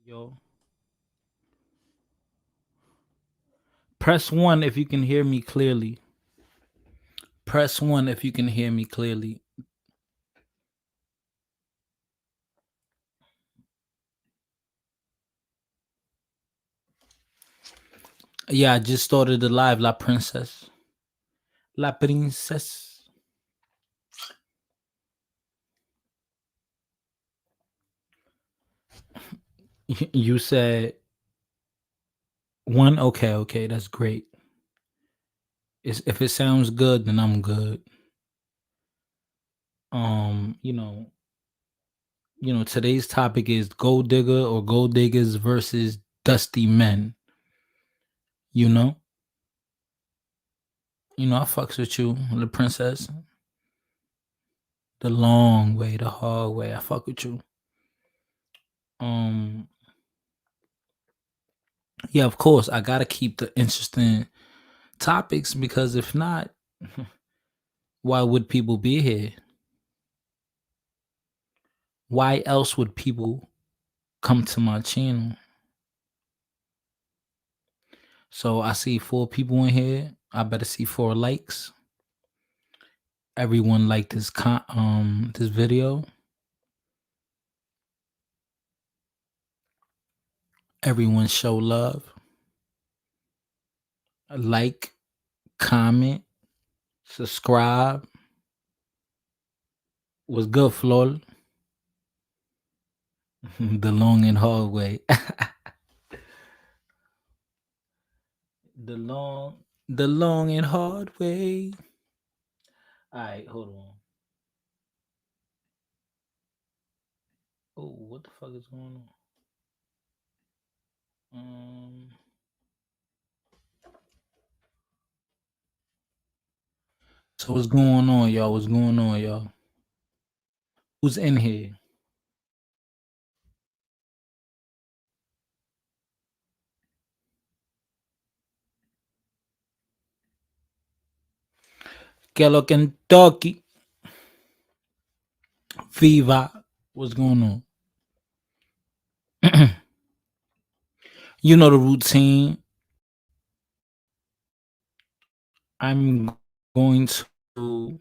Yo, press one if you can hear me clearly. Press one if you can hear me clearly. Yeah, I just started the live, La Princess. La Princess. You said one? Okay, that's great. If it sounds good, then I'm good. Um, you know, today's topic is gold digger or gold diggers versus dusty men. You know? I fucks with you, La Princess. The long way, the hard way. I fuck with you. Um, yeah, of course, I gotta keep the interesting topics because if not, why would people be here? Why else would people come to my channel? So I see 4 people in here. I better see 4 likes. Everyone liked this video. Everyone show love. Like, comment, subscribe. Was good, Flor. The long and hard way. the long and hard way. All right, hold on. Oh, what the fuck is going on? So what's going on, y'all? What's going on, y'all? Who's in here? Kello Kentucky. Viva. What's going on? You know the routine. I'm going to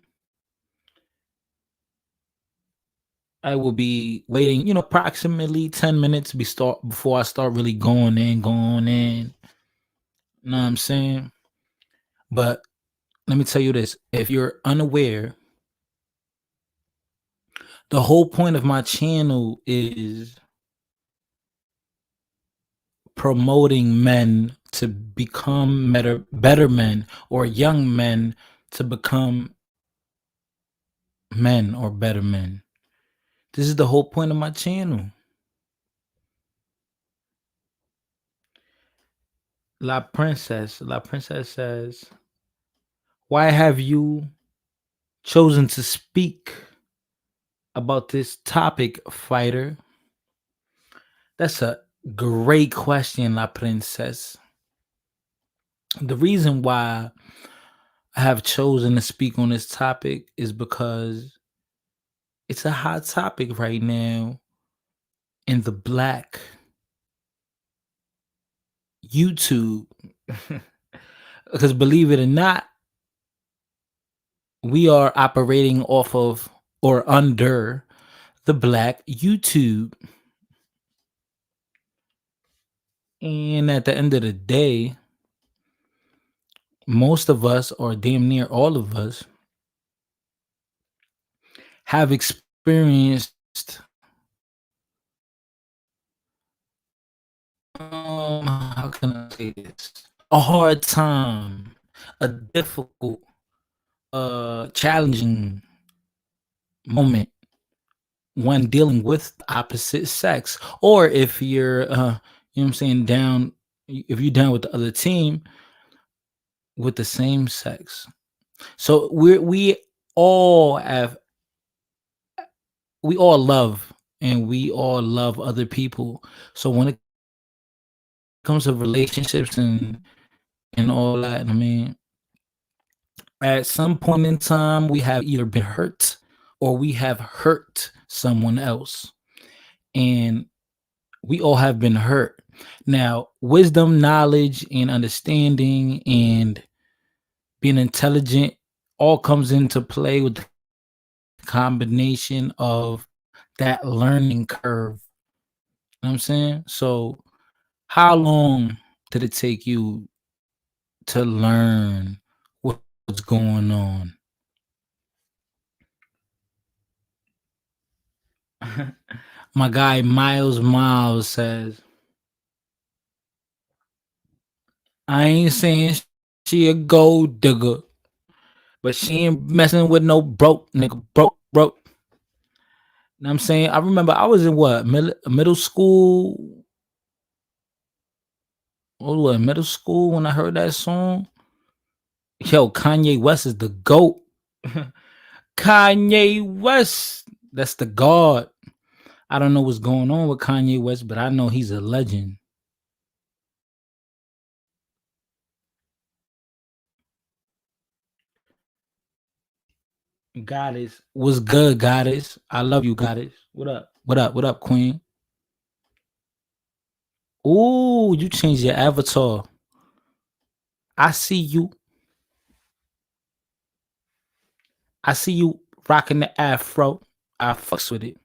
I will be waiting, approximately 10 minutes before I start really going in. You know what I'm saying? But let me tell you this. If you're unaware, the whole point of my channel is promoting men to become better men, or young men to become men or better men. This is the whole point of my channel. La Princess says, why have you chosen to speak about this topic, fighter? That's a great question, La Princess. The reason why I have chosen to speak on this topic is because it's a hot topic right now in the Black YouTube. Because believe it or not, we are operating off of or under the Black YouTube. And at the end of the day, most of us, or damn near all of us, have experienced how can I say this? A hard time, a difficult, challenging moment when dealing with the opposite sex. Or if you're you know what I'm saying, if you're down with the other team with the same sex. So we all love, and we all love other people. So when it comes to relationships and all that, I mean, at some point in time, we have either been hurt or we have hurt someone else. And We all have been hurt. Now, wisdom, knowledge, and understanding and being intelligent all comes into play with the combination of that learning curve. You know what I'm saying? So, how long did it take you to learn what's going on? My guy Miles says, I ain't saying she a gold digger, but she ain't messing with no broke nigga. Broke. You know what I'm saying? I remember I was in what middle school. What middle school when I heard that song? Yo, Kanye West is the GOAT. Kanye West. That's the God. I don't know what's going on with Kanye West, but I know he's a legend. Goddess. What's good, Goddess? I love you, Goddess. What up? What up? What up, Queen? Ooh, you changed your avatar. I see you. I see you rocking the afro. I fucks with it.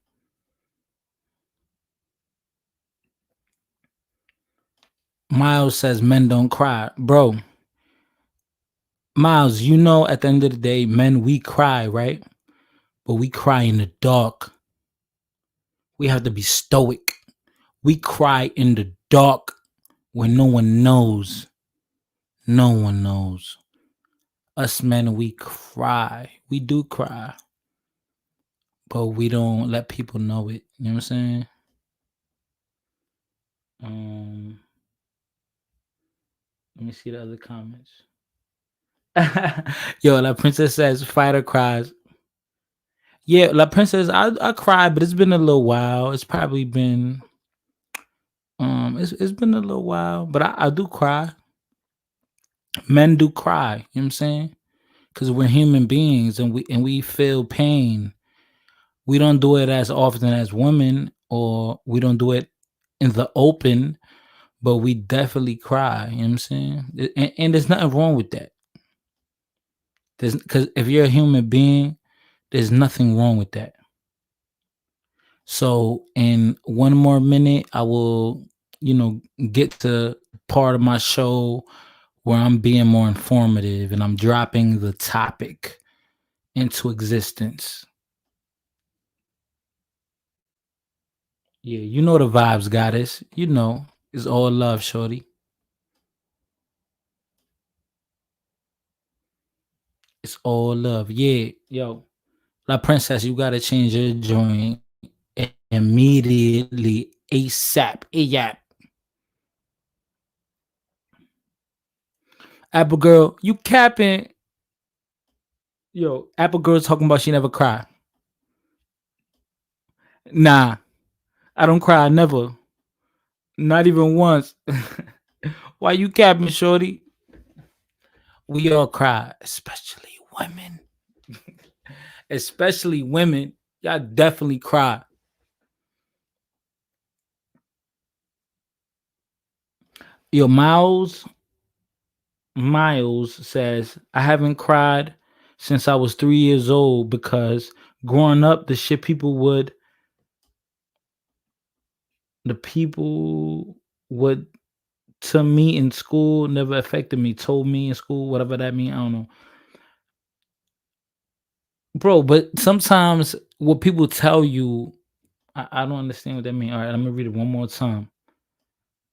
Miles says men don't cry. Bro, Miles, you know at the end of the day, men, we cry, right? But we cry in the dark. We have to be stoic. We cry in the dark when no one knows. No one knows. Us men, we cry. We do cry. But we don't let people know it. You know what I'm saying? Um, Let me see the other comments. Yo, La Princess says fighter cries. Yeah, La Princess, I cried, but it's been a little while. It's probably been it's been a little while, but I do cry. Men do cry, you know what I'm saying? Because we're human beings and we feel pain. We don't do it as often as women, or we don't do it in the open, but we definitely cry, you know what I'm saying? And there's nothing wrong with that. There's because if you're a human being, there's nothing wrong with that. So in one more minute, I will, get to part of my show where I'm being more informative and I'm dropping the topic into existence. Yeah, you know the vibes, goddess. You know, it's all love, shorty. It's all love. Yeah, yo, La Princess, you gotta change your joint immediately, ASAP, AYAP. Apple girl, you capping. Yo, Apple girl's talking about she never cry. Nah, I don't cry, never. Not even once. Why you capping, shorty? We all cry, especially women. Especially women. Y'all definitely cry. Yo, Miles says, I haven't cried since I was 3 years old because growing up, the people would to me in school never affected me. Told me in school, whatever that mean, I don't know. Bro, but sometimes what people tell you, I don't understand what that means. All right, let me read it one more time.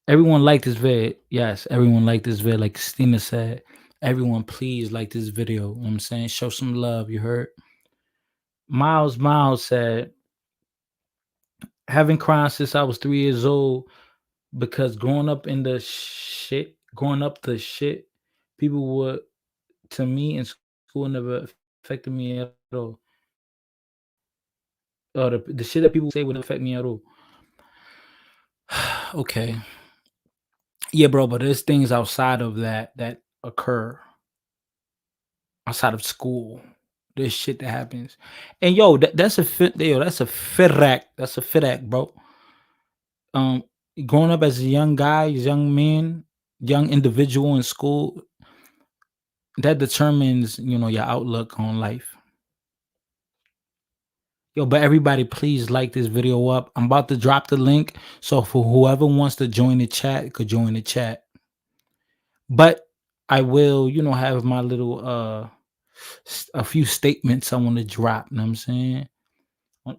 Everyone liked this vid. Yes, everyone liked this vid. Like Christina said, everyone please like this video. You know what I'm saying? Show some love. You heard? Miles said, haven't cried since I was 3 years old because growing up the shit, people would to me in school never affected me at all. The shit that people say would affect me at all. Okay. Yeah, bro, but there's things outside of that occur outside of school. There's shit that happens. And yo, that's a fit, that's a fit act. That's a fit act, bro. growing up as a young guy, young man, young individual in school, that determines, your outlook on life. Yo, but everybody, please like this video up. I'm about to drop the link. So for whoever wants to join the chat, could join the chat. But I will, have my little a few statements I want to drop. You know what I'm saying?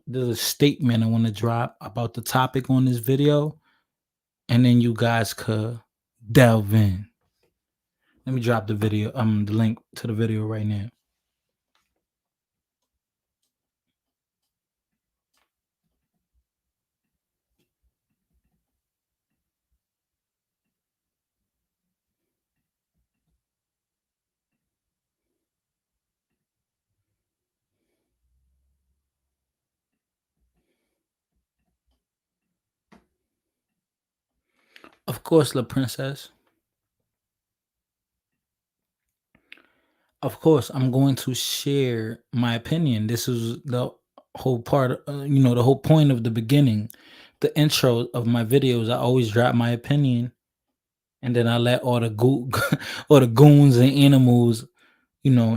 There's a statement I want to drop about the topic on this video, and then you guys could delve in. Let me drop the video, the link to the video right now. Of course, La Princess. Of course, I'm going to share my opinion. This is the whole part, the whole point of the beginning, the intro of my videos. I always drop my opinion, and then I let all the all the goons and animals,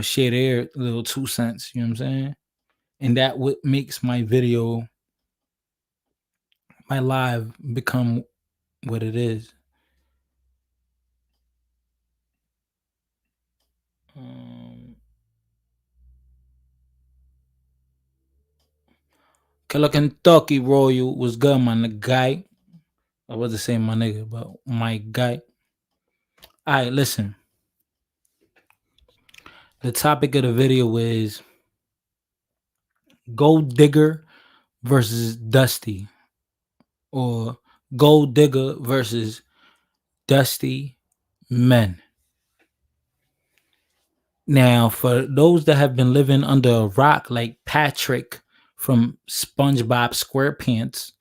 share their little 2 cents. You know what I'm saying? And that what makes my video, my live, become what it is. Um, Killer Kentucky Royal was good, my guy. I wasn't saying my nigga, but my guy. All right, listen. The topic of the video is Golddigger versus Dusty, or Golddigger versus Dusty Men. Now, for those that have been living under a rock like Patrick from SpongeBob SquarePants,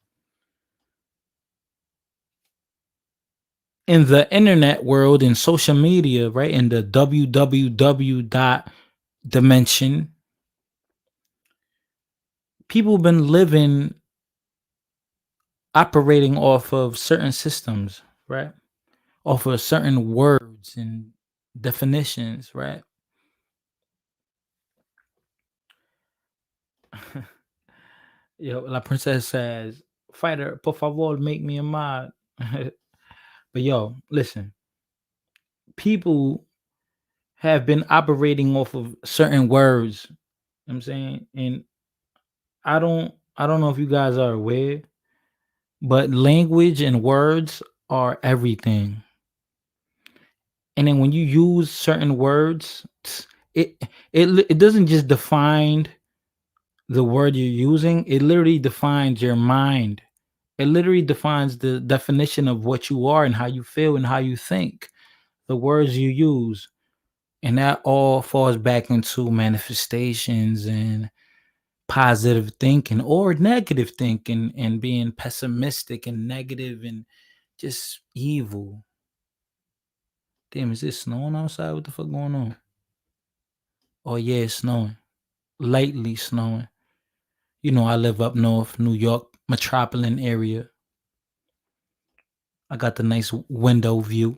in the internet world, in social media, right, in the www dot dimension, people been living operating off of certain systems, right? Off of certain words and definitions, right? Yo, La Princess says, "Fighter, por favor, make me a mod." But yo, listen, people have been operating off of certain words. You know what I'm saying, and I don't know if you guys are aware, but language and words are everything. And then when you use certain words, it it doesn't just define the word you're using, it literally defines your mind. It literally defines the definition of what you are and how you feel and how you think, the words you use. And that all falls back into manifestations and positive thinking or negative thinking and being pessimistic and negative and just evil. Damn, is it snowing outside? What the fuck going on? Oh yeah, it's snowing. Lightly snowing. I live up north, New York metropolitan area. I got the nice window view.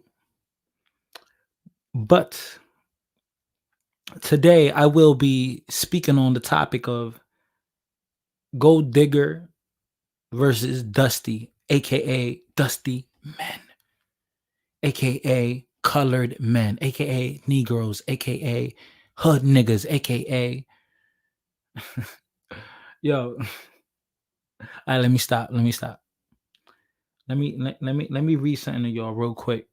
But today I will be speaking on the topic of Gold Digger versus Dusty, aka Dusty Men, aka colored men, aka Negroes, aka hood niggas, aka yo. All right, let me stop. Let me stop. Let me read something to y'all real quick.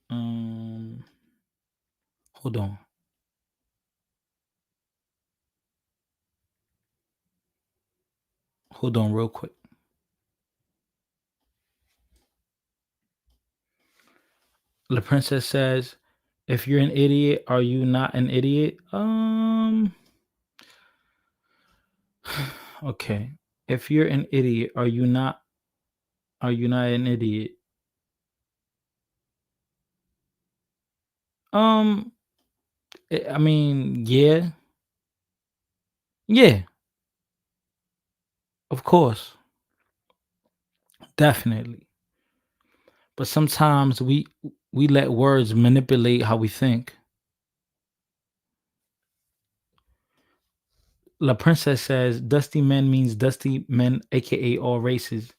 Um, hold on. Hold on, real quick. The princess says, "If you're an idiot, are you not an idiot?" Okay. If you're an idiot, are you not? Are you not an idiot? Um, I mean, yeah, yeah, of course. definitely. But sometimes we let words manipulate how we think. La Princess says dusty men means dusty men, aka all races.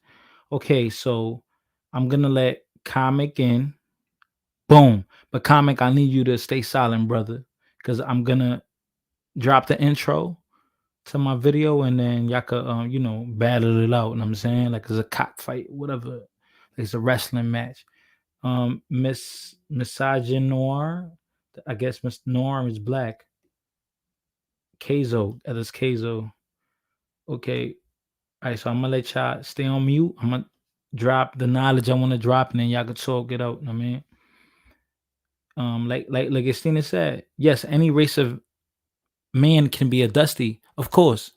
Okay, so I'm gonna let comic in. Boom. But comic, I need you to stay silent, brother. Cause I'm gonna drop the intro to my video and then y'all could battle it out. You know what I'm saying? Like it's a cockfight, whatever. It's a wrestling match. Miss Misogynoir, I guess Miss Norm is black. Kazo, that is Kazo. Okay. All right, so I'm gonna let y'all stay on mute. I'm gonna drop the knowledge I want to drop, and then y'all can talk it out. You know what I mean, like Estina said, yes, any race of man can be a dusty, of course.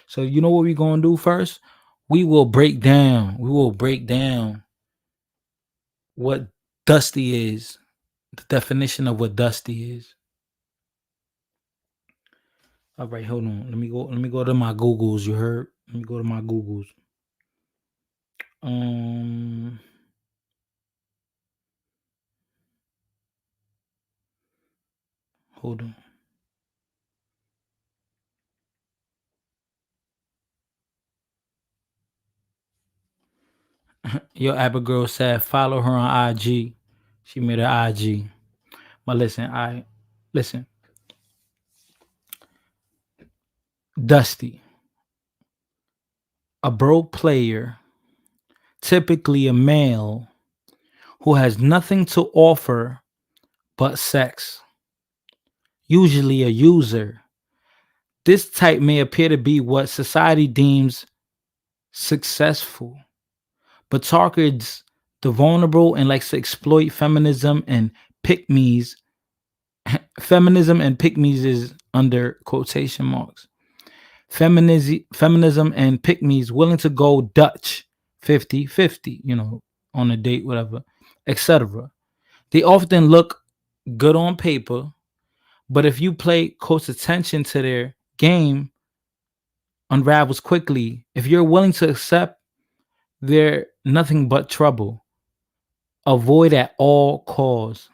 So you know what we're gonna do first? We will break down. We will break down what dusty is, the definition of what dusty is. All right, hold on. Let me go. Let me go to my Googles. You heard? Let me go to my Googles. Um, hold on. Yo, Abigail said follow her on IG. She made her IG. But listen, listen. Dusty, a broke player, typically a male who has nothing to offer but sex. Usually a user. This type may appear to be what society deems successful, but targets the vulnerable and likes to exploit feminism and pick me's. Feminism and pick me's is under quotation marks. Feminism and pick me's willing to go Dutch 50-50, on a date, whatever, etc. They often look good on paper, but if you pay close attention to their game, unravels quickly. If you're willing to accept, they're nothing but trouble. Avoid at all costs.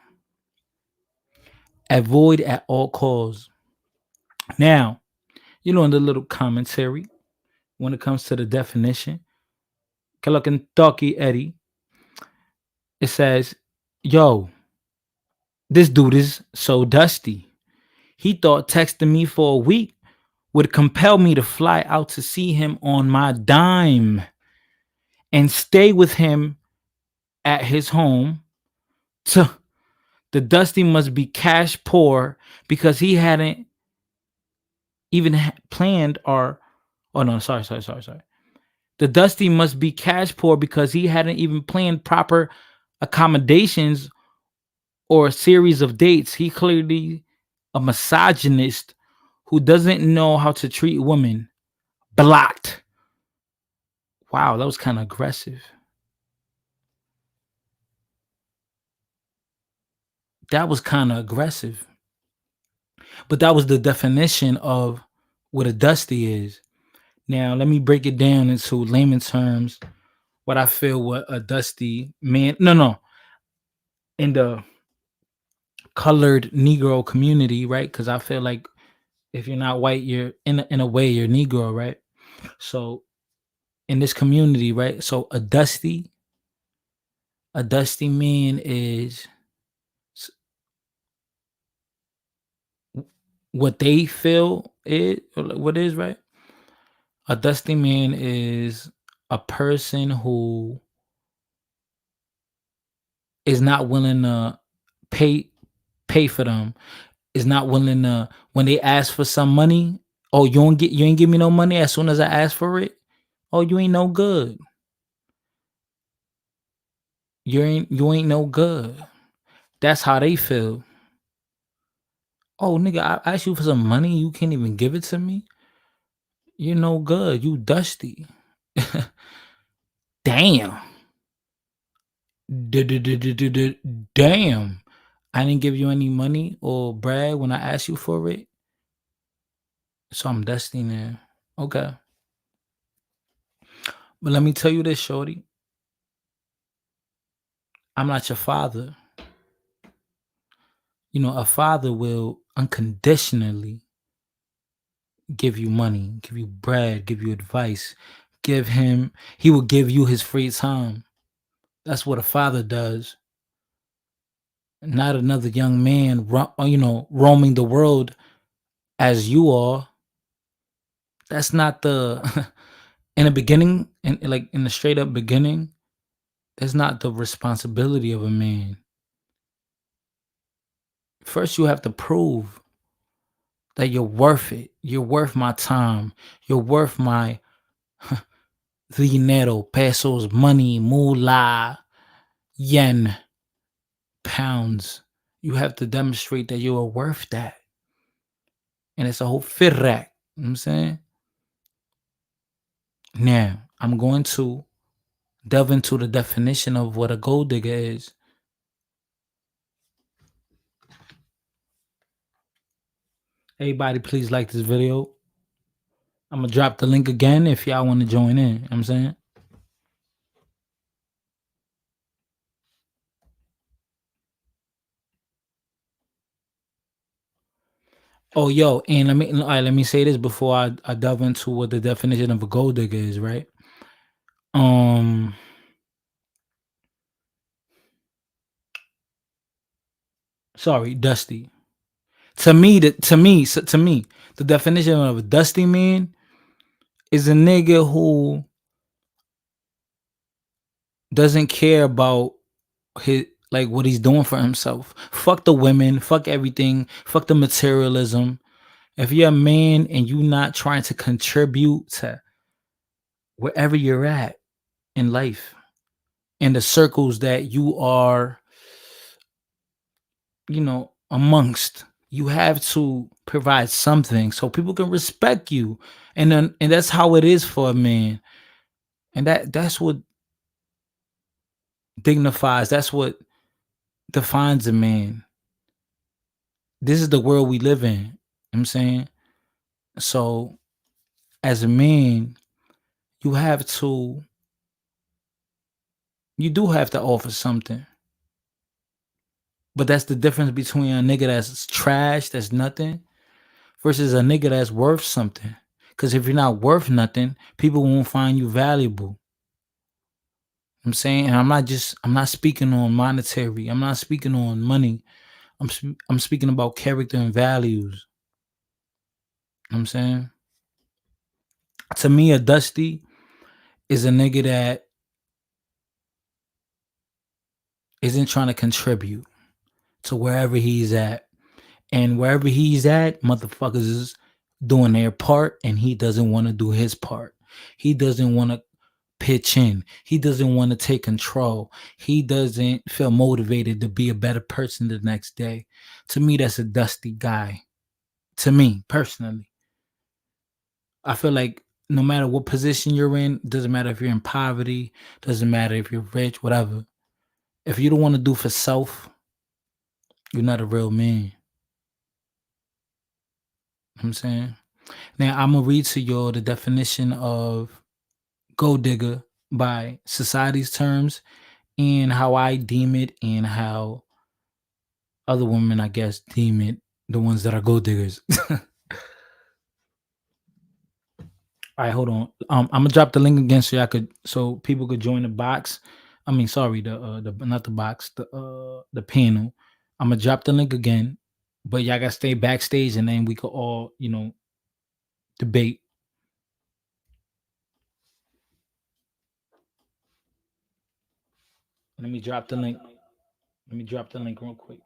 Avoid at all costs. Now, in the little commentary, when it comes to the definition, Kentucky Eddie, it says, yo, this dude is so dusty. He thought texting me for a week would compel me to fly out to see him on my dime and stay with him at his home. Tuh, the dusty must be cash poor because he hadn't even planned or, oh no, sorry. The dusty must be cash poor because he hadn't even planned proper accommodations or a series of dates. He clearly a misogynist who doesn't know how to treat women. Blocked. Wow, that was kind of aggressive. That was kind of aggressive. But that was the definition of what a dusty is. Now, let me break it down into layman terms. What I feel what a dusty man, no, in the colored Negro community, right? Because I feel like if you're not white, you're in a way you're Negro, right? So in this community, right? So a dusty man is what they feel is what is right. A dusty man is a person who is not willing to pay pay for them. Is not willing to when they ask for some money. Oh, you ain't give me no money as soon as I ask for it. Oh, you ain't no good. You ain't no good. That's how they feel. Oh, nigga, I asked you for some money. You can't even give it to me. You're no good. You dusty. Damn. Damn. I didn't give you any money or bread when I asked you for it. So I'm dusty now. Okay. But let me tell you this, shorty. I'm not your father. You know, a father will unconditionally give you money, give you bread, give you advice, he will give you his free time. That's what a father does. Not another young man, roaming the world as you are. That's not the, in the beginning, in the straight up beginning, that's not the responsibility of a man. First, you have to prove that you're worth it. You're worth my time. You're worth my dinero, pesos, money, moolah, yen, pounds. You have to demonstrate that you are worth that. And it's a whole fit rack. You know what I'm saying? Now, I'm going to delve into the definition of what a gold digger is. Everybody, please like this video. I'm going to drop the link again if y'all want to join in. You know what I'm saying? Oh, yo, and let me say this before I delve into what the definition of a gold digger is, right? Sorry, Dusty. To me, the definition of a dusty man is a nigga who doesn't care about his what he's doing for himself. Fuck the women, fuck everything, fuck the materialism. If you're a man and you're not trying to contribute to wherever you're at in life, in the circles that you are, amongst, you have to provide something so people can respect you. And that's how it is for a man. And that's what dignifies, that's what defines a man. This is the world we live in. You know what I'm saying? So as a man, you do have to offer something. But that's the difference between a nigga that's trash, that's nothing, versus a nigga that's worth something. Because if you're not worth nothing, people won't find you valuable. I'm saying, and I'm not speaking on monetary. I'm not speaking on money. I'm speaking about character and values. You know what I'm saying? To me, a dusty is a nigga that isn't trying to contribute to wherever he's at. And wherever he's at, motherfuckers is doing their part and he doesn't want to do his part. He doesn't want to pitch in. He doesn't want to take control. He doesn't feel motivated to be a better person the next day. To me, that's a dusty guy. To me, personally. I feel like no matter what position you're in, doesn't matter if you're in poverty, doesn't matter if you're rich, whatever. If you don't want to do for self, you're not a real man. You know what I'm saying? Now I'm gonna read to you the definition of gold digger by society's terms and how I deem it and how other women, I guess, deem it, the ones that are gold diggers. All right, hold on. I'm gonna drop the link again so people could join the box. I mean, sorry, the not the box, the panel. I'm gonna drop the link again, but y'all gotta stay backstage and then we could all, debate. Let me drop the link. Let me drop the link real quick.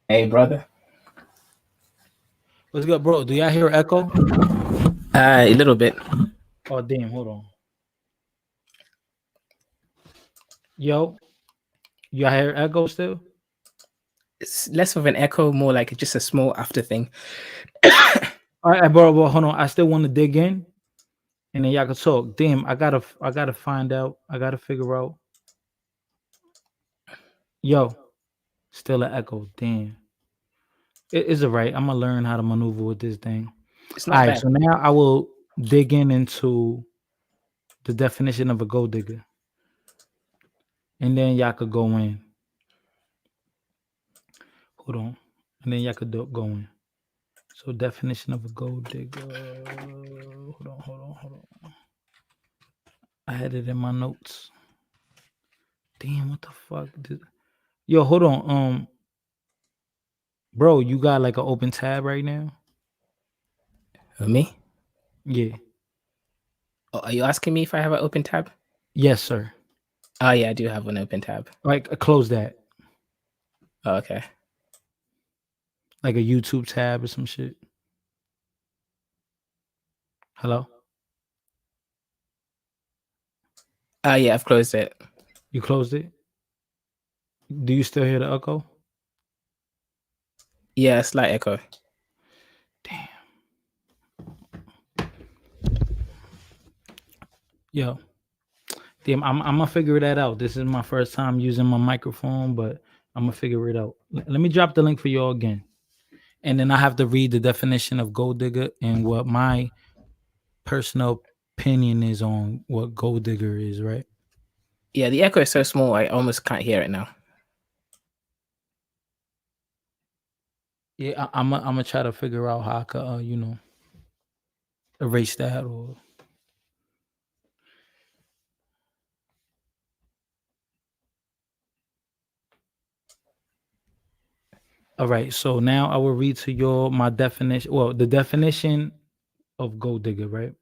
Hey, brother. What's good, bro? Do y'all hear echo? A little bit. Oh, damn, hold on. Yo, y'all hear echo still? It's less of an echo, more like just a small after thing. All right, bro, hold on. I still want to dig in, and then y'all can talk. Damn, I gotta find out. I gotta figure out Yo, still an echo. Damn. It is alright. I'm gonna learn how to maneuver with this thing. It's All not right, bad. so now I will dig into the definition of a gold digger, and then y'all could go in. Hold on, and then y'all could go in. So definition of a gold digger. Hold on. I had it in my notes. Damn, what the fuck? Yo, hold on. Bro, you got like an open tab right now? Me? Yeah. Oh, are you asking me if I have an open tab? Yes, sir. Oh yeah, I do have an open tab. Like close that. Oh, okay. Like a YouTube tab or some shit. Hello? Oh yeah, I've closed it. You closed it? Do you still hear the echo? Yeah, slight echo. Damn. Yo. Damn, I'm gonna figure that out. This is my first time using my microphone, but I'm gonna figure it out. Let me drop the link for y'all again. And then I have to read the definition of gold digger and what my personal opinion is on what gold digger is, right? Yeah, the echo is so small I almost can't hear it now. Yeah, I'm gonna try to figure out how I could, erase that or. All right, so now I will read to you my definition. Well, the definition of gold digger, right?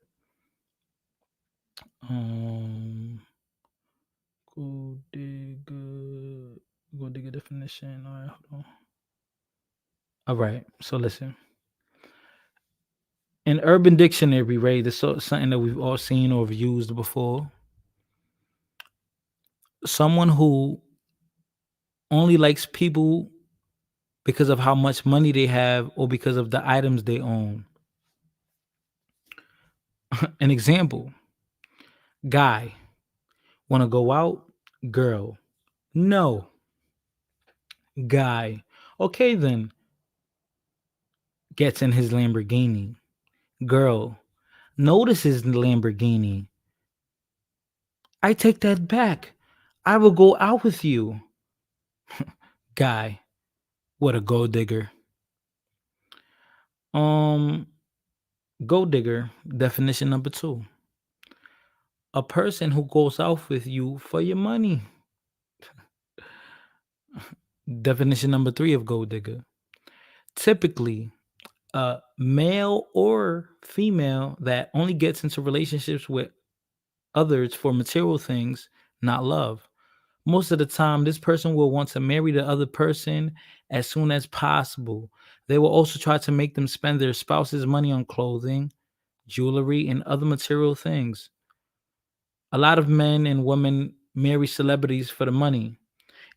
Um, gold digger, gold digger definition. All right, hold on. All right, so listen. In Urban Dictionary, right? This is something that we've all seen or used before. Someone who only likes people because of how much money they have or because of the items they own. An example: guy, want to go out? Girl, no. Guy, okay then, gets in his Lamborghini. Girl, notices the Lamborghini. I take that back. I will go out with you. Guy, what a gold digger. Um, Gold digger, definition number 2. A person who goes out with you for your money. Definition number 3 of gold digger. Typically, a male or female that only gets into relationships with others for material things, not love. Most of the time, this person will want to marry the other person as soon as possible. They will also try to make them spend their spouse's money on clothing, jewelry, and other material things. A lot of men and women marry celebrities for the money,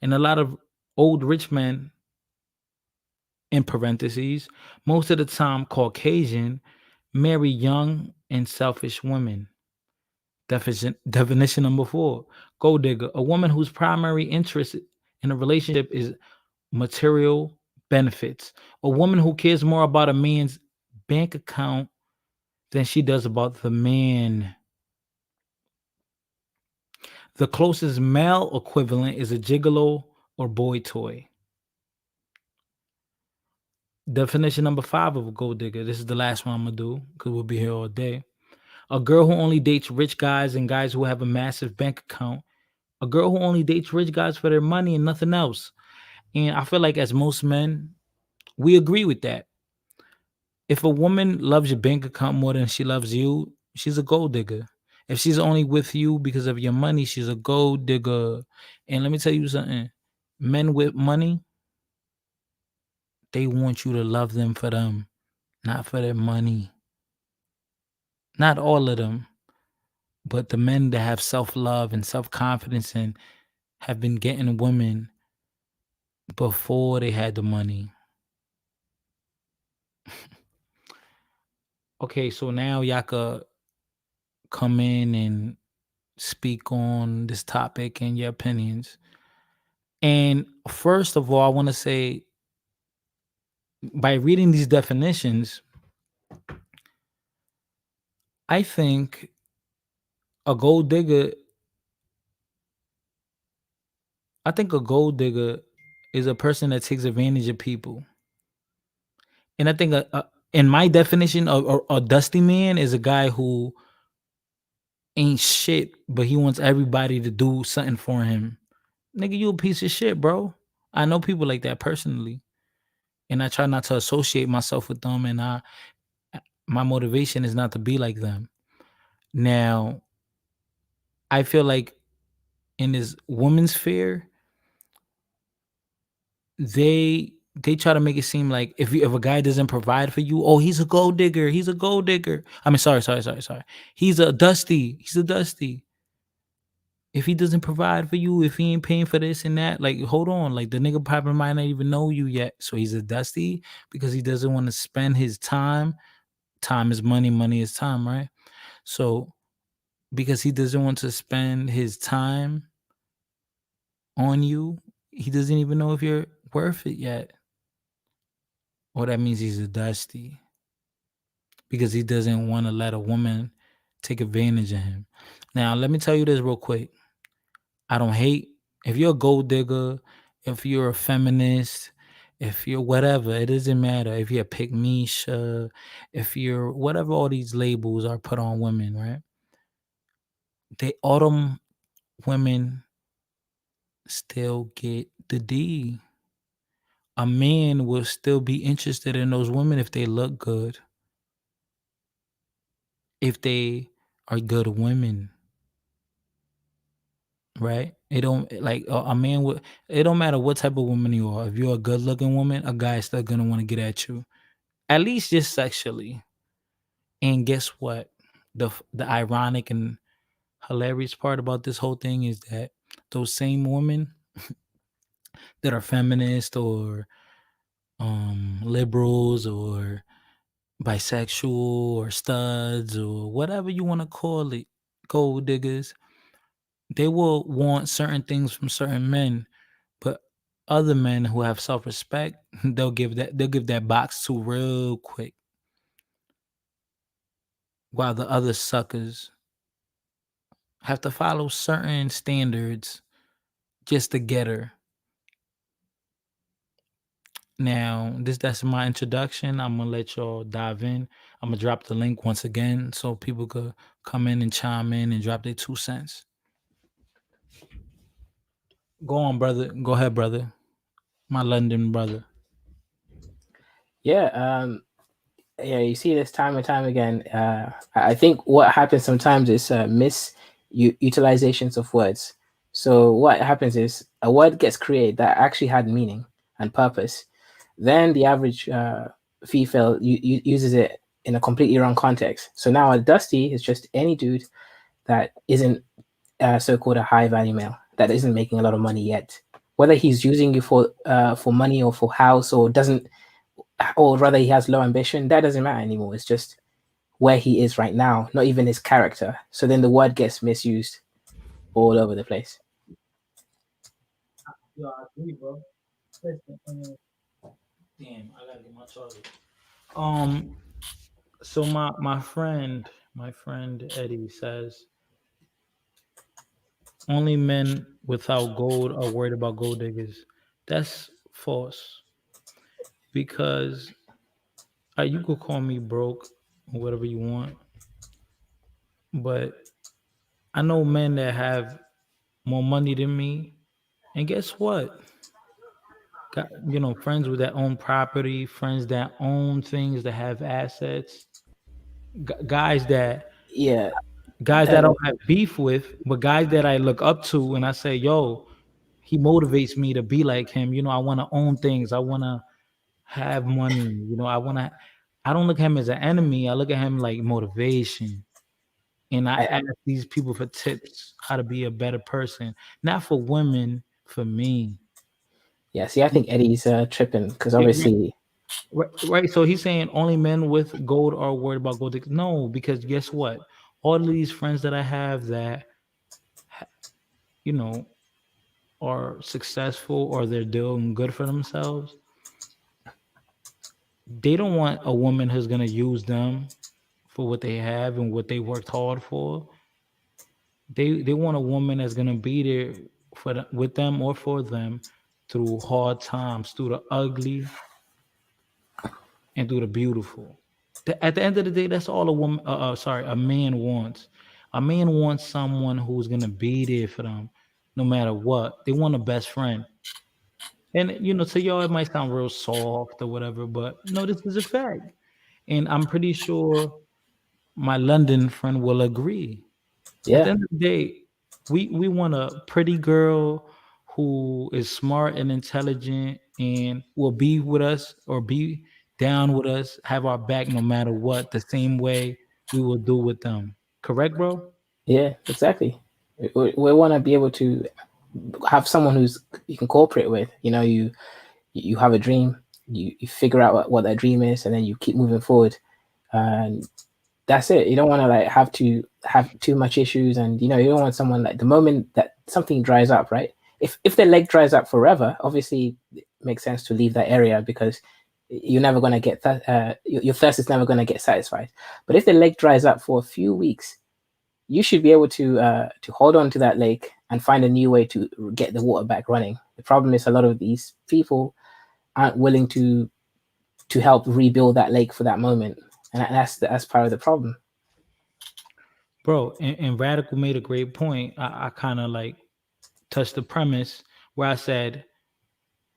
and a lot of old rich men, in parentheses, most of the time Caucasian, marry young and selfish women. Definition number 4: gold digger, a woman whose primary interest in a relationship is material benefits. A woman who cares more about a man's bank account than she does about the man. The closest male equivalent is a gigolo or boy toy. Definition number 5 of a gold digger. This is the last one I'm gonna do because we'll be here all day. A girl who only dates rich guys and guys who have a massive bank account. A girl who only dates rich guys for their money and nothing else. And I feel like as most men, we agree with that. If a woman loves your bank account more than she loves you, she's a gold digger. If she's only with you because of your money, she's a gold digger. And let me tell you something. Men with money, they want you to love them for them, not for their money. Not all of them, but the men that have self-love and self-confidence and have been getting women before they had the money. Okay, so now y'all could come in and speak on this topic and your opinions. And first of all, I want to say, by reading these definitions, I think a gold digger, I think a gold digger is a person that takes advantage of people. And I think in my definition, a dusty man is a guy who ain't shit, but he wants everybody to do something for him. Nigga, you a piece of shit, bro. I know people like that personally, and I try not to associate myself with them. And my motivation is not to be like them. Now, I feel like in this women's sphere, they try to make it seem like if a guy doesn't provide for you, oh, he's a gold digger. He's a gold digger. I mean, sorry. He's a dusty. He's a dusty. If he doesn't provide for you, if he ain't paying for this and that, like, hold on, like the nigga probably might not even know you yet. So he's a dusty because he doesn't want to spend his time. Time is money, money is time, right? So because he doesn't want to spend his time on you, he doesn't even know if you're worth it yet. Or that means he's a dusty because he doesn't want to let a woman take advantage of him. Now, let me tell you this real quick. I don't hate if you're a gold digger, if you're a feminist, if you're whatever, it doesn't matter. If you're a pick me, if you're whatever all these labels are put on women, right? They all them women still get the D. A man will still be interested in those women if they look good, if they are good women, right? It don't like a man would. It don't matter what type of woman you are. If you're a good looking woman, a guy is still gonna want to get at you, at least just sexually. And guess what? The ironic and hilarious part about this whole thing is that those same women that are feminist or liberals or bisexual or studs or whatever you want to call it, gold diggers, they will want certain things from certain men, but other men who have self-respect, they'll give that box to real quick, while the other suckers have to follow certain standards just to get her. Now, that's my introduction. I'm gonna let y'all dive in. I'm gonna drop the link once again so people could come in and chime in and drop their 2 cents. Go on, brother. Go ahead, brother. My London brother. Yeah, yeah, you see this time and time again. I think what happens sometimes is utilizations of words. So what happens is a word gets created that actually had meaning and purpose. Then the average female uses it in a completely wrong context. So now a dusty is just any dude that isn't so-called a high value male that isn't making a lot of money yet. Whether he's using you for money or for house or doesn't, or rather he has low ambition, that doesn't matter anymore. It's just where he is right now, not even his character. So then the word gets misused all over the place. Yo, I agree, bro. Damn, I gotta get my charger. So my friend Eddie says only men without gold are worried about gold diggers. That's false because you could call me broke or whatever you want, but I know men that have more money than me, and guess what? Got friends with that own property, friends that own things, that have assets, guys that Yeah. guys Uh, that I don't have beef with, but guys that I look up to, and I say, yo, he motivates me to be like him. I want to own things. I want to have money. I don't look at him as an enemy. I look at him like motivation. And I I, ask these people for tips how to be a better person, not for women, for me. yeah. See, I think Eddie's tripping because Yeah, obviously, right. So he's saying only men with gold are worried about gold. No, because guess what? All of these friends that I have that, you know, are successful or they're doing good for themselves, they don't want a woman who's gonna use them for what they have and what they worked hard for. They want a woman that's gonna be there with them or for them through hard times, through the ugly and through the beautiful. At the end of the day, that's all a woman. Sorry, a man wants. A man wants someone who's gonna be there for them, no matter what. They want a best friend. And to y'all, it might sound real soft or whatever, but no, this is a fact. And I'm pretty sure my London friend will agree. At the Yeah, end of the day, we want a pretty girl who is smart and intelligent and will be with us or be down with us, have our back no matter what, the same way we will do with them. Correct, bro? yeah, exactly. We want to be able to have someone who's you can cooperate with. You have a dream, you figure out what that dream is, and then you keep moving forward. And that's it. You don't want to like have too much issues, and you don't want someone like the moment that something dries up, right? If their leg dries up forever, obviously it makes sense to leave that area because you're never going to get that. Your thirst is never going to get satisfied. But if the leg dries up for a few weeks, you should be able to hold on to that lake and find a new way to get the water back running. The problem is a lot of these people aren't willing to help rebuild that lake for that moment, and that's part of the problem. Bro, and Radical made a great point. I kind of like touched the premise where I said,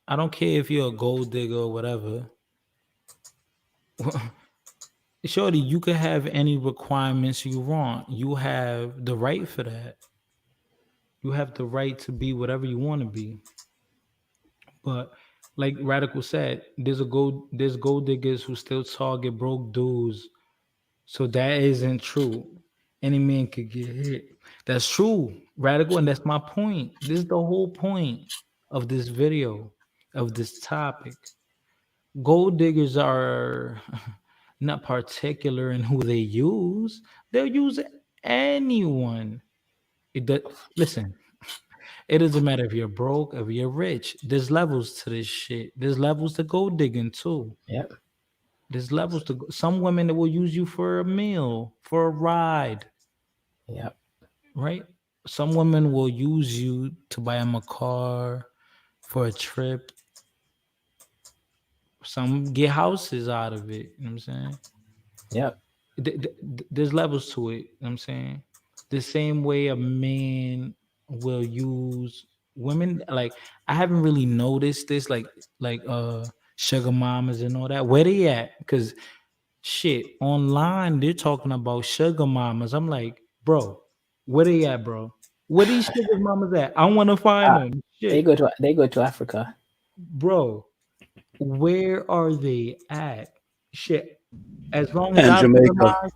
I don't care if you're a gold digger or whatever. Shorty, you could have any requirements you want. You have the right for that. You have the right to be whatever you want to be. But like Radical said, there's gold diggers who still target broke dudes. So that isn't true. Any man could get hit. That's true, Radical, and that's my point. This is the whole point of this video, of this topic. Gold diggers are not particular in who they use. They'll use anyone. It does, listen, it doesn't matter if you're broke, if you're rich. There's levels to this shit. There's levels to gold digging too. Yep, There's levels to some women that will use you for a meal, for a ride, yep, right? Some women will use you to buy them a car, for a trip. Some get houses out of it. You know what I'm saying? yep, There's levels to it. You know what I'm saying? The same way a man will use women, like I haven't really noticed this, like sugar mamas and all that. Where they at? Because shit, online they're talking about sugar mamas. I'm like, bro, where they at, bro? Where these sugar mamas at? I want to find uh, them. they Shit, go to Africa. bro, where are they at? Shit, as long as And I've been Jamaica. alive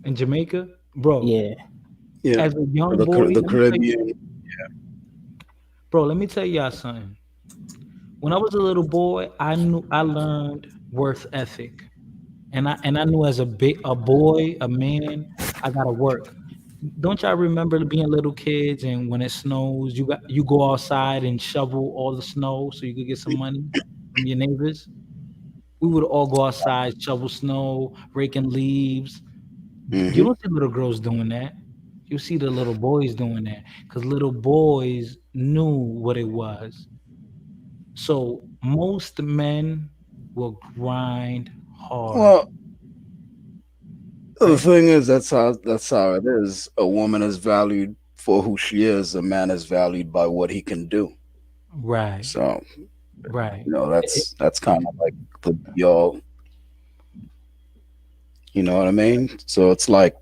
in Jamaica, bro, Yeah, Yeah, as a young the boy, the let me tell you, Caribbean. bro, let me tell y'all something. When I was a little boy, I learned worth ethic. And I knew as a boy, a man, I gotta work. Don't y'all remember being little kids and when it snows, you go outside and shovel all the snow so you could get some money from your neighbors? We would all go outside, shovel snow, raking leaves. You Hmm. don't see little girls doing that. You see the little boys doing that because little boys knew what it was. So most men will grind hard, Well, the right? thing is, that's how it is. A woman is valued for who she is. A man is valued by what he can do. Right, So right. that's kind of like the be all. You know what I mean? So it's like,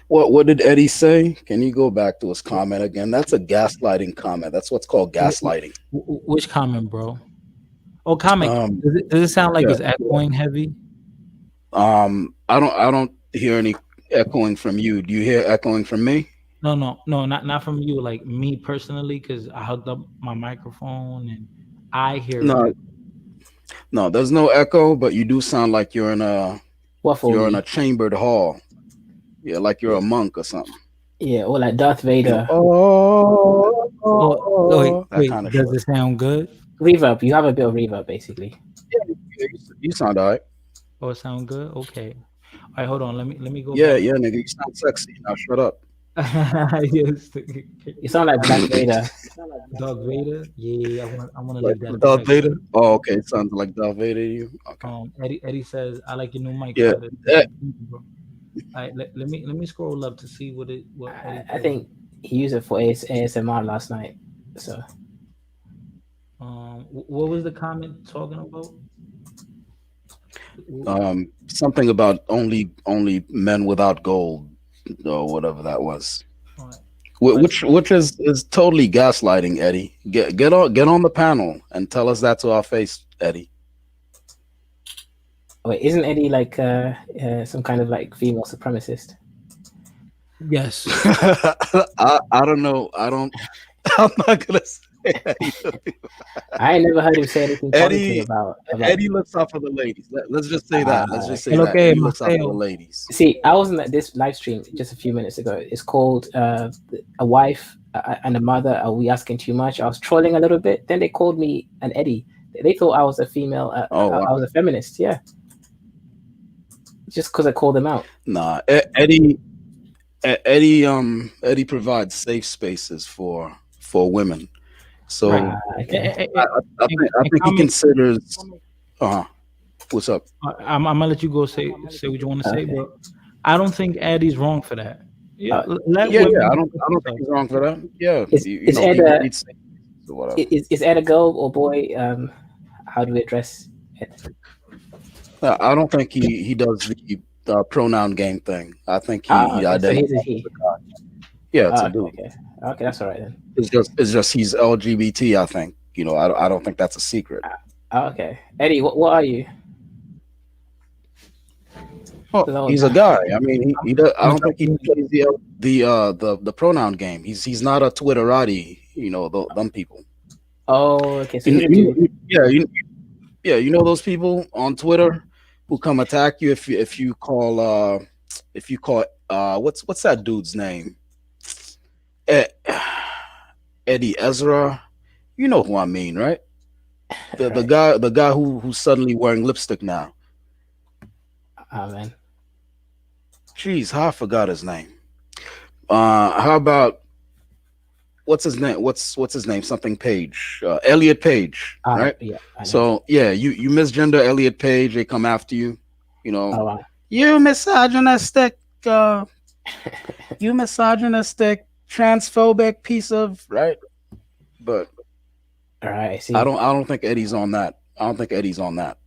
what did Eddie say? Can you go back to his comment again? That's a gaslighting comment. That's what's called gaslighting. Which comment, bro? Oh, comment. Um, Does it sound like yeah. it's echoing heavy? I don't hear any echoing from you. Do you hear echoing from me? No, no, no, not from you. Like me personally, because I hooked up my microphone and I hear it. No, no. There's no echo, but you do sound like you're in a waffly. chambered hall. Yeah, like you're Yeah, a monk or something. yeah, or like Darth You know, Vader. oh, Oh, before, that wait. kind of Does shit. it sound good? Reverb. You have a bit of reverb, basically. You sound all right. Oh, it sound good. Okay. All right, hold on. Let me go Yeah, back. yeah, nigga, you sound sexy. Now shut up. Yes. You sound like Black Vader. Darth Vader. Yeah, I want to Like leave that in Darth effect. Vader? Oh, okay. It sounds like Darth Vader to you. Okay. Eddie says I like your new mic Yeah. fighter. eh, Thank you, bro. All right, let me scroll up to see what Eddie I says. think he used it for ASMR last night. So What was the comment talking about? Something about only men without gold or whatever that was. All right. Which is totally gaslighting, Eddie. Get on the panel and tell us that to our face, Eddie. wait, isn't Eddie like some kind of like female supremacist? Yes. I don't know. I'm not gonna say that either. I ain't never heard him say anything positive Eddie about. Eddie looks out for the ladies. Let's just say that. Let's just say Hello, that okay, Eddie looks out for the Mateo. ladies. See, I was at this live stream just a few minutes ago. It's called "A Wife and a Mother." Are we asking too much? I was trolling a little bit. Then they called me an Eddie. They thought I was a female. Oh I wow. was a feminist. Yeah, just because I called them out. Nah, Eddie provides safe spaces for women. So Right. Okay. I think he considers. What's up? I'm gonna let you go say what you want to say, Okay. but I don't think Eddie's wrong for that. Yeah, let Yeah, women. I don't think he's wrong for that. Yeah, Is Ed people a need safe spaces or whatever. is Ed a girl or boy? How do we address it? I don't think he does the pronoun game thing. I think he Okay. So identifies. he's a he. Yeah, it's a Okay. dude. Okay, that's all right then. It's just he's LGBT. I think I don't think that's a secret. Okay, Eddie, what are you? Well, Lord. he's a guy. I mean, he does. I don't think he I'm plays the pronoun game. He's not a Twitterati. Them people. Oh, okay. So he's a dude. You know those people on Twitter who come attack you if you call what's that dude's name? Ed, Eddie Ezra. You know who I mean, right? The Right. the guy who's suddenly wearing lipstick now. Oh man. Jeez, how I forgot his name. How about what's his name? What's his name? Something Page. Elliot Page, right? Yeah. I know. So yeah, you misgender Elliot Page, they come after you. Oh wow. You misogynistic, you misogynistic, transphobic piece of right. But All right. I see. I don't think Eddie's on that. I don't think Eddie's on that.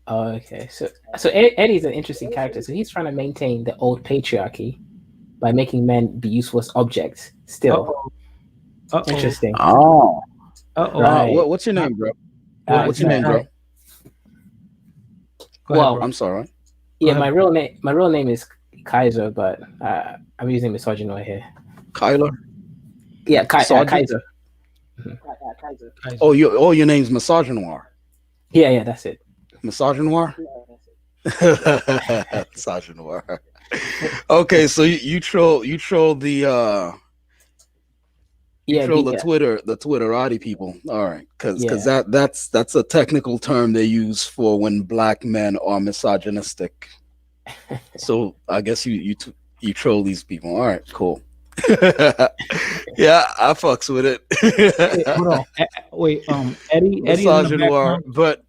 Oh, okay. So Eddie's an interesting character. So he's trying to maintain the old patriarchy by making men be useless objects. Still interesting. Oh, Right. what's your name, bro? Uh, What's your name, bro? Go ahead, Well, bro. I'm sorry. yeah, ahead. my real name is Kaiser, but I'm using misogynoir here. Kyler. Yeah, Misogy- Kaiser. Guys, Your name's Misogynoir. Yeah, that's it. Misogynoir. Misogynoir. Okay, so you troll the Yeah, the Twitterati people. All right, because Yeah. that's a technical term they use for when black men are misogynistic. So I guess you troll these people. All right, cool. Yeah, I fucks with it. Wait, hold on. Wait, Eddie's in the Misogynoir, background. but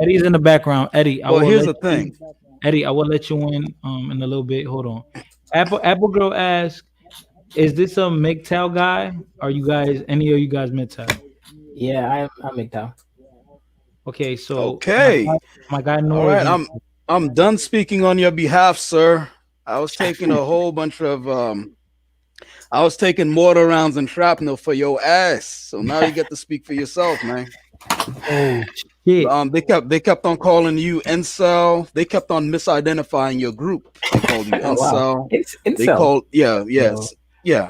Eddie's in the background. Eddie, well, here's the thing. Eddie, I will let you in in a little bit. Hold on. Apple Girl asks, "Is this a MGTOW guy? Are you guys any of you guys MGTOW?" Yeah, I'm MGTOW. Okay, so Okay. my guy All Noah. right, I'm done speaking on your behalf, sir. I was taking a whole bunch of I was taking mortar rounds and shrapnel for your ass. So now you get to speak for yourself, man. Oh shit! They kept on calling you incel. They kept on misidentifying your group. They called you incel. Wow. It's incel. They called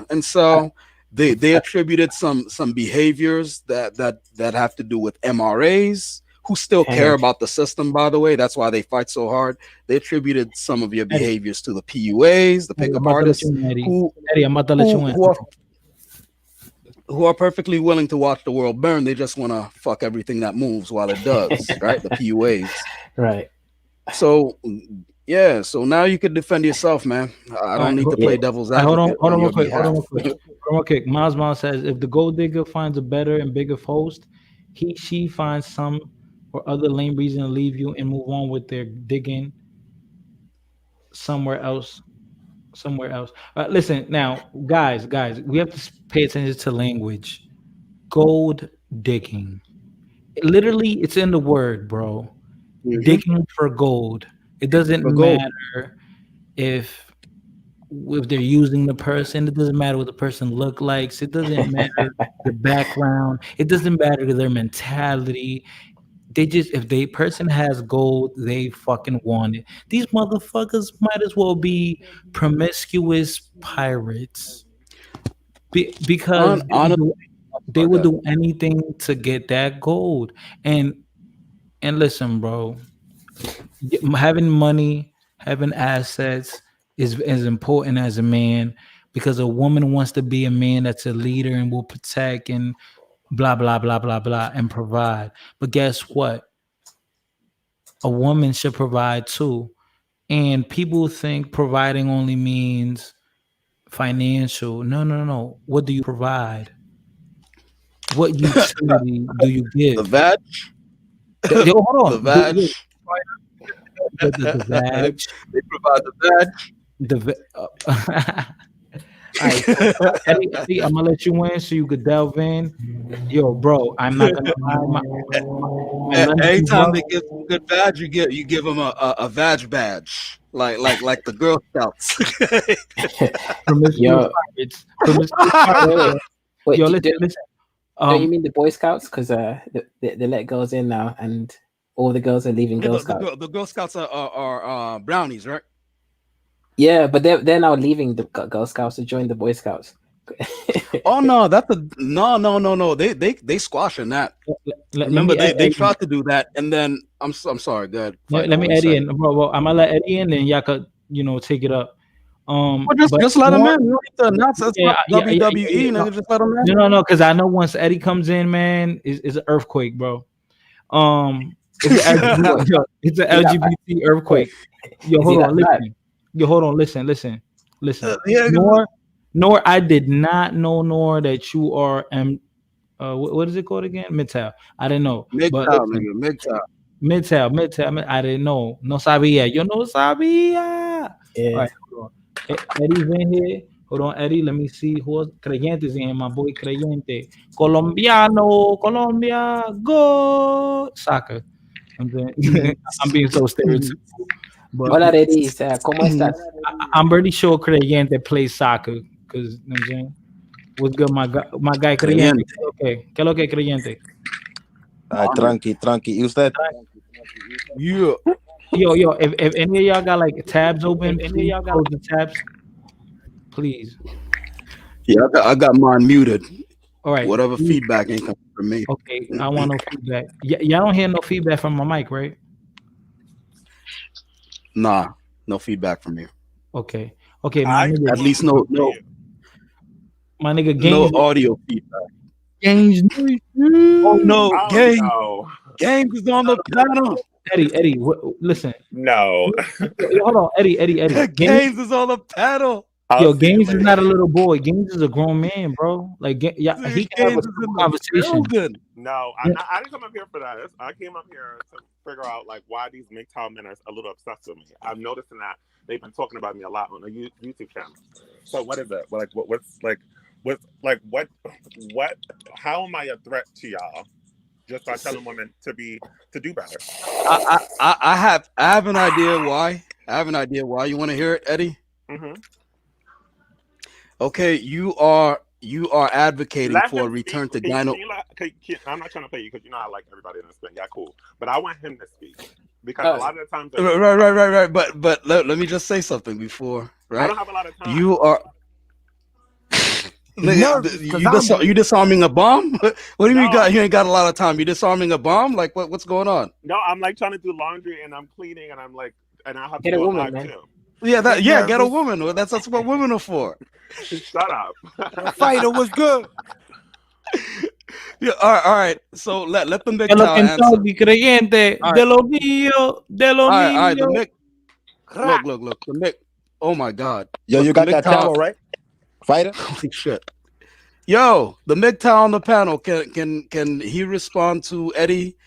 incel. They attributed some behaviors that have to do with MRAs who still care about the system, by the way. That's why they fight so hard. They attributed some of your behaviors to the PUAs, the pickup artists. Eddie, I'm about to let you in. who are perfectly willing to watch the world burn. They just want to fuck everything that moves while it does, right? The PUAs. Right. So yeah, so now you could defend yourself, man. I All right, don't need to Yeah. play devil's hold advocate on on real your quick. Hold on behalf. real quick. Hold on real quick. Miles says if the gold digger finds a better and bigger host, she finds some or other lame reason to leave you and move on with their digging somewhere else. Somewhere else. Listen now, guys, we have to pay attention to language. Gold digging. Literally, it's in the word, bro. Mhm. Digging for gold. It doesn't For gold. matter if they're using the person. It doesn't matter what the person look likes. It doesn't matter the background. It doesn't matter their mentality. They just if they person has gold, they fucking want it. These motherfuckers might as well be promiscuous pirates because Honestly, they would do anything to get that gold. And listen, bro, having money, having assets is as important as a man because a woman wants to be a man that's a leader and will protect and blah blah blah blah blah and provide. But guess what? A woman should provide too. And people think providing only means financial. No, no, no. What do you provide? What utility do you the give? vag, Yo, hold the on. vag. The they, vag, they provide the all right, so Eddie, I'm gonna let you in so you could delve in. Yo, bro, I'm not gonna lie. My London Anytime brother, they give some good badge, you give them a vag badge, like the Girl Scouts. promiscuous Yo, pirates, promiscuous wait, pirates. wait, Yo, wait. yo, listen, listen. Don't you Um, mean the Boy Scouts? Because they let girls in now, and all the girls are leaving Yeah, Girl Scouts. the Girl Scouts are brownies, right? Yeah, but they're now leaving the Girl Scouts to join the Boy Scouts. Oh no, that's a no. They squashing that. let Remember, me they Eddie, tried to do that, and then I'm sorry, good let fighter. me What you Eddie say? in, bro. I'm gonna let Eddie in, and y'all could take it up. Well, But just let them more, in. You don't need to announce it's yeah, not yeah, WWE. no, Nigga, just let them in. no, because I know once Eddie comes in, man, is an earthquake, bro. It's an What? LGBT, yo, it's an Is that fact? LGBT Wait, earthquake. Yo, is he hold that on, bad? listen. Yo, hold on, listen. Yeah, Nor, I did not know nor that you are what is it called again? MGTOW. I didn't know, but MGTOW, listen, nigga, MGTOW. MGTOW. I didn't know. No sabía. Yo no sabía. All Yeah. right, hold on. Eddie's in here. Hold on, Eddie. Let me see who else. Creyentes in here. My boy Creyente. Colombiano. Colombia. Go. Soccer. I'm saying I'm being so stereotypical, but Hola, Redis. ¿Cómo estás? I'm pretty sure Creyente plays soccer because you know what I'm saying. What's good, my guy Creyente? Creyente. Okay, ¿qué lo que Creyente? Ay, tranqui, tranqui. ¿Y usted? Yeah, Yo, if any of y'all got like tabs open, please close the tabs, please. yeah. I got mine muted. All right. Whatever feedback ain't coming from me. Okay, I want no feedback. Y'all don't hear no feedback from my mic, right? Nah, no feedback from you. Okay. Okay, my I nigga, At least no my nigga no Games. audio feedback. Games. Oh no, Oh Games no, Games is on the panel. Eddie, listen. no. Yo, hold on, Eddie. Games, Games is on the panel. I'll yo, see you Games is later. not a little boy. Games is a grown man, bro. Like, yeah, he can have a Games is in the conversation. building. No, I'm not, I didn't come up here for that. I came up here to figure out like why these MGTOW men are a little obsessed with me. I'm noticing that they've been talking about me a lot on the YouTube channel. So what is it? Like what's what? How am I a threat to y'all? Just by telling women to do better. I have an idea why. I have an idea why. You want to hear it, Eddie? Mm-hmm. Okay, you are advocating Let for a him return speak. to gyno. I'm not trying to pay you because you know I like everybody in this thing. Yeah, cool. But I want him to speak because a lot of the times Right. But let me just say something before. Right? I don't have a lot of time. You are. You disarming a bomb? What do you mean? You ain't got a lot of time. You disarming a bomb? Like what's going on? No, I'm like trying to do laundry and I'm cleaning and I'm like, and I have Get to a do a woman, live man. too. Yeah, get a woman. That's what women are for. Shut up. Fighter was good. Yeah, all right. So let the Que lo MGTOW answer. Kentucky, creyente, All de right, lo mío, de lo all right. The mío. Mick, look. The Mick. Oh my God. Yo, Look, you the got that MGTOW. tempo right, fighter? Holy shit. Yo, the MGTOW on the panel. Can he respond to Eddie?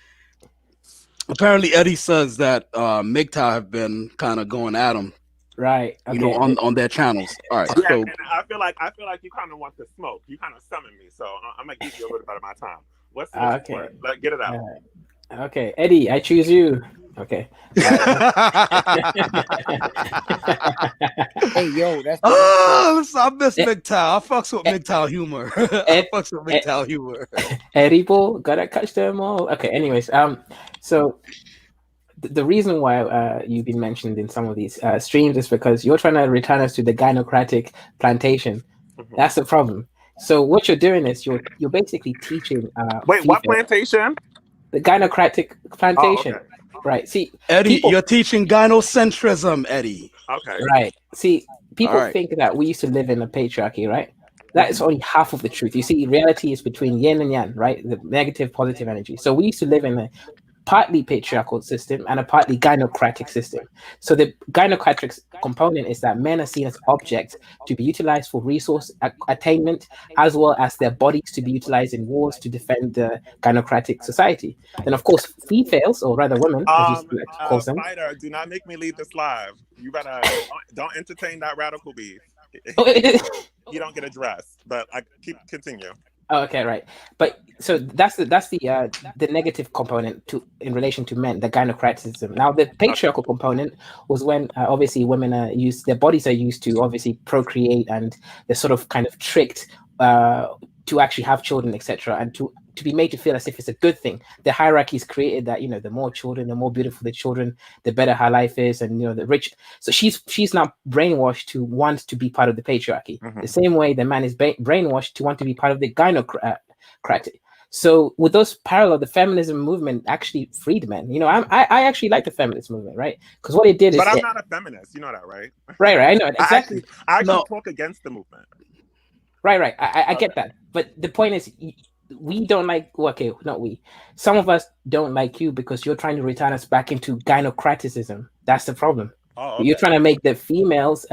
Apparently, Eddie says that MGTOW have been kind of going at him, Right. you know, Okay. on their channels. All right. Yeah, So and I feel like you kind of want the smoke. You kind of summon me, so I'm gonna give you a little bit of my time. What's the Okay. word? Let get it out. Okay, Eddie, I choose you. Okay. Hey, yo, that's oh, I miss Eh, MGTOW. I fucks with MGTOW humor. I Ed, fucks with Ed, MGTOW humor. Edible, gotta catch them all. Okay. Anyways, so the reason why you've been mentioned in some of these streams is because you're trying to return us to the gynocratic plantation. Mhm. That's the problem. So what you're doing is you're basically teaching Wait, what female plantation? the gynocratic Oh, plantation, okay. right? See, Eddie, people, you're teaching gynocentrism, Eddie. Okay. right? See, All people right. think that we used to live in a patriarchy, right? That is only half of the truth. You see, reality is between yin and yang, right? The negative, positive energy. So we used to live in a partly patriarchal system and a partly gynocratic system. So the gynocratic component is that men are seen as objects to be utilized for resource attainment, as well as their bodies to be utilized in wars to defend the gynocratic society. Then, of course, females, or rather women, as you like to call them. Fighter, do not make me leave this live. You better don't entertain that radical beef. You don't get addressed, but I continue. Oh, okay, right. But so that's the negative component to in relation to men, the gynocratism. Now the patriarchal component was when obviously women are used, their bodies are used to obviously procreate, and they're sort of kind of tricked to actually have children, etc., and to be made to feel as if it's a good thing. The hierarchy is created that the more children, the more beautiful the children, the better her life is, and the rich. So she's now brainwashed to want to be part of the patriarchy. Mhm. The same way the man is brainwashed to want to be part of the gynocratic. So with those parallel, the feminism movement actually freed men. I actually like the feminist movement, right? Because what it did is, But I'm not a feminist. You know that, right? right. I know it exactly. I actually No. talk against the movement. Right. I get that. But the point is, we don't like, okay, not we. Some of us don't like you because you're trying to return us back into gynocraticism. That's the problem. Oh, okay. You're trying to make the females,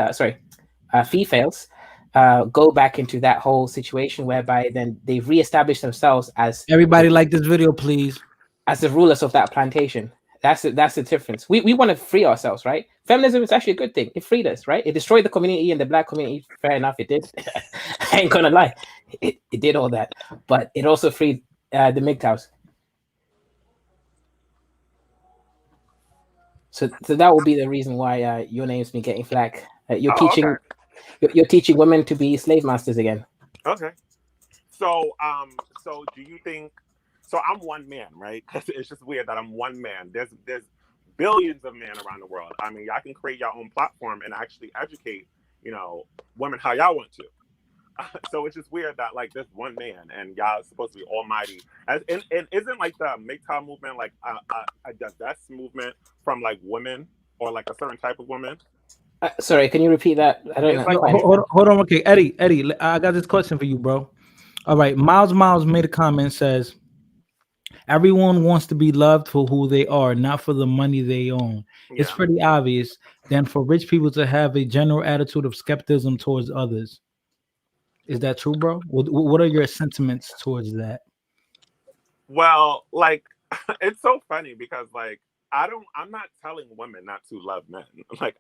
go back into that whole situation whereby then they reestablish themselves as Everybody like this video, please. as the rulers of that plantation. That's the difference. We want to free ourselves, right? Feminism is actually a good thing. It freed us, right? It destroyed the community and the black community. Fair enough, it did. I ain't gonna lie, it did all that, but it also freed the MGTOWs. So that will be the reason why your name's been getting flack. You're teaching women to be slave masters again. Okay. So do you think? So I'm one man, right? Because it's just weird that I'm one man. There's billions of men around the world. I mean, y'all can create your own platform and actually educate, women how y'all want to. So it's just weird that like there's one man and y'all supposed to be almighty. And isn't like the MGTOW movement like a divest movement from like women or like a certain type of woman? Sorry, can you repeat that? I don't know. Like, hold on. Okay, Eddie, I got this question for you, bro. All right, Miles made a comment, says everyone wants to be loved for who they are, not for the money they own. Yeah. It's pretty obvious then for rich people to have a general attitude of skepticism towards others. Is that true, bro? What are your sentiments towards that? Well, like it's so funny because like I'm not telling women not to love men. Like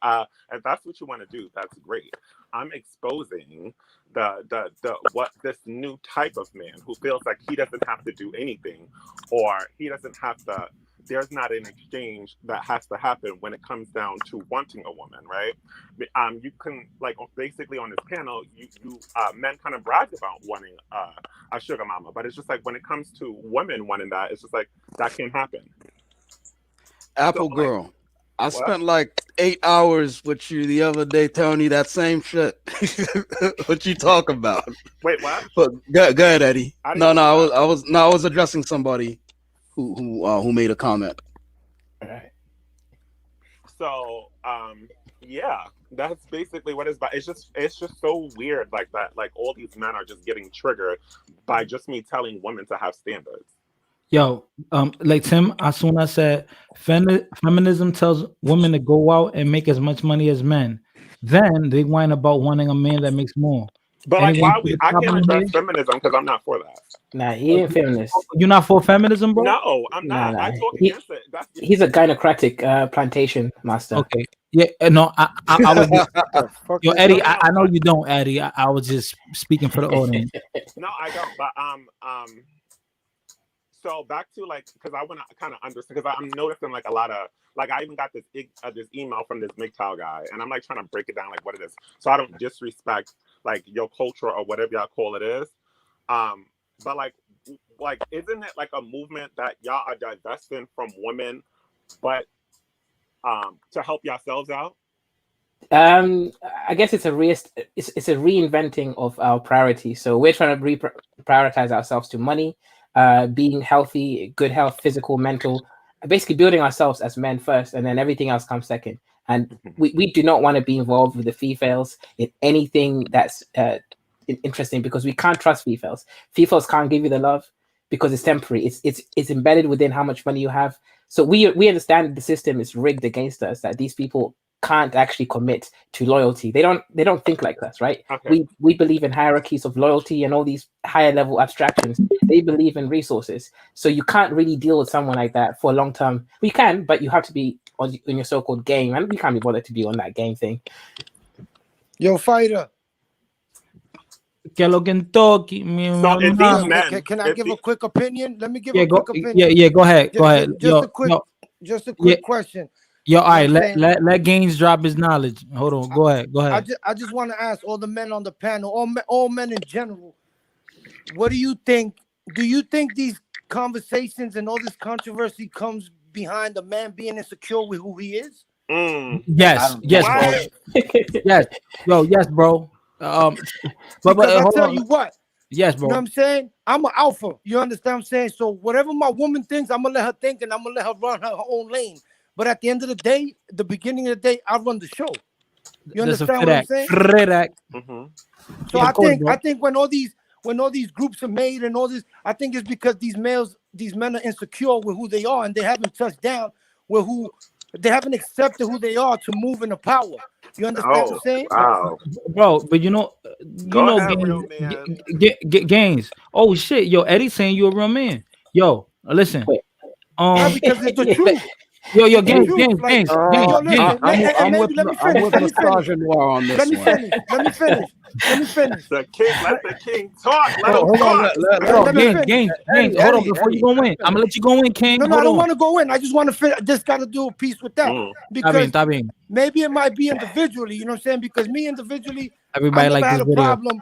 if that's what you want to do, that's great. I'm exposing the what this new type of man who feels like he doesn't have to do anything, or he doesn't have to. There's not an exchange that has to happen when it comes down to wanting a woman, right? You can like basically on this panel, you men kind of brag about wanting a sugar mama, but it's just like when it comes to women wanting that, it's just like that can't happen. Apple girl, I spent like 8 hours with you the other day telling you that same shit. What you talk about? Wait, what? But go ahead, Eddie. I was addressing somebody who made a comment. All right. So yeah, That's basically what it's about. It's just so weird like that. Like all these men are just getting triggered by just me telling women to have standards. Yo, like Tim Asuna said, feminism tells women to go out and make as much money as men. Then they whine about wanting a man that makes more. But like, Anyone why see we? the I can't problem here? address feminism because I'm not for that. Nah, he ain't feminist. You're not for feminism, bro? No, I'm Nah, not. nah. I talk He, against it. That's he's a gynocratic plantation master. Okay. Yeah, no, I was just, The fuck yo, is Eddie, no, that? no, I know no. you don't, Eddie. I was just speaking for the audience. No, I don't. But so back to like because I want to kind of understand because I'm noticing like a lot of like I even got this email from this MGTOW guy and I'm like trying to break it down like what it is so I don't disrespect like your culture or whatever y'all call it is. But like isn't it like a movement that y'all are divesting from women, but to help yourselves out? I guess it's it's a reinventing of our priorities. So we're trying to prioritize ourselves to money, being healthy, good health, physical, mental, basically building ourselves as men first, and then everything else comes second. And we do not want to be involved with the females in anything that's interesting because we can't trust females. Females can't give you the love because it's temporary. It's embedded within how much money you have. So we understand the system is rigged against us. That these people can't actually commit to loyalty. They don't think like us, right? Okay. We believe in hierarchies of loyalty and all these higher level abstractions. They believe in resources. So you can't really deal with someone like that for a long term. We can, but you have to be on your so-called game, and we can't be bothered to be on that game thing. Yo, fighter. Que lo que toque, So if these men, Can I give a quick opinion? Let me give yeah, a go, quick opinion. yeah, go ahead, go ahead. Just a quick yeah. question. Yo, all right, what I'm saying? let Gaines drop his knowledge. Hold on, go ahead. I just want to ask all the men on the panel, all men in general, what do you think? Do you think these conversations and all this controversy comes behind a man being insecure with who he is? Yes, What? yes, yes, bro. Because I hold tell on. you what, Yes, you know bro. what I'm saying? I'm an alpha. You understand what I'm saying? So whatever my woman thinks, I'm gonna let her think and I'm gonna let her run her own lane. But at the end of the day, the beginning of the day, I run the show. You understand what I'm saying? So Yeah, I think when all these groups are made and all this, I think it's because these men are insecure with who they are and they haven't touched down with who they haven't accepted who they are to move into power. You understand what I'm saying? Wow. bro. But Go ahead, real man. Gaines. Oh shit, yo, Eddie saying you a real man. Yo, listen. Wait. Because it's the truth. Yo, The Gaines, truth, like, yo, listen, I'm maybe with let me finish. I'm Let me with finish. Sergeant Noir on this Let me one. finish. Let me finish. Let me finish. Let the king talk. Let him Hold on, talk. Let me finish. Gaines, hold on before you go in. I'm gonna let you go in, King. No, I Hold don't on. want to go in. I just want to finish. Just got to do a piece with that because Está bien. maybe it might be individually. You know what I'm saying? Because me individually, Everybody I never like had this a video. problem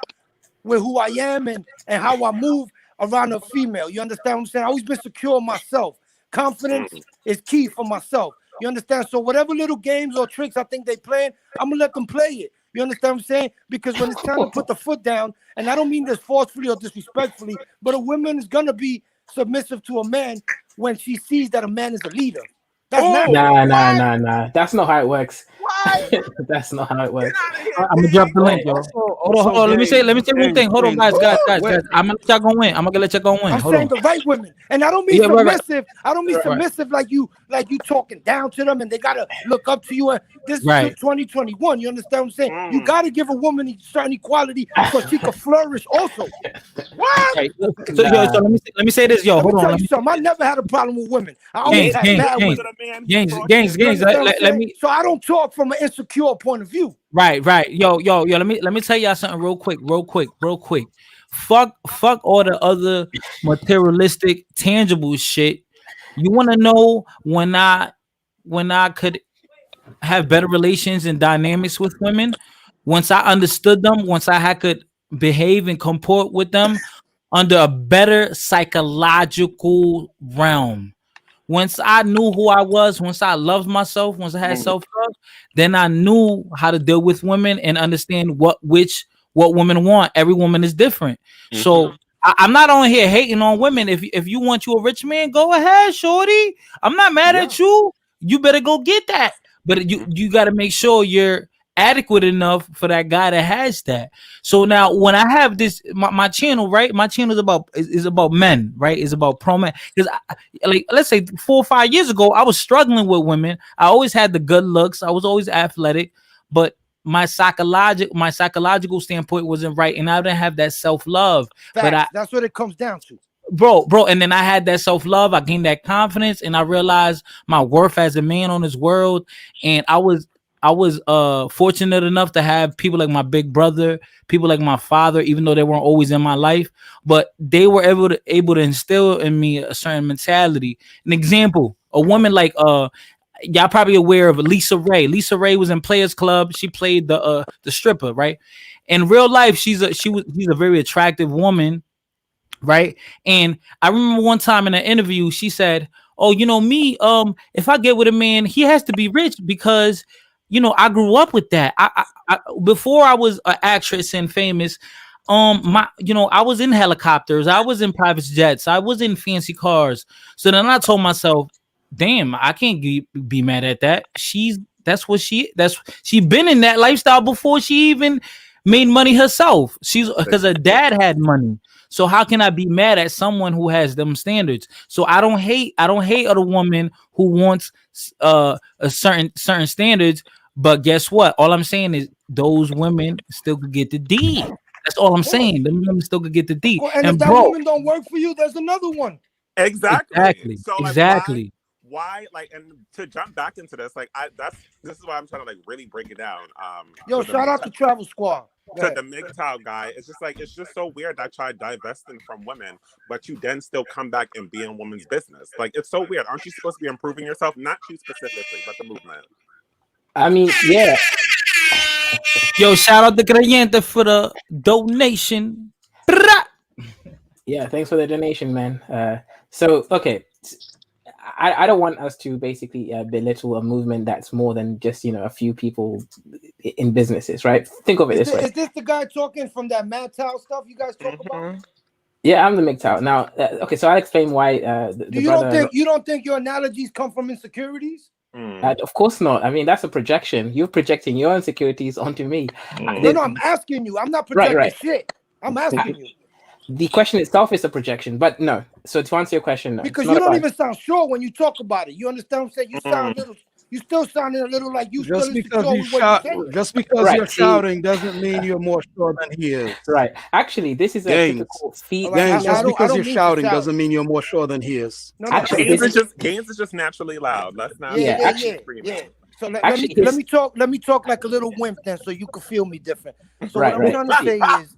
with who I am and how I move around a female. You understand what I'm saying? I always been secure in myself. Confidence is key for myself. You understand? So whatever little games or tricks I think they playing, I'm gonna let them play it. You understand what I'm saying? Because when it's time to put the foot down, and I don't mean this forcefully or disrespectfully, but a woman is gonna be submissive to a man when she sees that a man is a leader. That's natural. Nah. That's not how it works. What? That's not how it Get works. out of here, I'm gonna drop the King. link, yo. Hold on. Let me say one thing. Hold on, guys. I'm gonna let y'all go in. I'm gonna let y'all go in. I'm Hold saying on. the right women, and I don't mean Yeah, right. submissive. I don't mean submissive like you talking down to them, and they gotta look up to you. And this is Right. 2021. You understand what I'm saying? You gotta give a woman a certain equality so she can flourish. Also, What? Right. So let me say this, yo. let me Hold tell on. you something. I never had a problem with women. I always had bad women. Gaines. You understand what I'm Let saying? me. So I don't talk from an insecure point of view. Right. Yo. Let me tell y'all something real quick. Fuck all the other materialistic, tangible shit. You want to know when I could have better relations and dynamics with women? Once I understood them, once could behave and comport with them under a better psychological realm. Once I knew who I was, once I loved myself, once I had self-love, then I knew how to deal with women and understand what women want. Every woman is different. So I'm not on here hating on women. If you want you a rich man, go ahead, shorty. I'm not mad at you. You better go get that. But you got to make sure you're adequate enough for that guy that has that. So now when I have this, my channel, right? My channel is about men, right? It's about pro men. Because like, let's say 4 or 5 years ago, I was struggling with women. I always had the good looks. I was always athletic, but my psychological standpoint wasn't right, and I didn't have that self-love. But that's what it comes down to. Bro, and then I had that self-love, I gained that confidence, and I realized my worth as a man on this world. And I was fortunate enough to have people like my big brother, people like my father, even though they weren't always in my life, but they were able to instill in me a certain mentality. An example, a woman like y'all probably aware of Lisa Ray. Lisa Ray was in Players Club. She played the stripper, right? In real life, she's a very attractive woman, right? And I remember one time in an interview, she said, "Oh, you know me, if I get with a man, he has to be rich because, you know, I grew up with that. I before I was an actress and famous, I was in helicopters, I was in private jets, I was in fancy cars. So then I told myself, damn, I can't be mad at that. She been in that lifestyle before she even made money herself. She's because her dad had money. So how can I be mad at someone who has them standards? So I don't hate other woman who wants a certain standards. But guess what? All I'm saying is those women still could get the D. That's all I'm saying. The women still could get the D. And if that woman don't work for you, there's another one. Exactly. So like, exactly. Why like, and to jump back into this, like this is why I'm trying to like really break it down. Yo, shout out to Travel Squad. To the MGTOW guy, it's just so weird that I try divesting from women, but you then still come back and be in women's business. Like, it's so weird. Aren't you supposed to be improving yourself? Not you specifically, but the movement. I mean, yeah. Yo, shout out to Creyente for the donation. Yeah, thanks for the donation, man. So okay, I don't want us to basically belittle a movement that's more than just, you know, a few people in businesses, right? Think of it this way. Is this the guy talking from that MGTOW stuff you guys talk about? Yeah, I'm the MGTOW. Now, okay, so I'll explain why. You don't think your analogies come from insecurities? Of course not. I mean, that's a projection. You're projecting your insecurities onto me. No, I'm asking you. I'm not projecting shit. I'm asking you. The question itself is a projection, but no. So to answer your question, no. Because you don't even sound sure when you talk about it. You understand what I'm saying? You sound little. You still sounding a little like you just still because just because you're shouting doesn't mean you're more sure than he is. Right. Actually, this is a typical feat. Just because you're shouting doesn't mean you're more sure than he is. No, actually, Gaines is just naturally loud. Let's not. Yeah. So let me talk like a little wimp then, so you can feel me different. So what I'm trying to say is,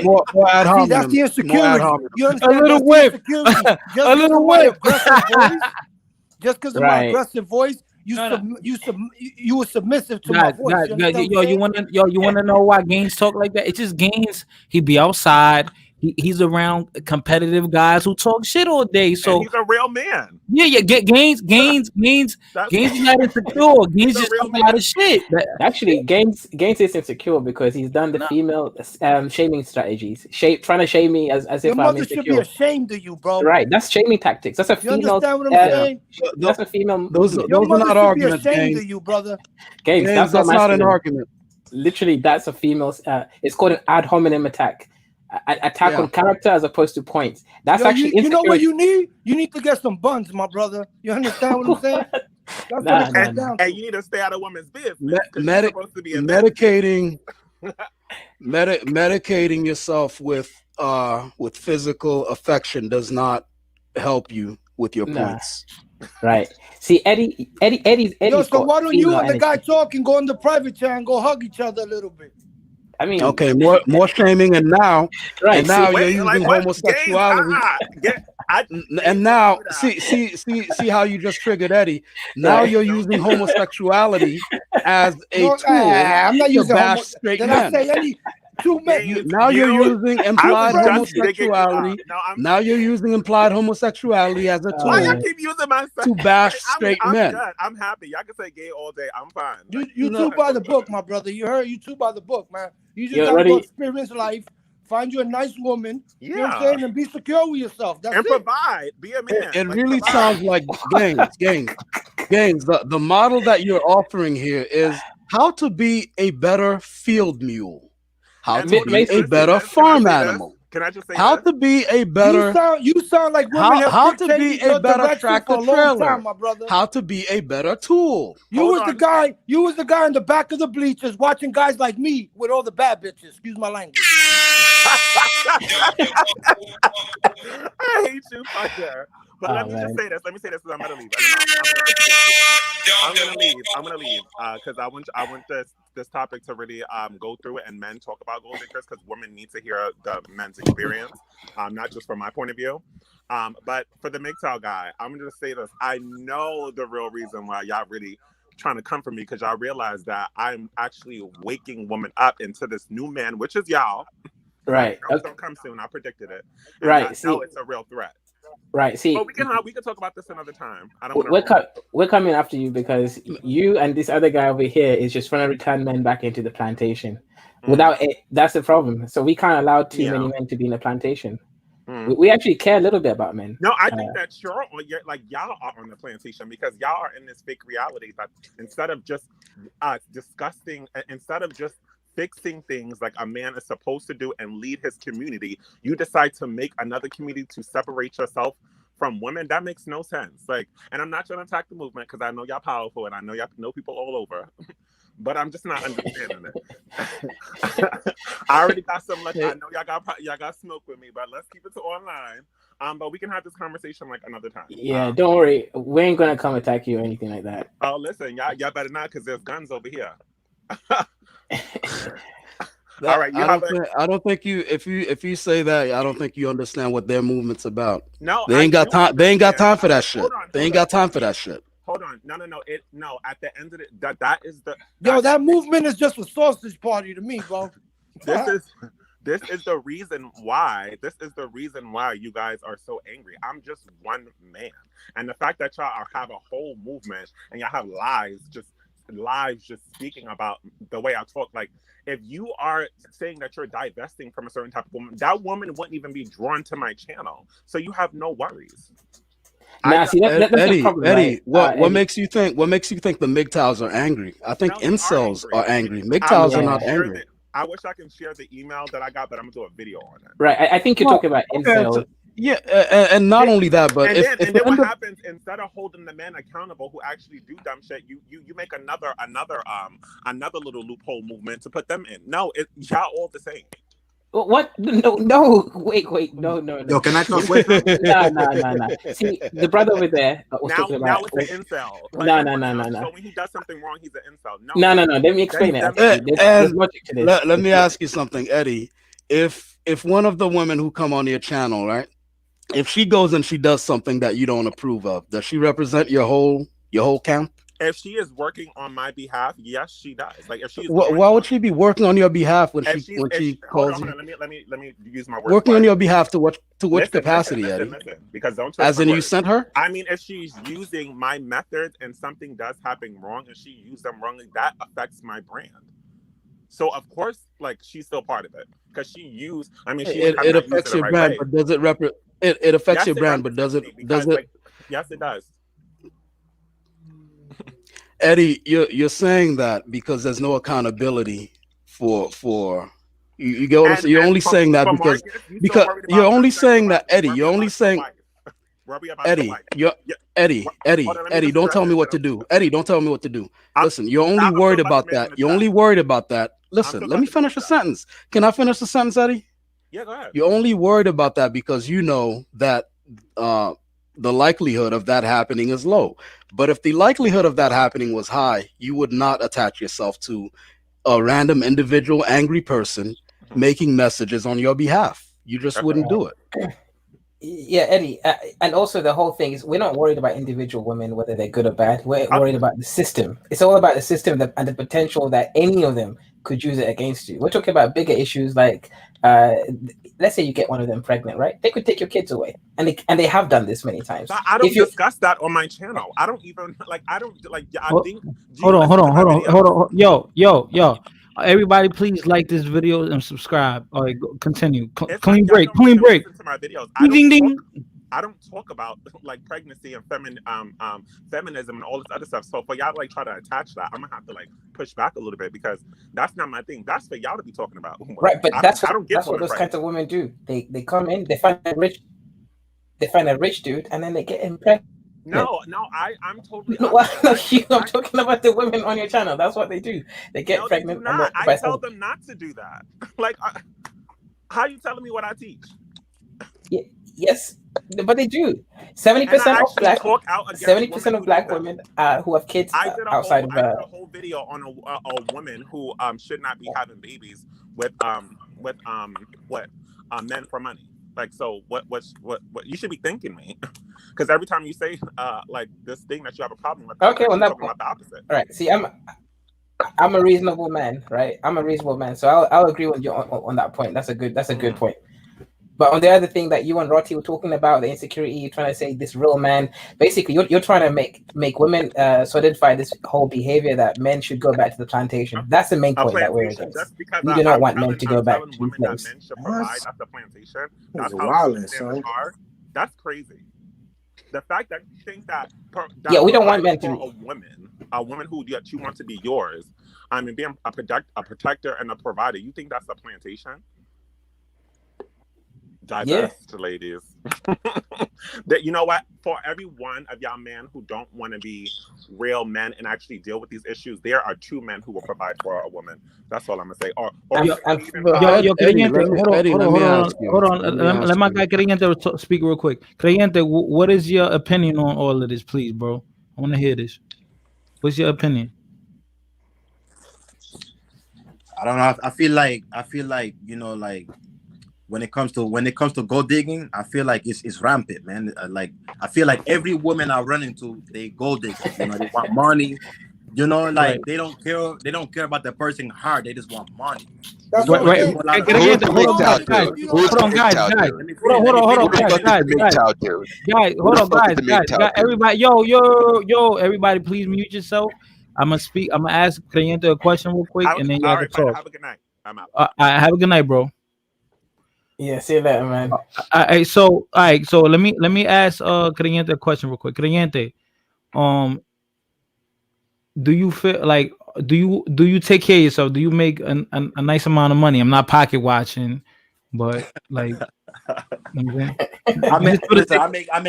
more ad hominem. That's the insecurity. You understand? A little wimp. A little wimp. Just because of my aggressive voice, you were submissive to my voice. You wanna know why Gaines talk like that? It's just Gaines. He be outside. He's around competitive guys who talk shit all day. So and he's a real man. Yeah. Gaines is not insecure. Gaines just talking a lot of shit. Actually, Gaines is insecure because he's done the female shaming strategies. Trying to shame me as if I'm insecure. Your mother should be ashamed of you, bro. Right, that's shaming tactics. That's a female. You understand what I'm saying? That's a female. Those are not arguments, Gaines. Of you, brother. Gaines, that's not an argument. Literally, that's a female. It's called an ad hominem attack. Attack on character as opposed to points. That's actually you know what you need? You need to get some buns, my brother. You understand what I'm saying? That's what it comes down to. And you need to stay out of women's business. Medicating yourself with physical affection does not help you with your points. Right. See, Eddie's so why don't you and the guy talking go in the private chat and go hug each other a little bit? I mean, okay, more shaming, and now, you're using homosexuality. And now, see how you just triggered Eddie. Now you're using homosexuality as a tool. I'm not using straight men. Now you're using implied homosexuality. Now you're using implied homosexuality as a tool. Why y'all keep using my to bash straight men? Good. I'm happy. Y'all can say gay all day. I'm fine. You two by the book, my brother. You heard? You two by the book, man. You just gotta go experience life. Find you a nice woman. You know what I'm saying? And be secure with yourself. That's and provide. Be a man. It really sounds like Gaines. The model that you're offering here is how to be a better field mule, how And to hold on, be a can I say better this? Can I farm say this? animal, Can I just say how this? to be a better You sound like women have how to be dictated a your better direction tractor for a long time, trailer, my brother. how to be a better tool. You Hold was the on. guy. You was the guy in the back of the bleachers watching guys like me with all the bad bitches. Excuse my language. I hate you, Fighter. But let me just say this. Let me say this because I'm gonna leave. And I'm gonna leave. Because I want this topic to really go through it and men talk about gold diggers because women need to hear the men's experience, not just from my point of view. But for the MGTOW guy, I'm gonna just say this. I know the real reason why y'all really trying to come for me because y'all realize that I'm actually waking women up into this new man, which is y'all. Right. Girls don't come soon. I predicted it. And Right. I know it's a real threat. Right. See, but we can talk about this another time. I don't want we're coming after you because you and this other guy over here is just trying to return men back into the plantation. Without it, that's the problem. So we can't allow too many men to be in the plantation. We actually care a little bit about men. No, I think that y'all are on the plantation because y'all are in this fake reality that instead of just disgusting, instead of just fixing things like a man is supposed to do and lead his community, you decide to make another community to separate yourself from women. That makes no sense. Like, and I'm not trying to attack the movement because I know y'all powerful and I know y'all know people all over. But I'm just not understanding it. I already got some. I know y'all got smoke with me, but let's keep it to online. But we can have this conversation like another time. Yeah, don't worry. We ain't gonna come attack you or anything like that. Oh, listen, y'all better not, because there's guns over here. All right, I don't think you. If you say that, I don't think you understand what their movement's about. No, they ain't got time. They ain't got time for that shit. They ain't got time for that shit. Hold on, no. At the end of it, that is the that movement is just a sausage party to me, bro. This is the reason why. This is the reason why you guys are so angry. I'm just one man, and the fact that y'all have a whole movement and y'all have lives just speaking about the way I talk. Like, if you are saying that you're divesting from a certain type of woman, that woman wouldn't even be drawn to my channel. So you have no worries. Nah, see, that's Eddie, the problem, Eddie, right? what makes you think? What makes you think the MGTOWs are angry? I think incels are angry. MGTOWs are not angry. I wish I can share the email that I got, but I'm gonna do a video on it. Right. I think you're talking about incels. Yeah, and not only that, but then what happens, instead of holding the men accountable who actually do dumb shit, you make another little loophole movement to put them in. No, y'all all the same. What? No, wait, no. Yo, can I talk with him? No. See, the brother over there was talking about. Now it's an incel. No. So when he does something wrong, he's an incel. No. Let me explain it. There's logic to this. Let me ask you something, Eddie. If one of the women who come on your channel, right, if she goes and she does something that you don't approve of, does she represent your whole camp? If she is working on my behalf, yes, she does. Like, if she's why would she be working on your behalf when she calls you? Let me use my words. Working on your behalf to which capacity, Eddie? Listen, because don't as in you sent her. I mean, if she's using my methods and something does happen wrong and she used them wrongly, that affects my brand. So of course, like, she's still part of it because she used. I mean, it affects your brand, but does it It affects your brand, but does it? Yes, it does. Eddie, you're saying that because there's no accountability for you get what I'm saying? You're only saying that because you're only saying that, Eddie. You're only saying Eddie, don't tell me what to do. Eddie, don't tell me what to do. Listen, you're only worried about that. You're only worried about that. Listen, let me finish the sentence. Can I finish the sentence, Eddie? Yeah, go ahead. You're only worried about that because you know that the likelihood of that happening is low. But if the likelihood of that happening was high, you would not attach yourself to a random individual angry person making messages on your behalf. You just wouldn't do it. Yeah, Eddie, and also the whole thing is we're not worried about individual women, whether they're good or bad. We're worried about the system. It's all about the system and the potential that any of them could use it against you. We're talking about bigger issues like, let's say you get one of them pregnant, right? They could take your kids away, and they have done this many times. I don't discuss that on my channel. I don't even like. I don't like. I think. Hold on. Yo. Everybody, please like this video and subscribe. All right, continue. Clean break. To my videos. I don't talk about like pregnancy and feminism and all this other stuff. So for y'all to like try to attach that, I'm gonna have to like push back a little bit because that's not my thing. That's for y'all to be talking about. Right, but I that's don't give what women those rights. kinds of women do. They come in, they find a rich dude, and then they get him pregnant. No, I'm totally No, opposite. I'm talking about the women on your channel. That's what they do. They get No, pregnant. they do not. I tell them not to do that. Like, how you telling me what I teach? Yes, but they do. 70% of black 70% of black women who have kids outside of. I did a whole video on a woman who should not be having babies with men for money. Like, so what you should be thinking, me, because every time you say like this thing that you have a problem with, okay, well, talking about the opposite. All right, see, I'm a reasonable man, right? I'm a reasonable man, so I'll agree with you on that point. That's a good point. But on the other thing that you and Roti were talking about, the insecurity, you're trying to say this real man, basically you're trying to make women solidify this whole behavior that men should go back to the plantation. That's the main point that we're against. Just because we do not want men to go back to women place. that men should provide at the plantation. That's how wilding, son. That's crazy. The fact that you think that we don't want men to a woman who yet you want to be yours. I mean, being a protector and a provider. You think that's the plantation? Divest, ladies. That, you know what? For every one of y'all men who don't want to be real men and actually deal with these issues, there are 2 men who will provide for a woman. That's all I'm gonna say. Hold on. Let my guy Creyente speak real quick. Creyente, what is your opinion on all of this, please, bro? I want to hear this. What's your opinion? I don't know. I feel like you know, like when it comes to gold digging, I feel like it's rampant, man. Like I feel like every woman I run into, they gold dig. You know, they want money. You know, like they don't care about the person heart. They just want money. That's Right. what Guys. Everybody, yo, everybody, please mute yourself. I'm gonna ask Creyente a question real quick, and then y'all can talk. Have a good night. I'm out. Have a good night, bro. Yeah, see that, man. All right, so let me ask Creyente a question real quick. Creyente, do you feel like do you take care of yourself? Do you make a nice amount of money? I'm not pocket watching, but like, you know I make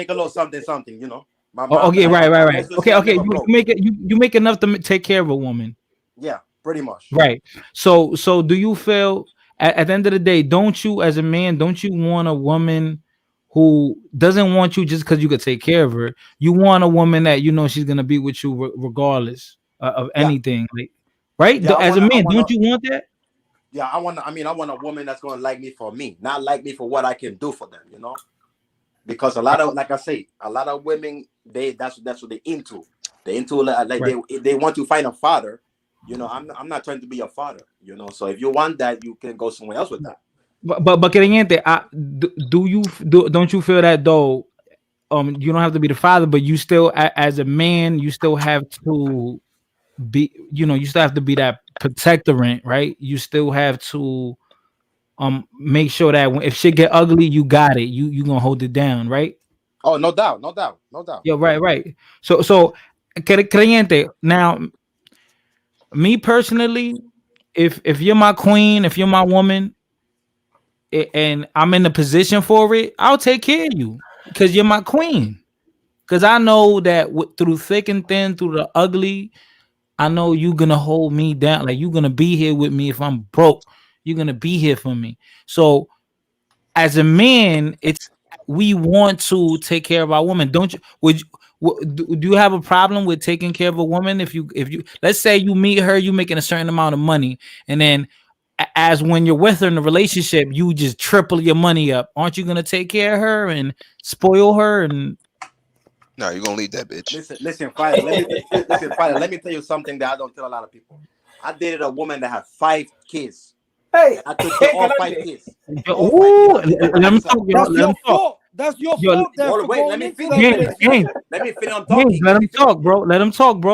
a little something, you know. Okay, right. Okay. You make enough to take care of a woman. Yeah, pretty much. Right. So do you feel at the end of the day, don't you as a man, don't you want a woman who doesn't want you just because you could take care of her? You want a woman that you know she's gonna be with you regardless of anything, like, right? Yeah, as a man, don't you want that? Yeah, I want a woman that's gonna like me for me, not like me for what I can do for them, you know. Because a lot of, like I say, a lot of women, that's what they're into. They're into like right. they want to find a father. You know, I'm not trying to be a father. You know, so if you want that, you can go somewhere else with that. But Creyente, don't you feel that though? You don't have to be the father, but you still, as a man, you still have to be. You know, you still have to be that protectorant, right? You still have to make sure that if shit get ugly, you got it. You gonna hold it down, right? Oh, no doubt. Yeah, right. So Creyente, now, me personally, if you're my queen, if you're my woman, and I'm in the position for it, I'll take care of you because you're my queen. Because I know that through thick and thin, through the ugly, I know you're gonna hold me down. Like, you're gonna be here with me if I'm broke. You're gonna be here for me. So as a man, we want to take care of our woman. Don't you? Do you have a problem with taking care of a woman? If you let's say you meet her, you making a certain amount of money, and then as when you're with her in the relationship, you just triple your money up. Aren't you gonna take care of her and spoil her? And no, you're gonna leave that bitch. Listen, Fighter. Let me tell you something that I don't tell a lot of people. I dated a woman that had 5 kids. Hey, I took care of all 5 kids. Let me talk. That's your fault. Wait, let me finish. Let me finish on talking. Let him talk, bro.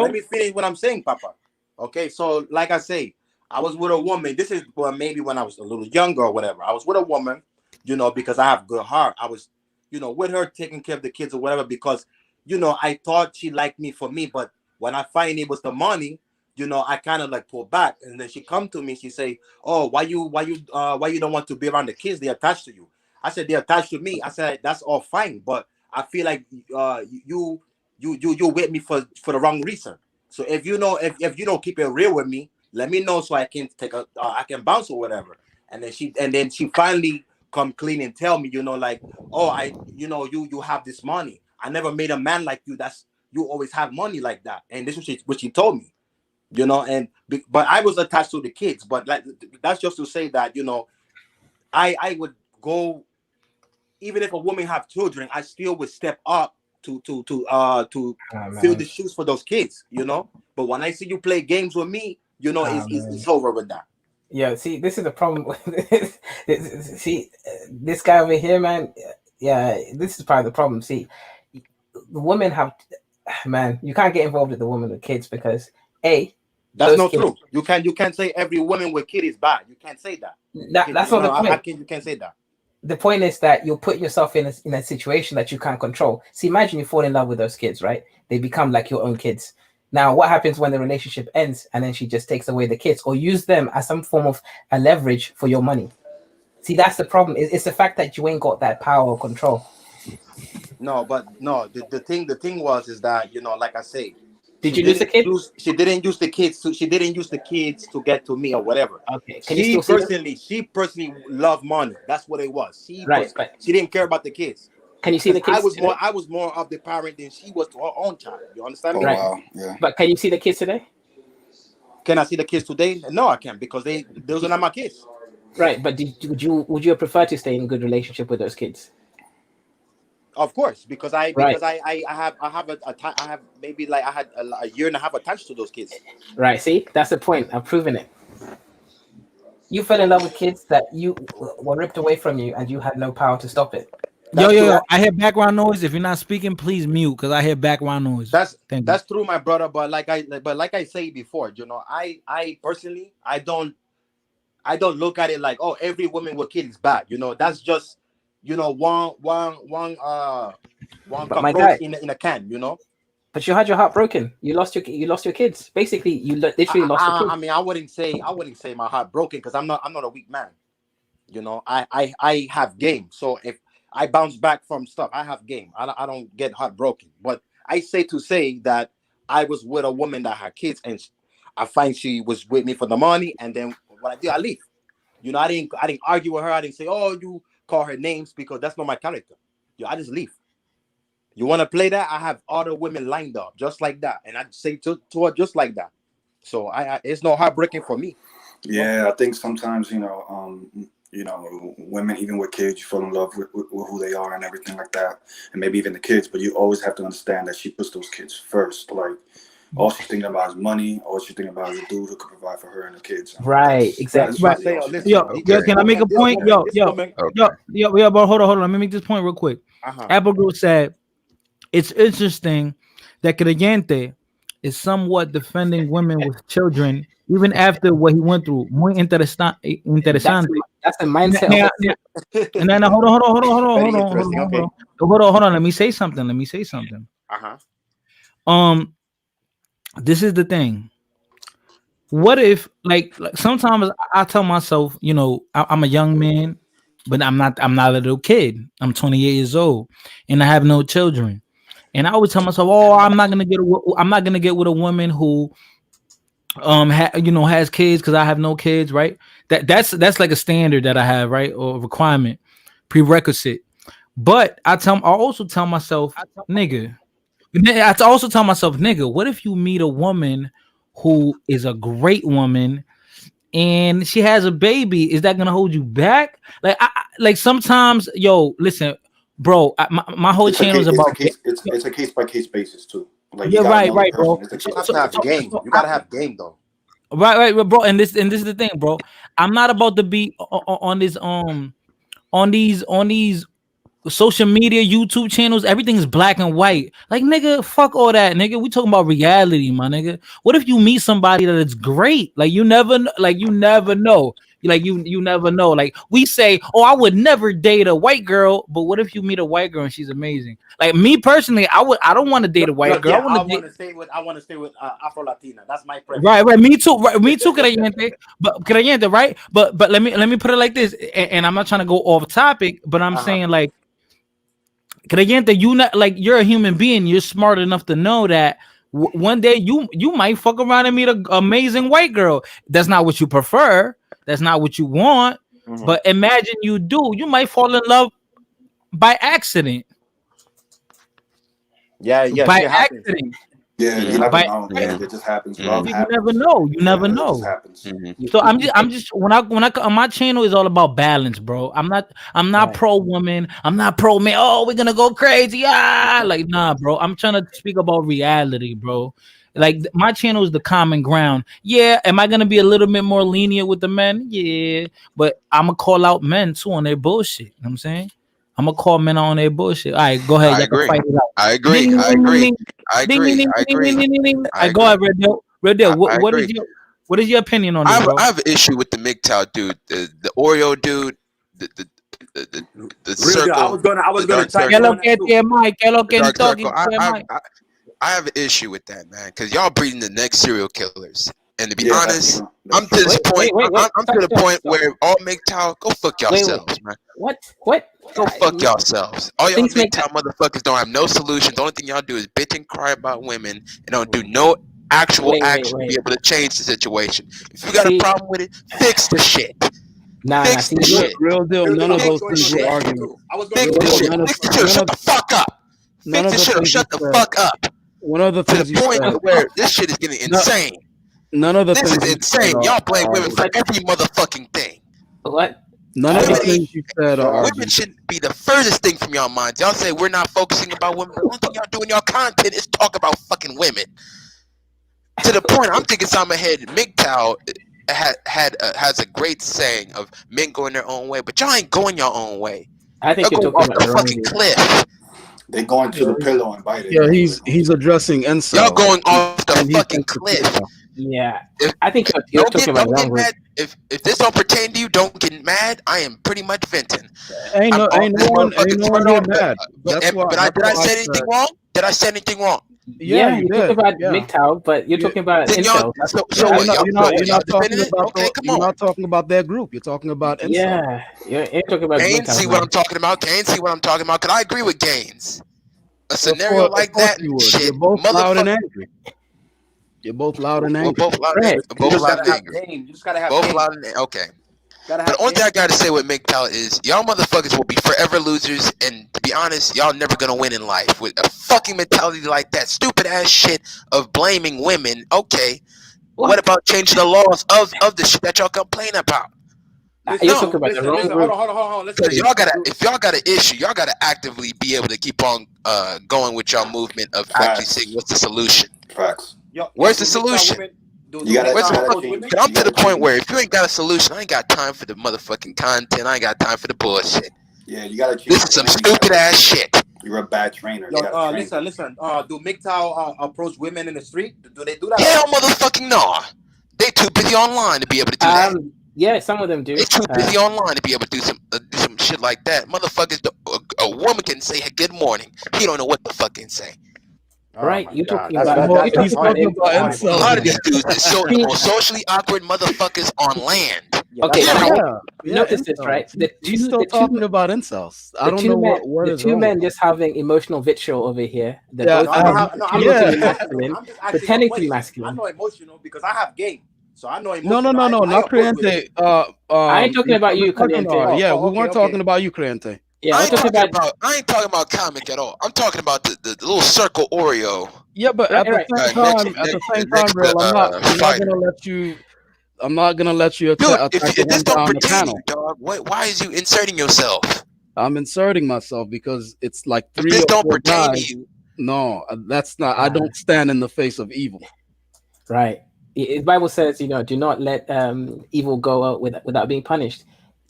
Let me finish what I'm saying, Papa. Okay, so like I say, I was with a woman. This is maybe when I was a little younger or whatever. I was with a woman, you know, because I have good heart. I was, with her taking care of the kids or whatever, because I thought she liked me for me, but when I find it was the money, I kind of like pull back, and then she come to me, she say, "Oh, why you don't want to be around the kids? They attached to you." I said, "They attached to me." I said, "That's all fine, but I feel like you with me for the wrong reason. So if you don't keep it real with me, let me know so I can I can bounce or whatever." And then she finally come clean and tell me, like, "Oh, you have this money. I never made a man like you. You always have money like that." And this is what she told me, but I was attached to the kids. But like, that's just to say that, I would go, even if a woman have children, I still would step up to Ah, fill man. the shoes for those kids, But when I see you play games with me, Ah, it's man. over with that. Yeah, see, this is the problem. See, this guy over here, man. Yeah, this is part of the problem. See, the women have, man, you can't get involved with the women with kids because a That's those not kids. true. You can't say every woman with kid is bad. You can't say that. That's not the How point. can you can't say that? The point is that you're putting yourself in a situation that you can't control. See, imagine you fall in love with those kids, right? They become like your own kids. Now, what happens when the relationship ends and then she just takes away the kids or use them as some form of a leverage for your money? See, that's the problem. It's the fact that you ain't got that power or control. No, but no, the thing was is that, like I say, Did you lose the kid? she didn't use the kids to get to me or whatever. Okay. Can you She still see them? personally she personally loved money. That's what it was. Right, but She didn't care about the kids. can you see Because the I kids was more today? I was more of the parent than she was to her own child. You understand Oh me? Right. wow, yeah. But can you see the kids today? Can I see the kids today? No, I can't, because those are not my kids. Right. But would you prefer to stay in a good relationship with those kids? Of course, because I Right. because I have maybe like I had a year and a half attached to those kids. Right. See, that's the point. I've proven it. You fell in love with kids that you were ripped away from you, and you had no power to stop it. Yo, That's yo, true. yo! I hear background noise. If you're not speaking, please mute because I hear background noise. That's Thank you. that's true, my brother. But like I say before, I personally I don't look at it like, oh, every woman with kid is bad. That's just one But my cockroach guy, in a can. but you had your heart broken. You lost your kids. Basically, you literally lost your I kids. mean, I wouldn't say my heart broken, because I'm not a weak man. I have game. So if I bounce back from stuff, I have game. I don't get heartbroken. But I say that I was with a woman that had kids, and I find she was with me for the money, and then what I do, I leave. I didn't argue with her. I didn't say, "Oh, you call her names," because that's not my character. I just leave. You want to play that? I have other women lined up just like that, and I say to her just like that. So it's no heartbreaking for me. Yeah, I think sometimes women, even with kids, you fall in love with who they are and everything like that, and maybe even the kids. But you always have to understand that she puts those kids first. Like, all she's thinking about is money. All she's thinking about is a dude who could provide for her and the kids. And Right. that's Exactly. Right. really all she's thinking Yo, Listen, about. yo, this can I make a woman, point? Yo, this yo, woman. yo, Okay. yo, but hold on. Let me make this point real quick. Uh-huh. Apple said it's interesting that Creyente is somewhat defending women with children even after what he went through. Muy That's interesante. that's the mindset of Now, a. now, Very interesting. Okay. hold on. Let me say something. Uh-huh. This is the thing. What if, like sometimes I tell myself, I'm a young man, but I'm not a little kid. I'm 28 years old, and I have no children. And I always tell myself, oh, I'm not gonna get with a woman who has kids because I have no kids, right? That's like a standard that I have, right, or requirement, prerequisite. But I also tell myself, nigga. I also tell myself, nigga, what if you meet a woman who is a great woman and she has a baby? Is that gonna hold you back? Like sometimes, yo, listen, bro, my whole It's a channel is case. It's a about. case. It's a case by case basis too. Like, you Yeah, gotta right, know the right, person. bro. It's a You case by have to case have basis. game. You gotta have game, though. Right, bro, and this is the thing, bro. I'm not about to be on this on these social media, YouTube channels. Everything's black and white. Like, nigga, fuck all that, nigga. We talking about reality, my nigga. What if you meet somebody that is great? Like, you never know. Like you never know. Like we say, oh, I would never date a white girl, but what if you meet a white girl and she's amazing? Like me personally, I don't want to date a white girl. Yeah, I want to stay with Afro Latina. That's my preference. right. Me too. Right, me too, Creyente. But Creyente, right? But let me put it like this, and I'm not trying to go off topic, but I'm saying like Creyente, you're a human being. You're smart enough to know that one day you might fuck around and meet an amazing white girl. That's not what you prefer. That's not what you want. But imagine you do. You might fall in love by accident. Yeah, By accident. Yeah, you never know. Yeah, it just happens. You never know. You never know. It just happens. So I'm just when I on my channel is all about balance, bro. I'm not pro woman. I'm not pro man. Oh, we're gonna go crazy. Like nah, bro. I'm trying to speak about reality, bro. Like my channel is the common ground. Yeah, am I gonna be a little bit more lenient with the men? Yeah, but I'm gonna call out men too on their bullshit. You know what I'm saying? I'm gonna call men on their bullshit. All right, go ahead. I agree. Fight it out. I agree. Ding, I ding, agree. ding, I ding, agree. ding, I ding, agree. ding, ding, ding. I Go ahead, Red Deal. Red Deal. What is your opinion on this, bro? I have an issue with the MGTOW dude, the Oreo dude, the circle. I was gonna try. ¿Qué lo que tiene, Mike? ¿Qué lo que Dark talking circle. to, Mike? I have an issue with that, man, because y'all breeding the next serial killers. And to be honest, I'm to this point. I'm to the point where all MGTOW go fuck yourselves, man. What? Go fuck yourselves. All y'all Things make- MGTOW motherfuckers don't have no solution. The only thing y'all do is bitch and cry about women and don't do no actual action to be able to change the situation. If you got a problem with it, fix the shit. Fix the shit. Real deal. None of those things were arguments. Fix the shit. Fix the shit. Shut the fuck up. Fix the shit. Shut the fuck up. One of the To things the point where this shit is getting insane. None of the This things is insane. Y'all blame women for every motherfucking thing. What? None of the things you said are Women arguments. shouldn't be the furthest thing from y'all minds. Y'all say we're not focusing about women. The only thing y'all do in y'all content is talk about fucking women. To the point, I'm thinking something ahead. MGTOW has a great saying of men going their own way, but y'all ain't going your own way. I think Y'all you're go talking off about the the wrong fucking dude. cliff. They go into the pillow and bite it. Yeah, he's addressing incels. Y'all going off the And he fucking thinks cliff. it's Yeah, If- I think you're talking about the wrong get group. mad. If this don't pertain to you, don't get mad. I am pretty much venting. Ain't no one here mad. But That's why. did I say anything wrong? Did I say anything wrong? Yeah, you you're talking did. about Yeah. MGTOW, but you're talking about Then y'all, incels. so Yeah, what, you're not y'all talking defending it? about Okay, come you're on. not talking about their group. You're talking about incels. Yeah, you're talking about Gaines, MGTOW. see what I'm talking about? Gaines, see what I'm talking about? Because I agree with Gaines. A scenario Of like course that, you would. shit, You're both loud and motherfucker. angry. You're both loud and We're angry. both loud and Right. angry. You Both just loud gotta and have angry. game. You just gotta have Both game. loud and okay. Gotta But have the only thing game. I gotta say with MGTOW is y'all motherfuckers will be forever losers, and to be honest, y'all never gonna win in life with a fucking mentality like that. Stupid ass shit of blaming women. Okay, what about changing the laws of the shit that y'all complain about? You're talking about the wrong Listen, group. hold on. Because y'all gotta, if y'all got an issue, y'all gotta actively be able to keep on going with y'all movement of actually Facts. seeing what's the solution. Facts. Where's the solution? You gotta Where's the change. fucking? You I'm to gotta the point change. where if you ain't got a solution, I ain't got time for the motherfucking content. I ain't got time for the bullshit. Yeah, you gotta change. This is some stupid ass shit. You're a bad trainer. You gotta train. Listen. Do MGTOW approach women in the street? Do they do that? Hell motherfucking no. They too busy online to be able to do that. Yeah, some of them do. They too busy online to be able to do some shit like that. Motherfuckers, a woman can say good morning. He don't know what the fuck can say. Right, my you're God. talking That's- about. that's- He's talking about A incels. lot of these dudes are the most socially awkward motherfuckers on land. Okay, Yeah, now Yeah, notice this, incels. right? He's still talking about incels. I don't know what the is two wrong men with just having emotional vitriol over here. They're Yeah, both yeah. masculine, I'm just asking pretending you a to be question. masculine. I know emotional because I have game. So I know No, emotional. not Creante. I ain't talking about you, Caliente. Yeah, we okay, weren't okay. talking about you, Creante. Yeah, I I'm ain't talking talking about. about. I ain't talking about comic at all. I'm talking about the little circle Oreo. Yeah, but at the Right. same time, next real, I'm not fighter. gonna let you. I'm not gonna let you Dude, attack if the this one don't down the pertain to panel. you, dog, why is you inserting yourself? I'm inserting myself because it's like If 3 this or don't 4 pertain guys. to you, No, that's not. I don't stand in the face of evil. Right. The Bible says, do not let evil go out without being punished.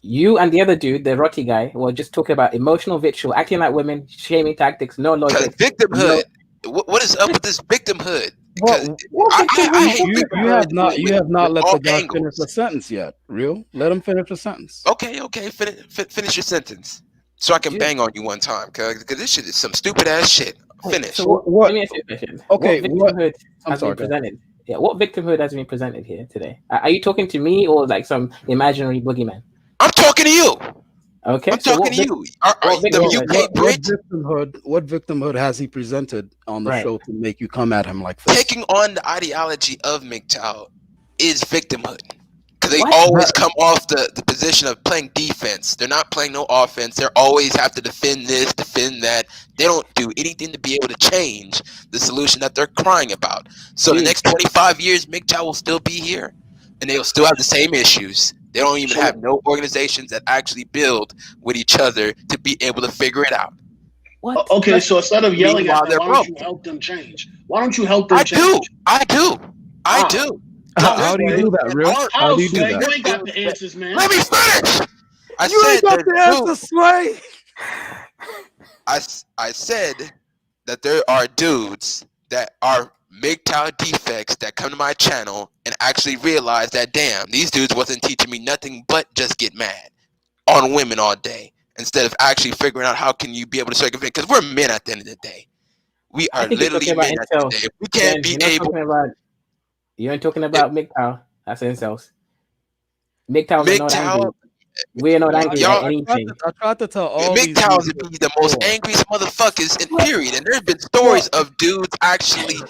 You and the other dude, the Rotty guy, were just talking about emotional vitriol, acting like women, shaming tactics, no because logic. victimhood. What is up with this victimhood? because What I hate You victimhood have not with let all the guy finish angles. the sentence yet. Real? Let him finish the sentence. Okay, finish your sentence so I can bang on you one time, cause this shit is some stupid ass shit. Finish. So let me ask you a question. Okay, What victimhood I'm has sorry, been go ahead. presented? Yeah, what victimhood has been presented here today? Are you talking to me or like some imaginary boogeyman? I'm talking to you. Okay, I'm so talking to you. Are what the victimhood? UK Brit What victimhood has he presented on the Right. show to make you come at him like this? taking on the ideology of MGTOW is victimhood? Because they What? always come off the position of playing defense. They're not playing no offense. They always have to defend this, defend that. They don't do anything to be able to change the solution that they're crying about. So the Dude. next 25 years, MGTOW will still be here, and they'll still have the same issues. They don't even have no organizations that actually build with each other to be able to figure it out. What? Okay, so instead of yelling Meanwhile, at them, they're why don't broke. you help them change? Why don't you help them I change? do. How? How do you do that, Real? How do you do Sway? that? You ain't got the answers, man. Let me finish. I You ain't said got the answer, Slay. I said that there are dudes that are MGTOW defects that come to my channel and actually realize that, damn, these dudes wasn't teaching me nothing but just get mad on women all day instead of actually figuring out how can you be able to circumvent, because we're men at the end of the day. We I are think you're literally talking about men at the end of the incels. day. If we can't Ben, be you're not able, talking about. You ain't talking about MGTOW. That's incels. MGTOWs are not angry. MGTOW, We're not angry y'all, at anything. I tried to tell all these MGTOWs dudes be the most before. angriest motherfuckers in period, and there's been stories of dudes actually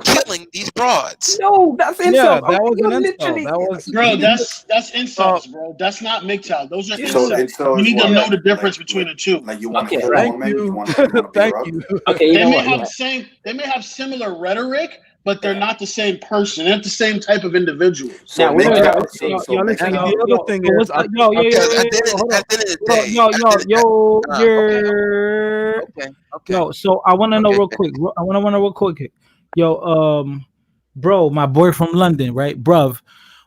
killing these broads. No, that's Yeah, incels. that was You're an insult. literally. That was Bro, that's incels, bro. That's not MGTOW. Those are So incels. incel You is need to what? know the difference between the two. Like you want to Okay, kill right. a woman, you you. want to beat Thank her up. you. Okay, you They know may what? have Yeah. they may have similar rhetoric, but they're not the same person. They're not the same type of individuals. So Now, we're not MGTOW. about So Yo, listen, And yo, the other yo, thing so is, what's the, yo, Because yo, at the hold on. end of the Yo, day, okay. yo. So I want to know Okay. real quick. I want to know real quick. Yo, bro, my boy from London, right, bruv?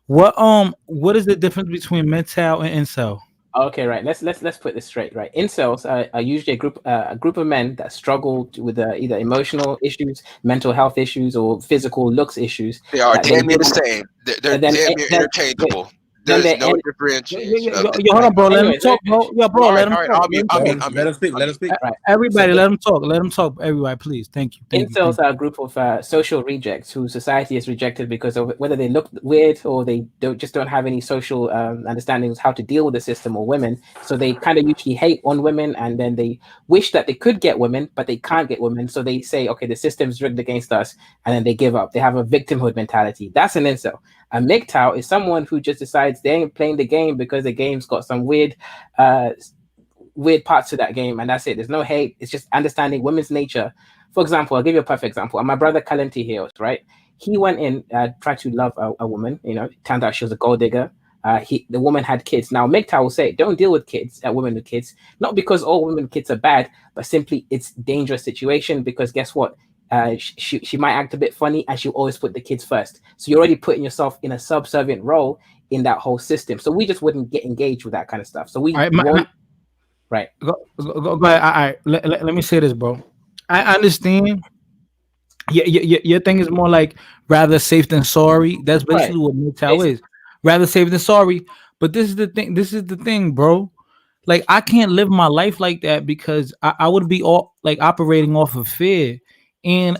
What is the difference between mental and incel? Okay, right. Let's put this straight. Right, incels are usually a group of men that struggle with either emotional issues, mental health issues, or physical looks issues. They are that damn near the deal- same. They're and then damn near then interchangeable. then There's they no end. differentiation of it. Yo, hold on, bro. Let him Anyways, talk, bro. Yeah, bro. All Let right, him all right. talk. I'll mute. Let him speak. Let him speak. Right. Everybody, So let him talk. Let him talk. Everybody, please. Thank you. incels are a group of social rejects who society has rejected because of whether they look weird or they don't have any social understanding of how to deal with the system or women. So they kind of usually hate on women, and then they wish that they could get women, but they can't get women. So they say, okay, the system's rigged against us, and then they give up. They have a victimhood mentality. That's an incel. A MGTOW is someone who just decides they ain't playing the game because the game's got some weird parts to that game, and that's it. There's no hate. It's just understanding women's nature. For example, I'll give you a perfect example. My brother Calenti here, right? He went in, tried to love a woman. Turned out she was a gold digger. The woman had kids. Now, MGTOW will say, don't deal with kids, women with kids, not because all women with kids are bad, but simply it's dangerous situation because guess what? She might act a bit funny and she'll always put the kids first. So you're already putting yourself in a subservient role in that whole system. So we just wouldn't get engaged with that kind of stuff. So we won't. Right. Go ahead. All right. Let me say this, bro. I understand. Your thing is more like rather safe than sorry. That's basically what MGTOW is. Rather safe than sorry. But this is the thing. This is the thing, bro. Like I can't live my life like that because I would be all like operating off of fear. And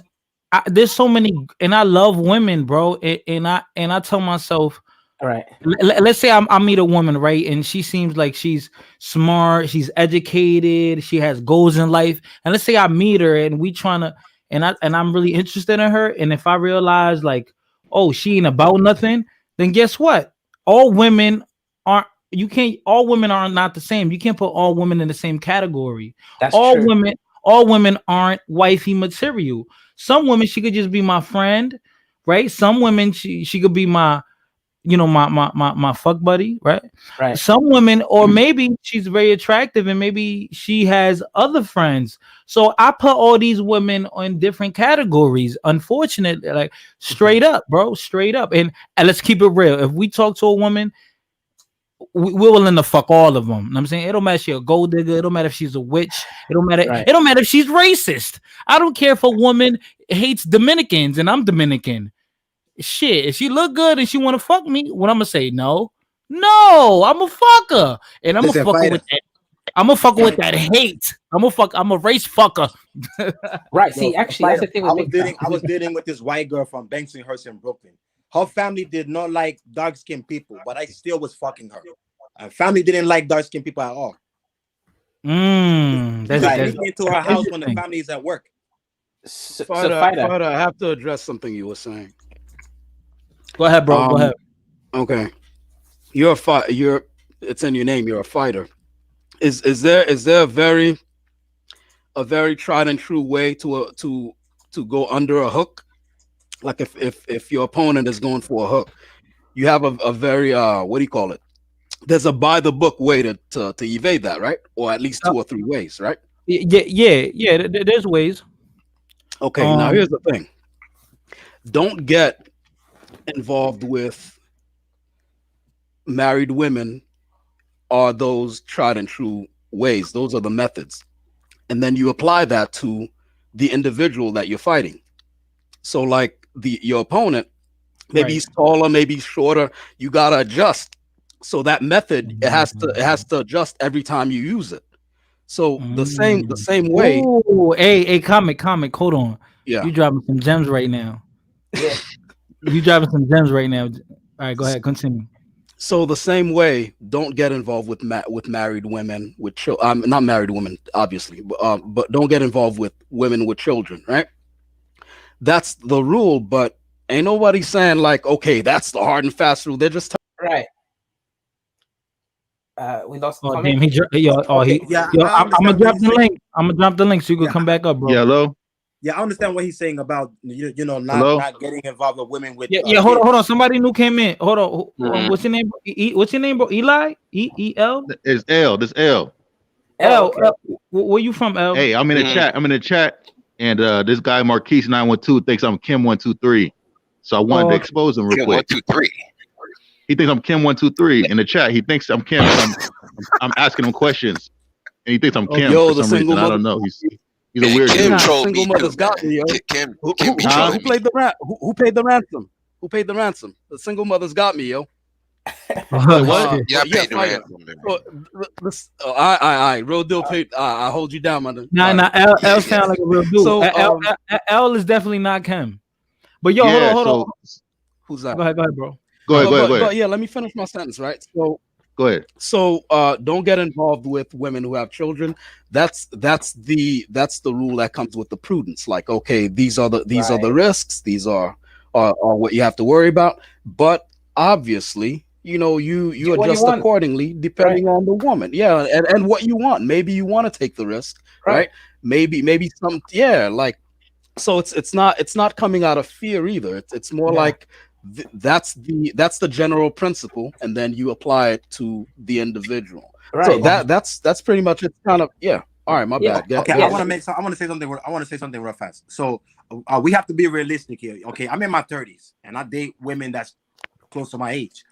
there's so many, and I love women, bro. And I tell myself, all right. Let's say I meet a woman, right, and she seems like she's smart, she's educated, she has goals in life. And let's say I meet her and we trying to, and I'm really interested in her. And if I realize like, oh, she ain't about nothing, then guess what? All women aren't. All women are not the same. You can't put all women in the same category. That's all true. all women aren't wifey material. Some women she could just be my friend, right? Some women she could be my my fuck buddy, right? Some women, or maybe she's very attractive and maybe she has other friends. So I put all these women on different categories, unfortunately, like straight up, bro, straight up. And let's keep it real. If we talk to a woman, we're willing to fuck all of them. You know what I'm saying? It don't matter if she's a gold digger. It don't matter if she's a witch. It don't matter. Right. It don't matter if she's racist. I don't care if a woman hates Dominicans and I'm Dominican. Shit, if she look good and she want to fuck me, what I'm gonna say? No, I'm a fucker, and I'm gonna fuck her with that. I'm gonna fuck with that hate. I'm a race fucker. Right. See, actually, that's the thing. I was dealing with this white girl from Bensonhurst in Brooklyn. Her family did not like dark-skinned people, but I still was fucking her. Her family didn't like dark-skinned people at all. That's into her house when the family is at work. Fighter, I have to address something you were saying. Go ahead, bro. Go ahead. Okay, you're a fight. It's in your name. You're a fighter. Is there a very tried and true way to go under a hook? Like if your opponent is going for a hook, you have a very what do you call it? There's a by the book way to evade that, right? Or at least 2 or 3 ways, right? Yeah. There's ways. Okay, now here's the thing. Don't get involved with married women are those tried and true ways. Those are the methods. And then you apply that to the individual that you're fighting. So like your opponent, maybe he's taller, maybe he's shorter, you gotta adjust. So that method it has to adjust every time you use it. So the same way. Oh, hey, comic, hold on. Yeah. You dropping some gems right now. Yeah. You dropping some gems right now. All right, go ahead, continue. So the same way, don't get involved with married women with children. Not married women, obviously, but don't get involved with women with children, right? That's the rule, but ain't nobody saying like, okay, that's the hard and fast rule. They're just right. We lost. Oh damn, I'm gonna drop the link. I'm gonna drop the link so you can come back up, bro. Yeah, hello. Yeah, I understand what he's saying about not getting involved with women with. Hold on. Somebody new came in. Hold on. What's your name? What's your name, bro? Eli? E-L? It's L. This L. L. Where you from, L? Hey, I'm in the chat. And this guy Marquise 912 thinks I'm Kim 123. So I wanted to expose him real Kim quick. 123. He thinks I'm Kim 123 in the chat. He thinks I'm Kim. I'm asking him questions, and he thinks I'm Kim for some reason. I don't know. He's a weird Kim dude. single mother's got me, yo. Who paid the ransom? Who paid the ransom? The single mother's got me, yo. What? Yeah, I paid the ransom. I real deal paid. I hold you down, man. Nah. L sound like a real dude. So L is definitely not Kim. But yo, hold on. Who's that? Go ahead, bro. Go ahead. Yeah, let me finish my sentence, right? So go ahead. So don't get involved with women who have children. That's the rule that comes with the prudence. Like, okay, these are the risks. These are what you have to worry about. But obviously, you adjust accordingly depending on the woman. Yeah, and what you want. Maybe you want to take the risk, right? Maybe some like. So it's not coming out of fear either. It's more like. That's the general principle, and then you apply it to the individual. Right. So that's pretty much it. Kind of All right, my bad. Okay, I want to say something real fast. So we have to be realistic here. Okay, I'm in my 30s, and I date women that's close to my age.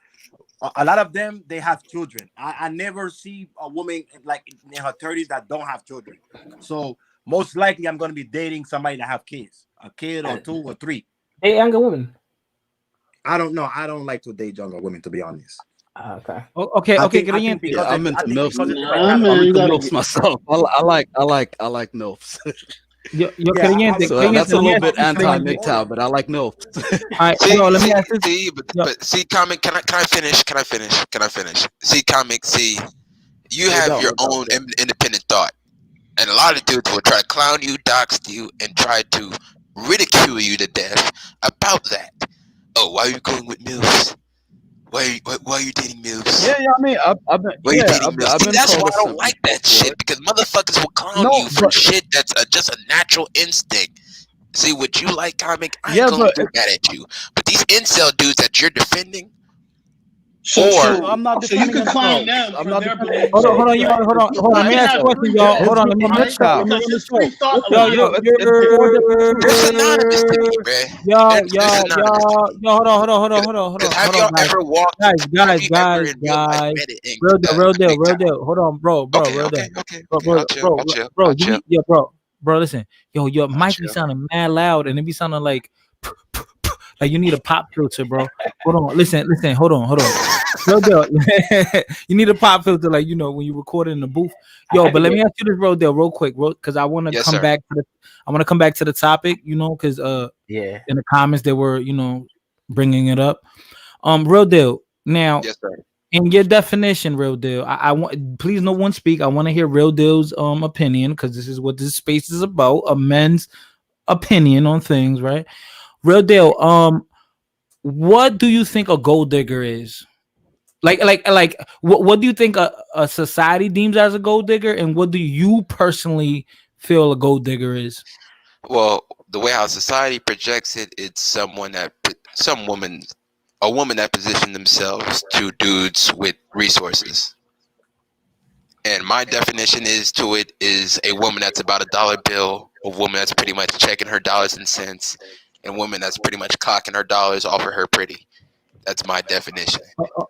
A lot of them, they have children. I never see a woman like in her 30s that don't have children. So most likely, I'm going to be dating somebody that have kids, a kid or 2 or 3. A younger woman. I don't know. I don't like to date younger women, to be honest. Okay. Okay. I'm into MILFs. I'm into MILFs myself. I like MILFs. So that's a little bit anti-MGTOW, but I like MILFs. Let me ask you. But see, Comic, can I finish? See, Comic, you have your own independent thought, and a lot of dudes will try to clown you, dox you, and try to ridicule you to death about that. Oh, why are you going with MILFs? Why are you dating MILFs? Yeah. I mean, I've been. Why are you dating MILFs? That's why I don't like that shit, because motherfuckers will clown you for shit that's just a natural instinct. See, what you like, Comic, I ain't gonna do that at you. But these incel dudes that you're defending, I'm not so you defending can clown themselves. them I'm for not their defending. beliefs. Hold on. Let me ask you a question, y'all. Hold on, let me Right? Because his free thought Yo, allows yo, you. They're synonymous to me, bruh. They're synonymous to me. hold on, Because have y'all guys. ever walked? Have you ever in real life met it? Real deal. Hold on, bro, Okay, real okay, deal. okay, okay. I'll chill. I'll chill. Bro, I'll chill. bro, listen. Yo, your mic be chill. sounding mad loud, and it be sounding like you need a pop filter, bro. Hold on, listen, hold on. Real deal. You need a pop filter, like when you record it in the booth. Yo, but let me ask you this, real quick, because I want to Yes, come sir. back to the topic, because Yeah. in the comments they were bringing it up. Real deal. Now, Yes, sir. in your definition, real deal, I want, please no one speak. I want to hear real deal's opinion, because this is what this space is about, a men's opinion on things, right? Real deal. What do you think a gold digger is? Like, what do you think a society deems as a gold digger, and what do you personally feel a gold digger is? Well, the way how society projects it, it's a woman that positioned themselves to dudes with resources. And my definition is a woman that's about a dollar bill, a woman that's pretty much checking her dollars and cents, and a woman that's pretty much clocking her dollars off of her pretty. That's my definition.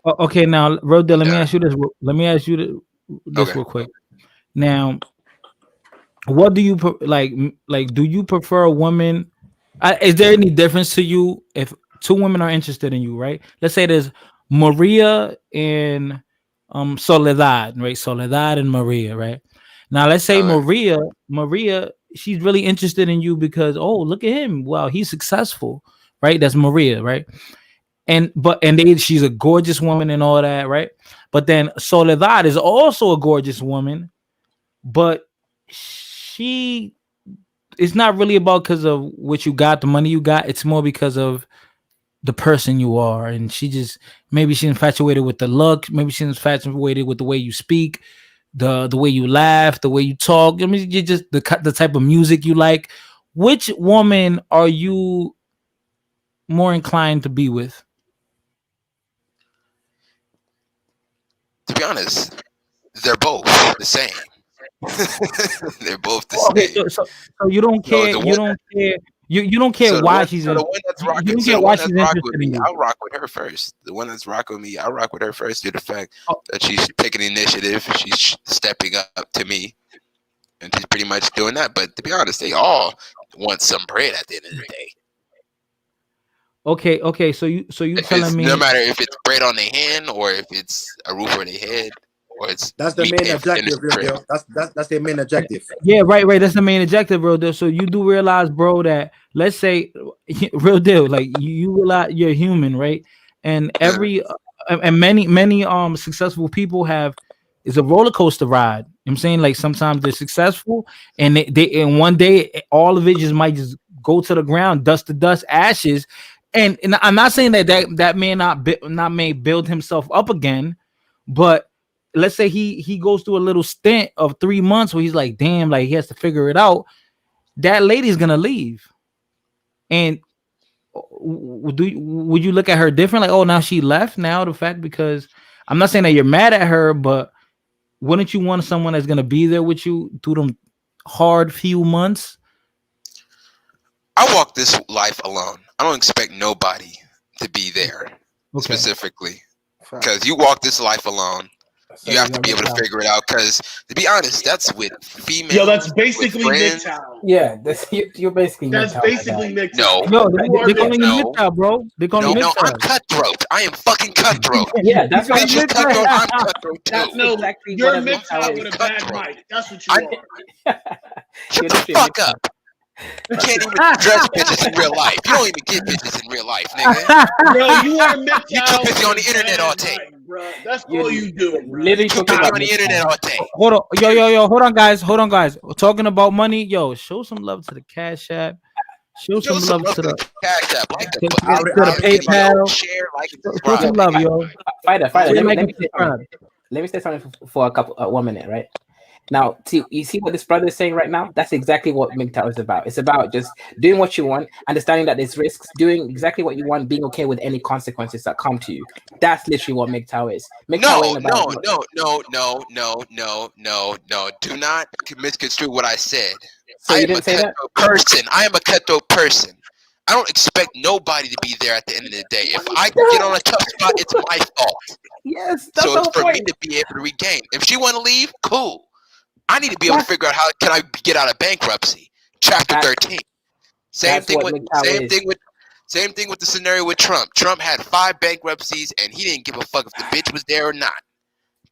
Okay, now, Rodell, let me ask you this. Let me ask you this Okay. real quick. Now, what do you like? Do you prefer a woman? Is there any difference to you if two women are interested in you? Right. Let's say there's Maria and Soledad, right? Soledad and Maria, right? Now, let's say Maria, she's really interested in you because, oh, look at him. Wow, he's successful, right? That's Maria, right? And she's a gorgeous woman and all that, right? But then Soledad is also a gorgeous woman, but she, it's not really about because of what you got, the money you got. It's more because of the person you are, and maybe she's infatuated with the look, maybe she's infatuated with the way you speak, the way you laugh, the way you talk. I mean, you just the type of music you like. Which woman are you more inclined to be with? To be honest, they're both the same. They're both the same. So you don't care. You don't care. You don't care why she's. The one that's rocking. You don't care why she's interested with in me, you. I'll rock with her first. The one that's rocking with me, I'll rock with her first due to the fact that she's taking initiative. She's stepping up to me, and she's pretty much doing that. But to be honest, they all want some bread at the end of the day. Okay. So you telling me no matter if it's bread on their hand or if it's a roof over their head. That's the main objective, bro. That's their main objective. Yeah, right. That's the main objective, real deal. So you do realize, bro, that let's say, real deal, like you realize you're human, right? And many successful people is a roller coaster ride. I'm saying, like, sometimes they're successful, and and one day all of it just might just go to the ground, dust to dust, ashes. And I'm not saying that man may build himself up again, but let's say he goes through a little stint of 3 months where he's like, damn, like he has to figure it out. That lady's gonna leave. And would you look at her different? Like, oh, now she left. Now the fact, because I'm not saying that you're mad at her, but wouldn't you want someone that's gonna be there with you through them hard few months? I walk this life alone. I don't expect nobody to be there specifically, because you walk this life alone. You have to be able to figure it out, because to be honest, that's with females. Yo, that's basically MGTOW. Yeah, you're basically. That's basically MGTOW. No, they're calling you MGTOW, bro. They're calling you MGTOW. I'm cutthroat. I am fucking cutthroat. Yeah, that's what you're cutthroat. I'm cutthroat too. No, exactly. You're MGTOW with a bad mic. That's what you are. Shut the fuck up. You can't even dress bitches in real life. You don't even get bitches in real life, nigga. Bro, you are MGTOW. You too busy on the internet all day. That's all you do, bro. Literally too busy on the internet all day. Hold on, yo, hold on, guys. We're talking about money. Yo, show some love to the Cash App. Show some love to the Cash App, like to the PayPal. Share, like, Show some love, yo. Fighter. Let Let me say something for 1 minute, right? Now, you see what this brother is saying right now? That's exactly what MGTOW is about. It's about just doing what you want, understanding that there's risks, doing exactly what you want, being okay with any consequences that come to you. That's literally what MGTOW is. MGTOW ain't about No. Do not misconstrue what I said. So you didn't say that? I am a cutthroat person. I don't expect nobody to be there at the end of the day. If I get on a tough spot, it's my fault. Yes, that's so the it's whole for point. me to be able to regain. If she want to leave, cool. I need to be able to figure out how can I get out of bankruptcy. Chapter 13. Same thing with the scenario with Trump. Trump had 5 bankruptcies and he didn't give a fuck if the bitch was there or not.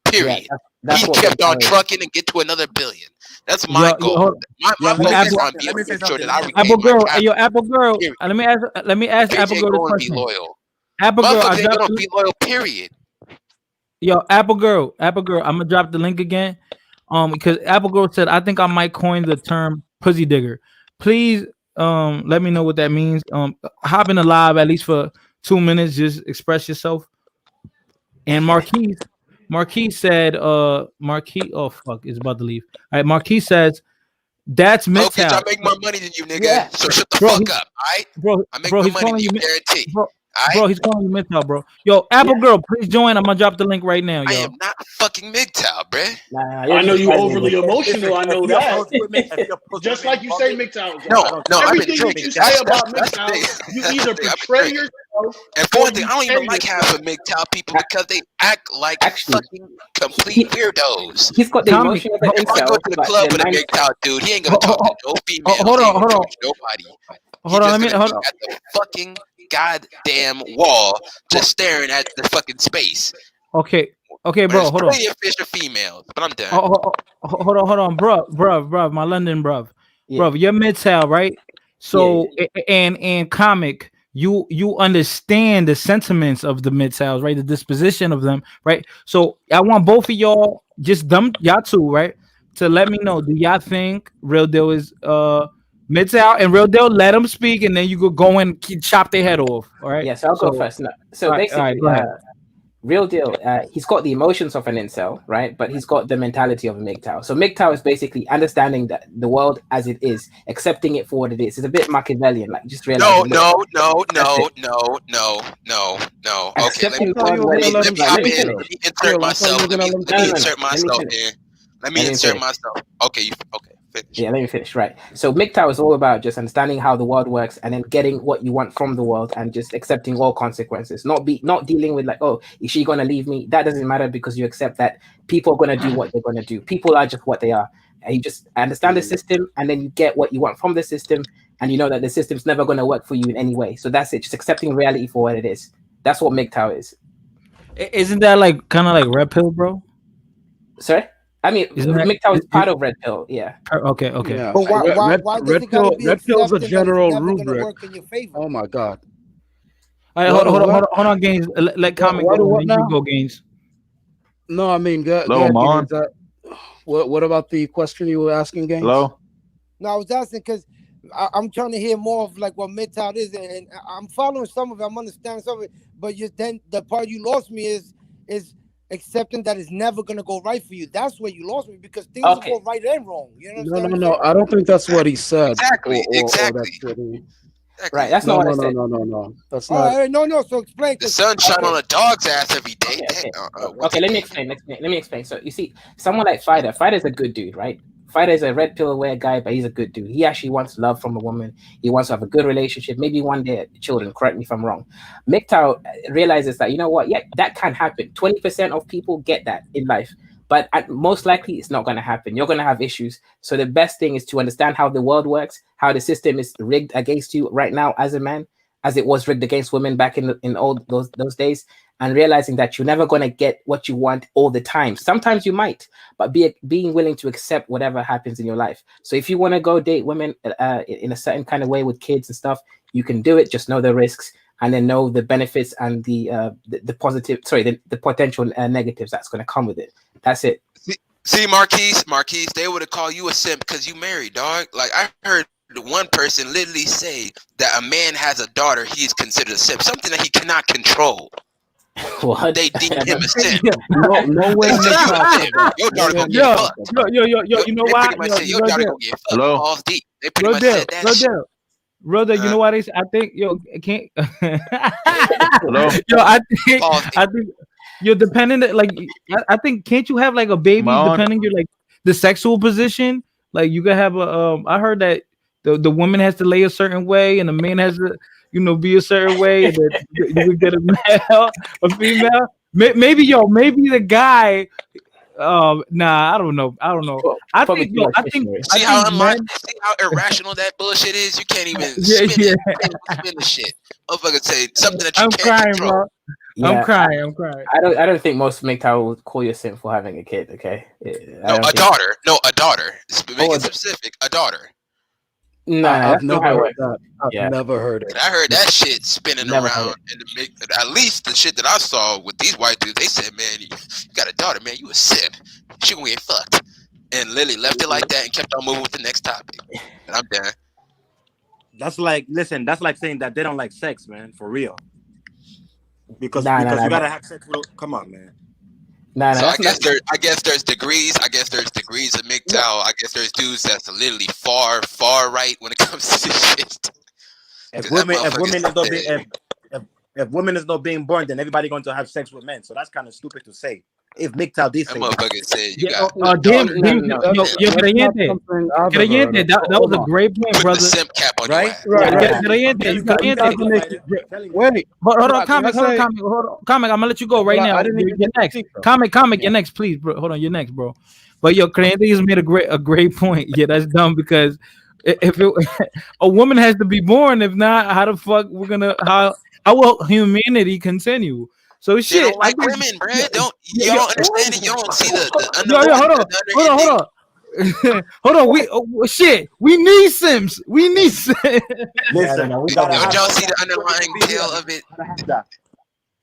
Period. Yeah, he kept on trucking and get to another billion. That's my goal. My focus is on being sure that I regain Apple my girl, capital. yo, Apple girl. Let me ask Apple girl this question. Be loyal. Apple girl, Motherfuckers ain't gonna be loyal. Period. Yo, Apple girl. I'm gonna drop the link again. Because Apple girl said I think I might coin the term pussy digger. Please, let me know what that means. Hop in the live at least for 2 minutes. Just express yourself. And Marquise said, Marquise, oh fuck, is about to leave. All right, Marquise says, that's MGTOW. I make more money than you, nigga. So shut the fuck up, all right? Bro, I make more money than you, guarantee. Bro, he's calling you MGTOW, bro. Yo, Apple girl, please join. I'm gonna drop the link right now, yo. I am not fucking MGTOW, bruh. I know you overly emotional. I know that. Just like you say, MGTOW. No, everything that you say about MGTOW, you either portray yourself. And for one thing, I don't even like half of MGTOW people because they act like fucking complete weirdos. He's got the emotion of an If I go to the club with a MGTOW dude, he ain't gonna talk to no female. Hold on. Nobody. Hold on, at the fucking goddamn wall, just staring at the fucking space. Okay, bro, hold on. Plenty of fish are females, but I'm done. Hold on, bro, my London bro, you're MGTOW, right? So and comic, you understand the sentiments of the MGTOWs, right? The disposition of them, right? So I want both of y'all, just y'all two, right, to let me know. Do y'all think Real Deal is MGTOW? And Real Deal, let them speak, and then you could go and chop their head off. All right. Yes, I'll go first. No. So basically, Real Deal, he's got the emotions of an incel, right? But he's got the mentality of a MGTOW. So MGTOW is basically understanding that the world as it is, accepting it for what it is. It's a bit Machiavellian, like just realize. No. Okay, let me insert myself. Let me insert myself. Okay, finish. Yeah, let me finish. Right. So MGTOW is all about just understanding how the world works and then getting what you want from the world and just accepting all consequences. Not dealing with like, oh, is she gonna leave me? That doesn't matter because you accept that people are gonna do what they're gonna do. People are just what they are. And you just understand the system and then you get what you want from the system and you know that the system's never gonna work for you in any way. So that's it. Just accepting reality for what it is. That's what MGTOW is. Isn't that like kind of like Red Pill, bro? Sorry? I mean, MGTOW is part of Red Pill, yeah. Okay. Yeah. But why Red Pill is a general rubric. Oh my god. All right, hold on, Gaines. Let comment go. You go, Gaines. No, I mean, go Hello, Gaines. What about the question you were asking, Gaines? Hello. No, I was asking because I'm trying to hear more of like what MGTOW is, and I'm following some of it. I'm understanding some of it, but then the part you lost me is accepting that it's never gonna go right for you. That's where you lost me because things will go right and wrong. You know? No. I don't think that's what he said. Exactly. Right. That's not what I said. No. That's not. No. So explain. The sun shine on a dog's ass every day. Okay, let me explain. So you see, someone like Fider is a good dude, right? Fider is a red pill aware guy, but he's a good dude. He actually wants love from a woman. He wants to have a good relationship. Maybe one day children. Correct me if I'm wrong. MGTOW realizes that, you know what? Yeah, that can happen. 20% of people get that in life. But most likely, it's not going to happen. You're going to have issues. So the best thing is to understand how the world works, how the system is rigged against you right now as a man, as it was rigged against women back in all those days, and realizing that you're never going to get what you want all the time. Sometimes you might, but being willing to accept whatever happens in your life. So if you want to go date women in a certain kind of way with kids and stuff, you can do it. Just know the risks and then know the benefits and the potential negatives that's going to come with it. That's it. See, Marquise, they would have called you a simp because you married, dog. Like I heard one person literally say that a man has a daughter, he's considered a simp, something that he cannot control. What? They deem him a simp. No way. They say you a simp. Your daughter gonna get fucked. Yo, you know They why? pretty much say your daughter gonna get fucked. Hello? Balls deep. They pretty much said that shit. Brother, you know why they say? I think can't. Hello? I think you're dependent. Like I think can't you have like a baby depending your like the sexual position? Like you can have a. I heard that the woman has to lay a certain way and the man has to be a certain way, and then you can get a male, a female. Maybe the guy. Nah, I don't know. I think see how irrational that bullshit is. You can't even spin the shit. Motherfucker say something that you can't control. Bro. Yeah, I'm crying. I don't think most MGTOW would call you a simp for having a kid. Okay. A daughter. Make it specific. A daughter. No, I've never heard that. I've never heard it. I heard that shit spinning around. At least the shit that I saw with these white dudes, they said, man, you got a daughter, man, you a simp. She gonna get fucked. And Lily left it like that and kept on moving with the next topic. And I'm done. That's like saying that they don't like sex, man, for real. Because you gotta have sex with. Come on, man. So I guess there's degrees. I guess there's degrees of MGTOW. I guess there's dudes that's literally far right when it comes to this shit. If women is not being born, then everybody going to have sex with men. So that's kind of stupid to say. If MGTOW did say that motherfucker said you got Creyente, that was a great point, put brother. the simp cap on right? Wait, hold on, comic. I'm gonna let you go right now. You're next. Comic, you're next, please, bro. Hold on, you're next, bro. But Creyente has made a great point. Yeah, that's dumb because if a woman has to be born, if not, how the fuck how will humanity continue? So shit, they don't like women, bro. You don't understand it. You don't see the hold on. We need Sims. Listen, don't y'all see the underlying tale of it?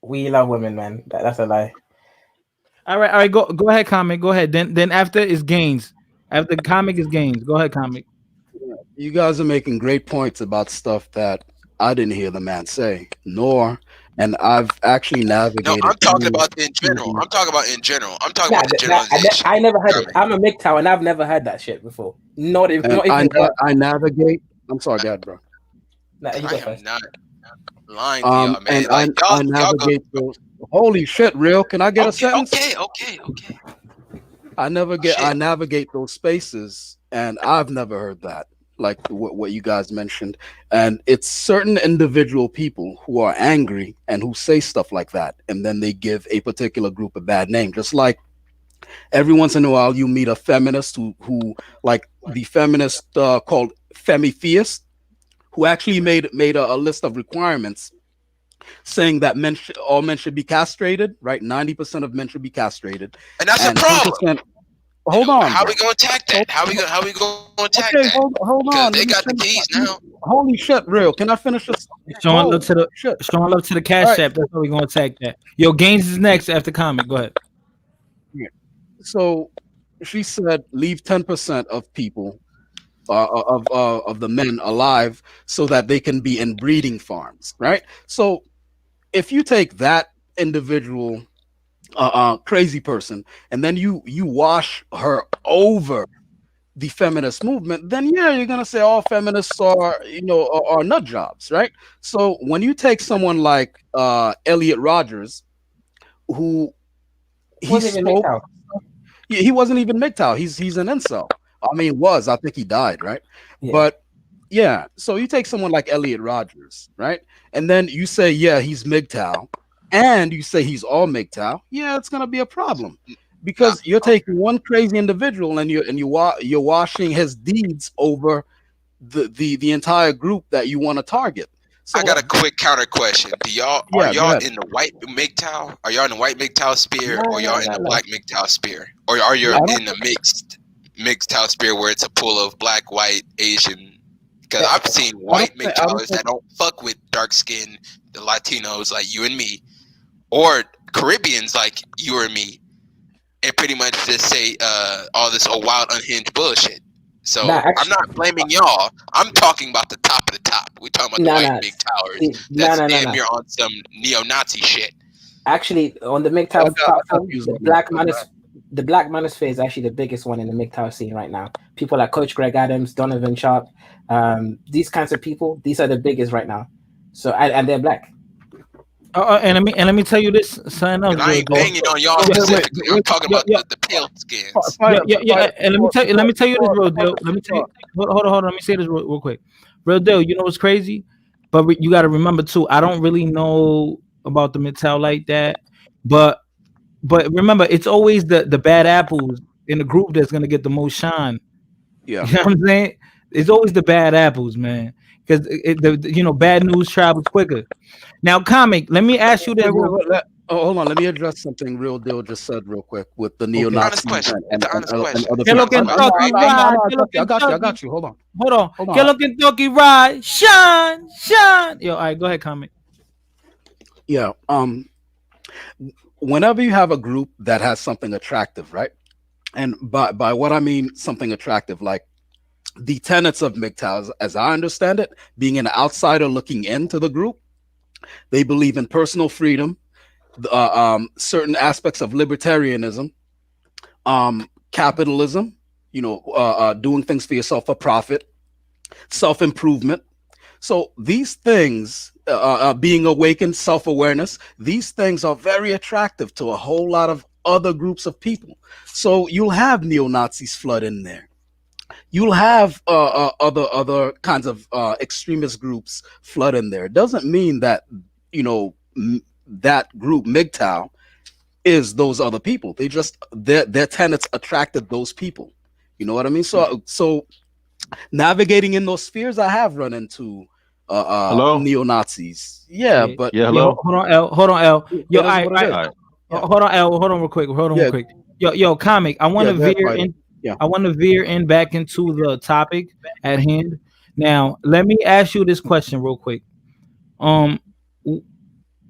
We love women, man. That's a lie. All right. Go ahead, comic. Go ahead. Then after is gains. After the comic is gains. Go ahead, comic. You guys are making great points about stuff that I didn't hear the man say, and I've actually navigated. No, I'm talking about in general. I'm talking about the generalization. I never heard it. I'm a MGTOW and I've never heard that shit before. Not even. I navigate. I'm sorry, God, bro. I am not lying to y'all, man. And I navigate those. Holy shit, real? Can I get a sentence? Okay. I navigate those spaces, and I've never heard that. Like what you guys mentioned, and it's certain individual people who are angry and who say stuff like that, and then they give a particular group a bad name. Just like every once in a while you meet a feminist who like the feminist called Femi-Theist, who actually made a list of requirements saying that all men should be castrated, right? 90% of men should be castrated, and that's a problem. Hold on. How we gonna attack that? How we gonna attack that? Hold on. They got the keys now. Holy shit, real. Can I finish this? Showing love to the cash app. That's how we gonna attack that. Gains is next after comic. Go ahead. Yeah. So she said, leave 10% of people, of the men alive, so that they can be in breeding farms, right? So if you take that individual crazy person and then you wash her over the feminist movement, then you're gonna say all feminists are nut jobs, right? So when you take someone like Elliot Rodgers, who he wasn't even MGTOW, he's an incel. I think he died, right? Yeah. But yeah, so you take someone like Elliot Rodgers, right? And then you say, yeah, he's MGTOW, and you say he's all MGTOW, it's gonna be a problem because you're taking one crazy individual and you're washing his deeds over the entire group that you want to target. So I got a quick counter question. Are y'all in the white MGTOW? Are y'all in the white MGTOW sphere, or y'all in the black MGTOW sphere, or are you in the mixed MGTOW sphere where it's a pool of black, white, Asian? Because I've seen white MGTOWers that don't fuck with dark skin, the Latinos like you and me, or Caribbeans like you or me, and pretty much just say all this wild unhinged bullshit. So I'm not blaming y'all. I'm talking about the top of the top. We're talking about the white MGTOWers. That's damn near on some neo-Nazi shit. Actually, on the MGTOW platform, the Black Manosphere is actually the biggest one in the MGTOW scene right now. People like Coach Greg Adams, Donovan Sharp, these kinds of people, these are the biggest right now. So and they're Black. And let me tell you this, son. I ain't banging on y'all specifically. I'm talking about the pale skins. Yeah. And let me tell you this, real deal. Let me tell you. Hold on. Let me say this real quick. Real deal. You know what's crazy? But you got to remember too. I don't really know about the MGTOW like that. But remember, it's always the bad apples in the group that's gonna get the most shine. Yeah. You know what I'm saying? It's always the bad apples, man. Because bad news travels quicker. Now, Comic, let me ask you this. Hold on, let me address something Real Deal just said real quick with the neo-Nazi and other I got you. Hold on. Hello, Kentucky Ride, shine. Yo, all right, go ahead, Comic. Yeah. Whenever you have a group that has something attractive, right? And by what I mean something attractive, like the tenets of MGTOW, as I understand it, being an outsider looking into the group, they believe in personal freedom, certain aspects of libertarianism, capitalism, doing things for yourself for profit, self-improvement. So these things, being awakened, self-awareness, these things are very attractive to a whole lot of other groups of people. So you'll have neo-Nazis flood in there. You'll have other kinds of extremist groups flood in there. It doesn't mean that, that group, MGTOW, is those other people. They just, their tenets attracted those people. You know what I mean? So navigating in those spheres, I have run into neo-Nazis. Yeah, but hello. Hold on, L. Yo, hold on, L. Hold on, real quick. Real quick. Yo, Comic. I want to veer in. I want to veer in back into the topic at hand. Now, let me ask you this question real quick.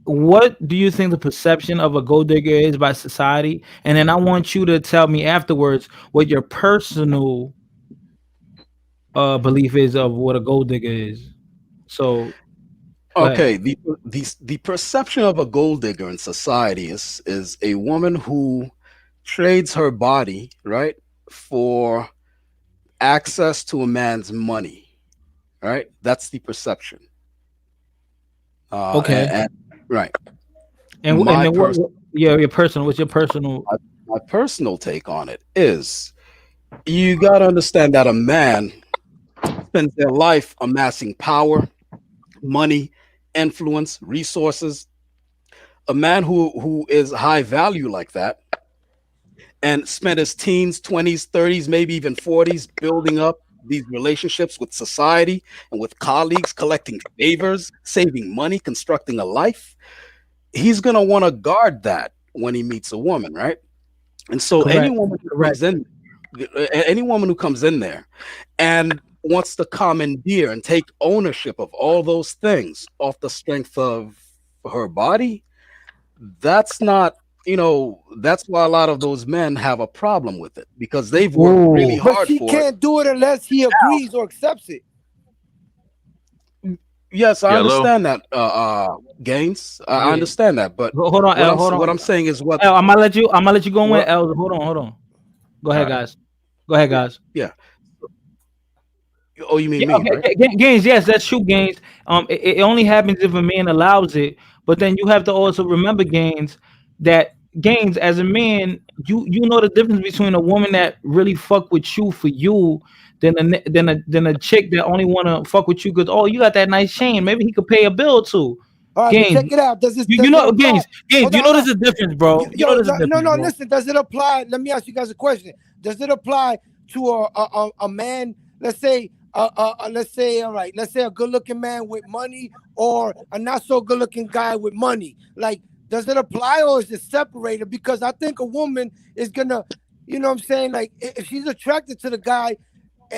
What do you think the perception of a gold digger is by society? And then I want you to tell me afterwards what your personal belief is of what a gold digger is. So, okay, the perception of a gold digger in society is a woman who trades her body, right, for access to a man's money, right? That's the perception. Okay. Right. And what's your personal? My personal take on it is, you got to understand that a man spends their life amassing power, money, influence, resources. A man who is high value like that and spent his teens, 20s, 30s, maybe even 40s building up these relationships with society and with colleagues, collecting favors, saving money, constructing a life. He's going to want to guard that when he meets a woman, right? And so any woman who comes in there and wants to commandeer and take ownership of all those things off the strength of her body, that's not, that's why a lot of those men have a problem with it, because they've worked really hard for it. But she can't do it unless he agrees or accepts it. Yes, I understand that, Gaines. I understand that, but hold on. What I'm saying is what I'm gonna let you go in. El, hold on. Go ahead, guys. Yeah. Oh, you mean me? Okay. Right? Gaines, yes, that's true, Gaines. It only happens if a man allows it, but then you have to also remember, Gaines, as a man, you know the difference between a woman that really fuck with you for you than a chick that only wanna fuck with you because you got that nice chain. Maybe he could pay a bill too. All right, Gaines, check it out. Does this? Gaines, you know there's a difference, bro. Listen. Does it apply? Let me ask you guys a question. Does it apply to a man? Let's say a good-looking man with money or a not so good-looking guy with money. Like, does it apply or is it separated? Because I think a woman is gonna, you know what I'm saying? Like, if she's attracted to the guy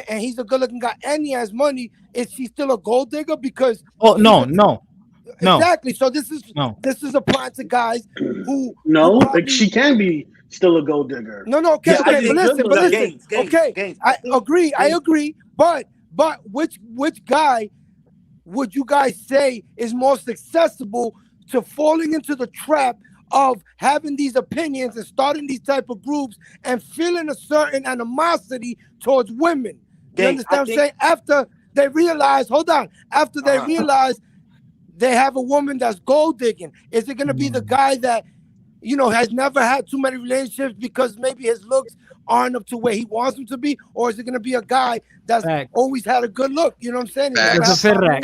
and he's a good-looking guy and he has money, is she still a gold digger? Because no. Exactly. So this is applying to guys who she can be still a gold digger. Okay, but listen. I agree. But which guy would you guys say is more susceptible to falling into the trap of having these opinions and starting these type of groups and feeling a certain animosity towards women. You understand what I'm saying? After they realize, after they realize they have a woman that's gold digging, is it going to be the guy that, you know, has never had too many relationships because maybe his looks aren't up to where he wants them to be? Or is it going to be a guy that's always had a good look? You know what I'm saying? Most of them.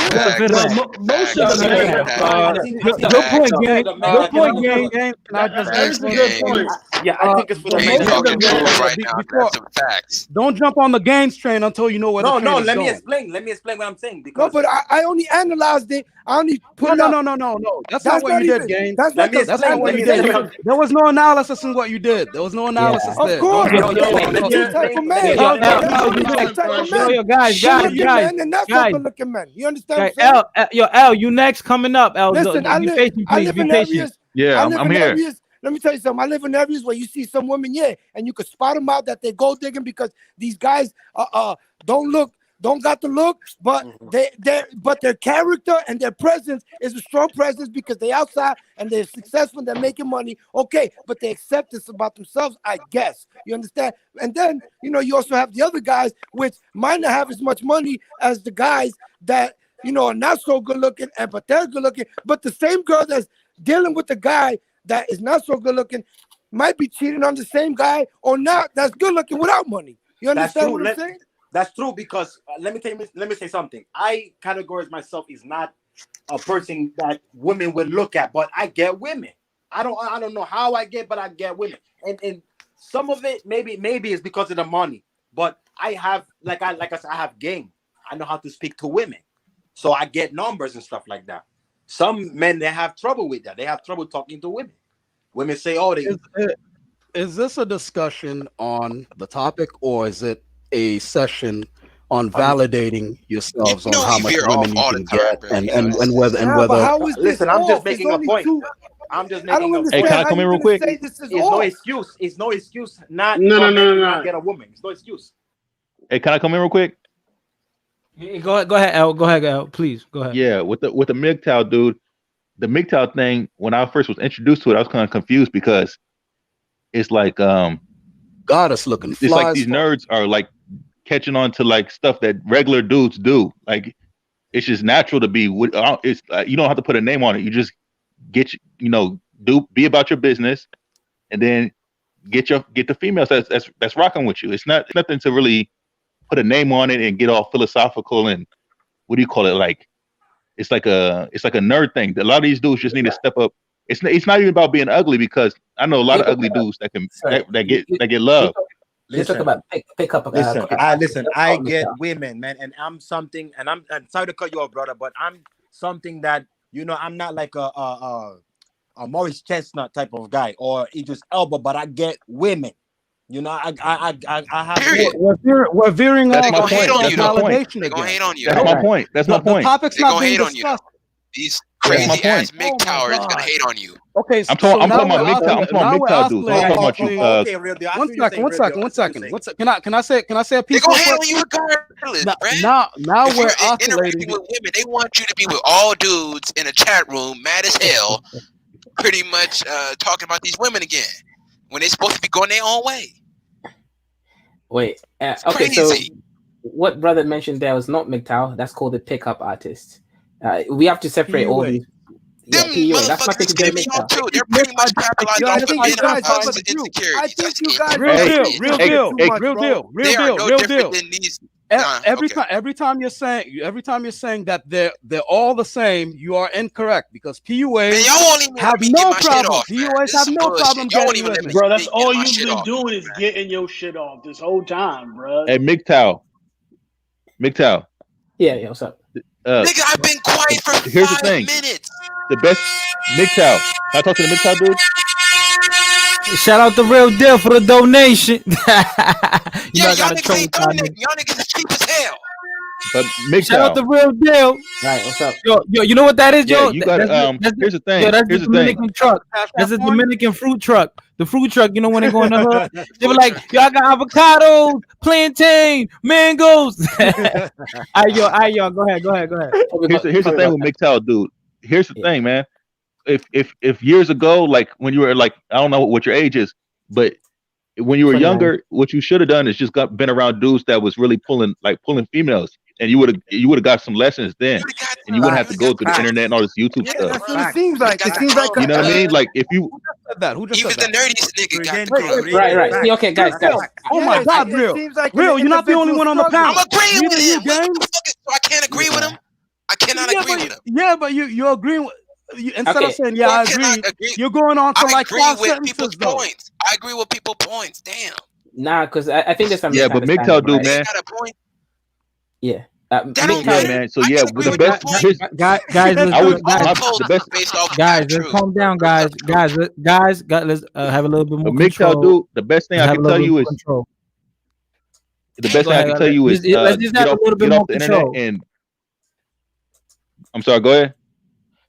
Good point, gang. Good point, gang. Can I just That is a good point. Yeah, I think it's for the You ain't talking truth right now. That's some facts. Don't jump on the gains train until you know where the train is let going. me explain. Let me explain what I'm saying. No, but I only analyzed it. I only put No. That's not what you did, gang. That's not what you did. There was no analysis in what you did. There was no analysis there. Of course. Guys. You understand? L, you next coming up. L, listen, I live in areas. Yeah, I'm here. Let me tell you something. I live in areas where you see some women, and you could spot them out that they gold digging because these guys don't got the look, but but their character and their presence is a strong presence because they outside and they're successful and they're making money. Okay, but they accept this about themselves, I guess. You understand? And then, you know, you also have the other guys which might not have as much money as the guys that, you know, are not so good looking, but they're good looking. But the same girl that's dealing with the guy that is not so good looking might be cheating on the same guy or not that's good looking without money. You understand what I'm saying? That's true because let me say something. I categorize myself as not a person that women would look at, but I get women. I don't know how I get, but I get women. And some of it maybe it's because of the money. But I have like I said, I have game. I know how to speak to women. So I get numbers and stuff like that. Some men, they have trouble with that. They have trouble talking to women. Women say, "Oh, is this a discussion on the topic, or is it a session on validating yourselves on how much women you can get and whether listen, I'm just making a point. I'm just making a point. Hey, can I come in real quick? It's no excuse. It's no excuse not get a woman. It's no excuse. Hey, can I come in real quick? Go ahead, L. Go ahead, L. Please go ahead. Yeah, with the MGTOW dude, the MGTOW thing. When I first was introduced to it, I was kind of confused because it's like goddess looking. It's like these nerds are like catching on to like stuff that regular dudes do. Like it's just natural to be. It's you don't have to put a name on it. You just be about your business, and then get the females that's rocking with you. It's nothing to really put a name on it and get all philosophical and what do you call it? Like it's like a nerd thing. A lot of these dudes just need to step up. It's not even about being ugly because I know a lot of ugly dudes that get love. Let's talk about pick up. I get women, man, and I'm something, and I'm sorry to cut you off, brother, but I'm something that I'm not like a Morris Chestnut type of guy or Idris Elba, but I get women. I have. We're veering off. They're gonna hate on you. They're gonna hate on you. That's my point. That's my point. The topic's not being discussed. These crazy ass MGTOWers is gonna hate on you. Okay, I'm talking about MGTOW. I'm talking about MGTOW dudes. I'm talking about you. One second. Can I say a piece? They gonna hate on you regardless, Now if we're you're oscillating interacting with women. They want you to be with all dudes in a chat room, mad as hell, pretty much talking about these women again when they're supposed to be going their own way. Wait. Okay, so what brother mentioned there was not MGTOW. That's called a pickup artist. We have to separate all these. Them motherfuckers get me on too. They're pretty much capitalized off of menopause and insecurities. Real deal. Every time you're saying that they're all the same, you are incorrect because PUAs have no problem. PUAs have no problem getting women. Bro, that's all you've been doing is getting your shit off this whole time, bro. Hey, MGTOW. Yeah, what's up? Nigga, I've been quiet for 5 minutes. The best MGTOW. Can I talk to the MGTOW dude? Shout out the Real Deal for the donation. Y'all niggas ain't donating. Y'all niggas is cheap as hell. But MGTOW. Shout out the Real Deal. Right, what's up? Yo, you know what that is, Yeah, yo? you got here's the thing. That's the Dominican truck. That's a Dominican fruit truck. The fruit truck, you know when they go in the hood, they were like, "Yo, I got avocados, plantain, mangoes." All right, yo, go ahead. Here's the thing with MGTOW, dude. Here's the thing, man. if years ago, like when you were like, I don't know what your age is, but when you were 29. younger, what you should have done is just been around dudes that was really pulling females, and you would have got some lessons then, and you wouldn't have to go through the internet and all this YouTube Yeah, stuff. that's what it seems like. It seems like You know what I mean? Like if you Who just said that? Who just Even said the that? nerdiest nigga got the Right, green. right. See, okay, guys. Oh my God, it real, seems like real. an You're not the only one on the individual panel. I'm agreeing with Neither you, him. What Gaines. the fuck is, so I can't agree with him? I cannot agree with him. Yeah, but you're agreeing with. Instead Okay. of saying yeah, I agree, you're going on to I like agree 5 with sentences people's though. points. I agree with people's points. Damn. Nah, because I think there's some yeah, but MGTOW misunderstanding, do, right? man. Got a point. Yeah. That don't Yeah, matter. man. So I yeah, can agree the with best, your point. Guys, let's I do would it. Guys, the best. Based off guys, fact, let's true. calm down, guys. Let's have a little bit more But MGTOW control. do, the best thing Let's I have can a tell little you bit is more control. the best Go thing I ahead. can tell you is Let's just have a little bit get more off the control. internet and. I'm sorry. Go ahead.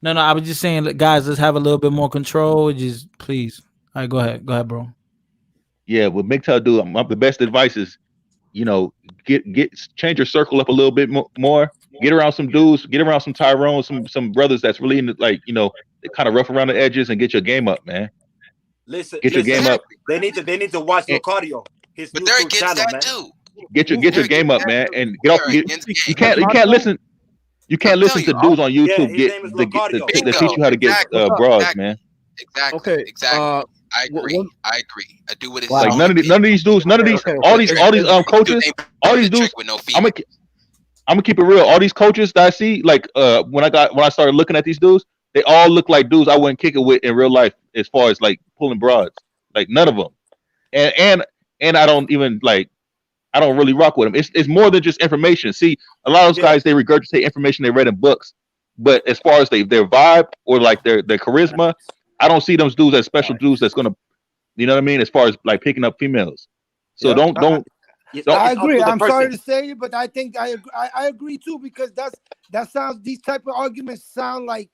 No, I was just saying, guys, let's have a little bit more control. Just please. All right, go ahead, bro. Yeah, what MGTOW do, the best advice is, change your circle up a little bit more. Get around some dudes, get around some Tyrones, some brothers that's really in they kind of rough around the edges, and get your game up, man. Listen, Get your game up. They need to watch Locario. His But new they're against channel, that man. too. Get your game up, man, and get off. They're against You game. can't listen. You can't listen to dudes on YouTube his name is Locario. to teach you how to get Exactly. broads, man. Exactly. Okay. Exactly. I agree. I do what it's Like none of these dudes, all these coaches, all these dudes. with no I'm gonna keep it real. All these coaches that I see, like when I started looking at these dudes, they all look like dudes I wouldn't kick it with in real life, as far as like pulling broads. Like none of them, and I don't even I don't really rock with them. It's more than just information. See, a lot of those guys, they regurgitate information they read in books, but as far as their vibe or like their charisma, I don't see those dudes as special dudes that's gonna, you know what I mean, as far as like picking up females. So don't. I agree. I'm sorry to say it, but I think I agree too, because that sounds, these type of arguments sound like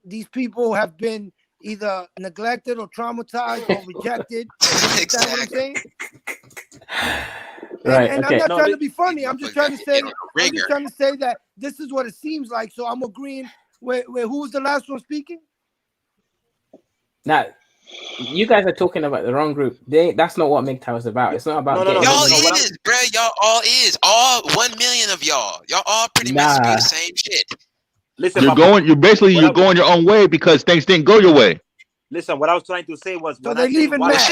these people have been either neglected or traumatized or rejected. You understand what I'm saying? Right. And Okay. I'm not trying to be funny. I'm just trying to say that this is what it seems like. So I'm agreeing with who was the last one speaking? Now, you guys are talking about the wrong group. That's not what MGTOW is about. It's not about y'all is, bro. Y'all all is. All 1 million of y'all. Y'all all pretty much do the same shit. Listen, you're going your own way because things didn't go your way. Listen, what I was trying to say was, so they're leaving mad.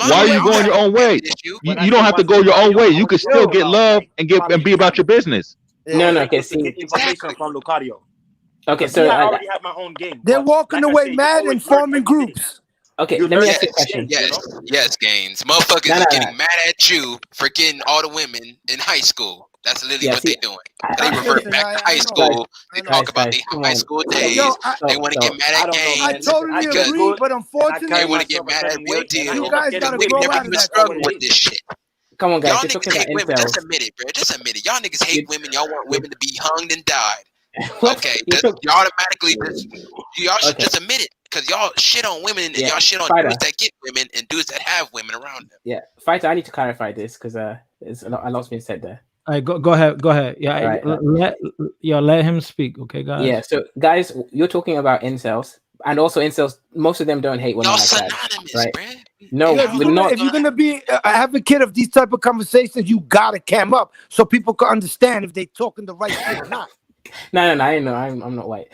Why are you going your own way? You don't have to go your own way. You can still get love and be about your business. No. Okay, see. Get information from Locario. Okay, so I already have my own game. They're walking away mad and forming groups. Okay, let me ask you a question. Yes, Gaines. Motherfuckers are getting mad at you for getting all the women in high school. That's literally what they're doing. They revert back to high school. They talk about their high school days. They want to get mad at Gaines. I totally agree, but unfortunately, they want to get mad at Will Deal. You guys gotta grow out of that. Struggling with this shit. Come on, guys. Y'all niggas hate women. Just admit it, bro. Just admit it. Y'all niggas hate women. Y'all want women to be hung and died. Okay, y'all automatically should just admit it, because y'all shit on women and y'all shit on dudes that get women and dudes that have women around them. Yeah, Fighter, I need to clarify this because there's a lot's been said there. All right, go ahead. Yeah, let him speak. Okay, guys. Yeah, so guys, you're talking about incels, and also incels. Most of them don't hate women like that, right? Bruh. No, if you're gonna be an advocate of these type of conversations, you gotta cam up so people can understand if they're talking the right shit or not. No, I know. I'm not white.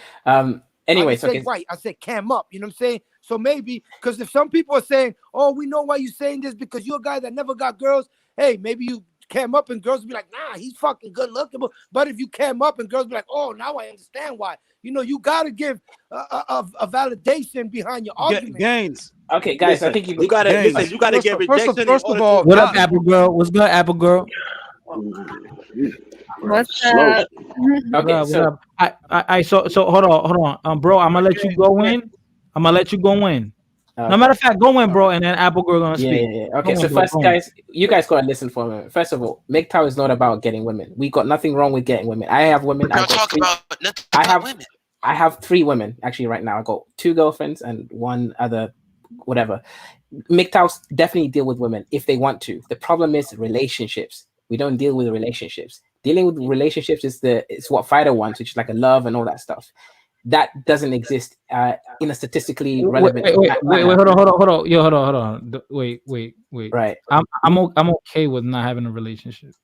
Anyway, I say white. I said cam up. You know what I'm saying? So maybe, because if some people are saying, "Oh, we know why you're saying this because you're a guy that never got girls," hey, maybe you cam up and girls will be like, "Nah, he's fucking good looking." But if you cam up and girls be like, "Oh, now I understand why." You know, you gotta give a validation behind your argument. Gains. Okay, guys, listen, I think you gotta listen. You gotta get rejection. First of all, what up, Apple Girl? What's good, Apple Girl? What's up? Okay, so so hold on, bro. I'm gonna let you go in. No matter of fact, go in, bro, and then Apple Girl gonna speak. Yeah. Okay, so first, guys, you guys gotta listen for a minute. First of all, MGTOW is not about getting women. We got nothing wrong with getting women. I have women. I have 3 women actually right now. I got 2 girlfriends and 1 other, whatever. MGTOWs definitely deal with women if they want to. The problem is relationships. We don't deal with relationships. Dealing with relationships is what Fighter wants, which is like a love and all that stuff. that doesn't exist in a statistically relevant Wait, manner. hold on. Yo, hold on. Wait. Right. I'm okay with not having a relationship.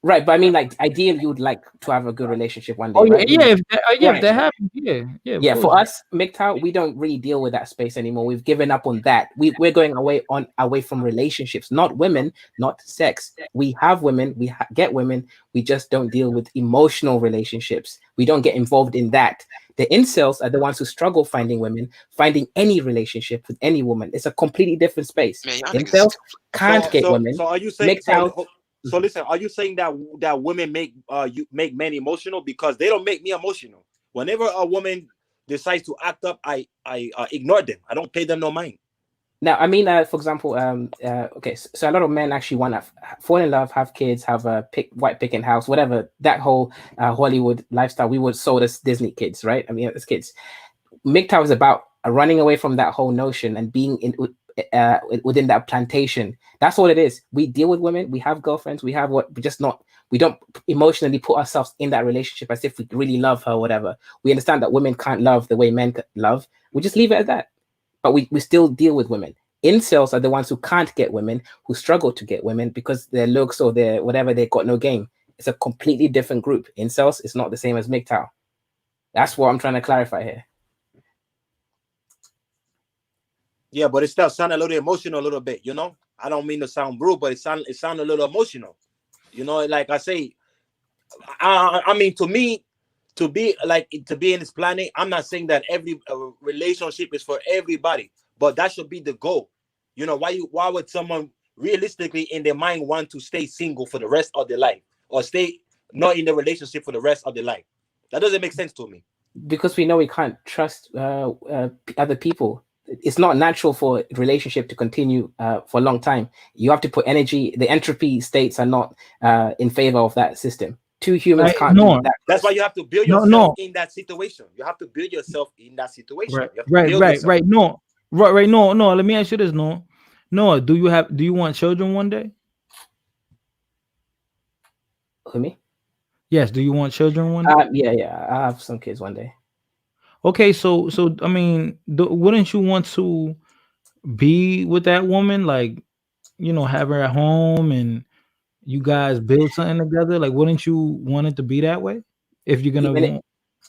Right, but I mean, like, ideally, you would like to have a good relationship one day, Oh yeah, right? if that happens, yeah. For us, MGTOW, we don't really deal with that space anymore. We've given up on that. We're going away from relationships, not women, not sex. We have women, we get women. We just don't deal with emotional relationships. We don't get involved in that. The incels are the ones who struggle finding women, finding any relationship with any woman. It's a completely different space. Incels can't get women. So are you saying? So listen, are you saying that women make men emotional? Because they don't make me emotional. Whenever a woman decides to act up, I ignore them. I don't pay them no mind. Now, I mean, for example, okay, so a lot of men actually want to fall in love, have kids, have a white picket house, whatever, that whole Hollywood lifestyle we were sold as Disney kids, right? I mean, as kids. MGTOW is about running away from that whole notion and being within that plantation. That's what it is. We deal with women, we have girlfriends, we have we don't emotionally put ourselves in that relationship as if we really love her or whatever. We understand that women can't love the way men love. We just leave it at that. But we still deal with women. Incels are the ones who can't get women, who struggle to get women because their looks or their whatever, they got no game. It's a completely different group. Incels is not the same as MGTOW. That's what I'm trying to clarify here. Yeah, but it still sound a little emotional a little bit, you know? I don't mean to sound rude, but it sound a little emotional. You know, like I say, I mean, to me, to be in this planet, I'm not saying that every relationship is for everybody, but that should be the goal. You know, why would someone realistically in their mind want to stay single for the rest of their life or stay not in the relationship for the rest of their life? That doesn't make sense to me. Because we know we can't trust other people. It's not natural for a relationship to continue for a long time. You have to put energy. The entropy states are not in favor of that system. Two humans can't do that. That's why you have to build yourself in that situation. You have to build yourself in that situation. Right. No. Let me ask you this, Noah, do you want children one day? Who, me? Yes. Do you want children one day? Yeah. I have some kids one day. Okay, so I mean, wouldn't you want to be with that woman, like, you know, have her at home and you guys build something together? Like, wouldn't you want it to be that way? If you're gonna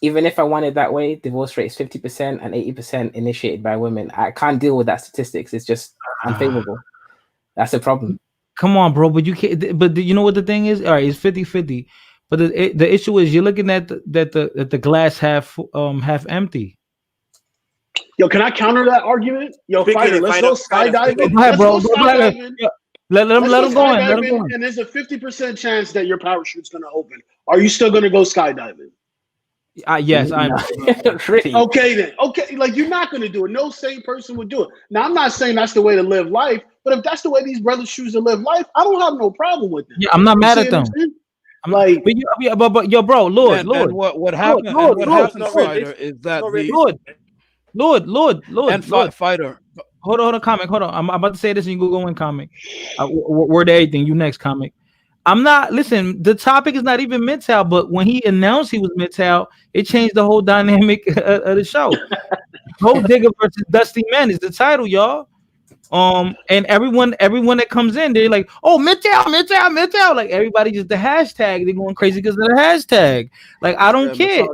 even if I wanted that way, divorce rate is 50% and 80% initiated by women. I can't deal with that statistics. It's just unfavorable. That's a problem. Come on, bro, but you can't. But you know what the thing is? All right, it's 50-50. But the issue is you're looking at the glass half empty. Yo, can I counter that argument? Yo, Fighter, let's go skydiving. Go ahead, bro. Let him go in. And there's a 50% chance that your parachute's going to open. Are you still going to go skydiving? Yes, I'm. Okay, then. Okay, like, you're not going to do it. No sane person would do it. Now, I'm not saying that's the way to live life, but if that's the way these brothers choose to live life, I don't have no problem with it. Yeah, I'm not mad at them. I'm like, but yo, bro, Lord, what happened? What happened, Fighter, is that Lord, and Fighter. Hold on, comic. Hold on, I'm about to say this, and you go in, comic. Word to everything. You next, comic. I'm not. Listen, the topic is not even MGTOW, but when he announced he was MGTOW, it changed the whole dynamic of the show. Golddigger Vs Dusty Men is the title, y'all. And everyone that comes in, they're like, oh, MGTOW. Like, everybody just the hashtag. They're going crazy because of the hashtag. Like, I don't care.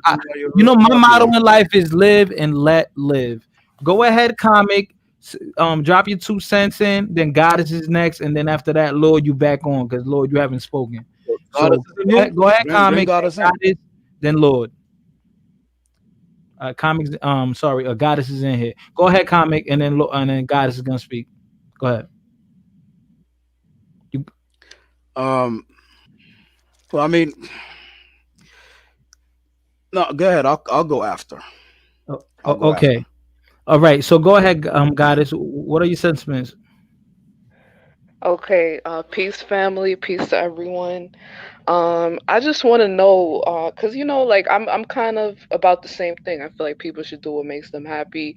My motto in life is live and let live. Go ahead, comic. Drop your 2 cents in. Then Goddess is next, and then after that, Lord, you back on because Lord, you haven't spoken. So go ahead, comic. Goddess, then Lord. Comics. Sorry, Goddess is in here. Go ahead, comic, and then Goddess is gonna speak. Go ahead. Well, I mean, no, go ahead. I'll go after. Okay. After. All right. So go ahead, Goddess. What are your sentiments? Okay. Peace, family. Peace to everyone. I just want to know, cause like I'm kind of about the same thing. I feel like people should do what makes them happy.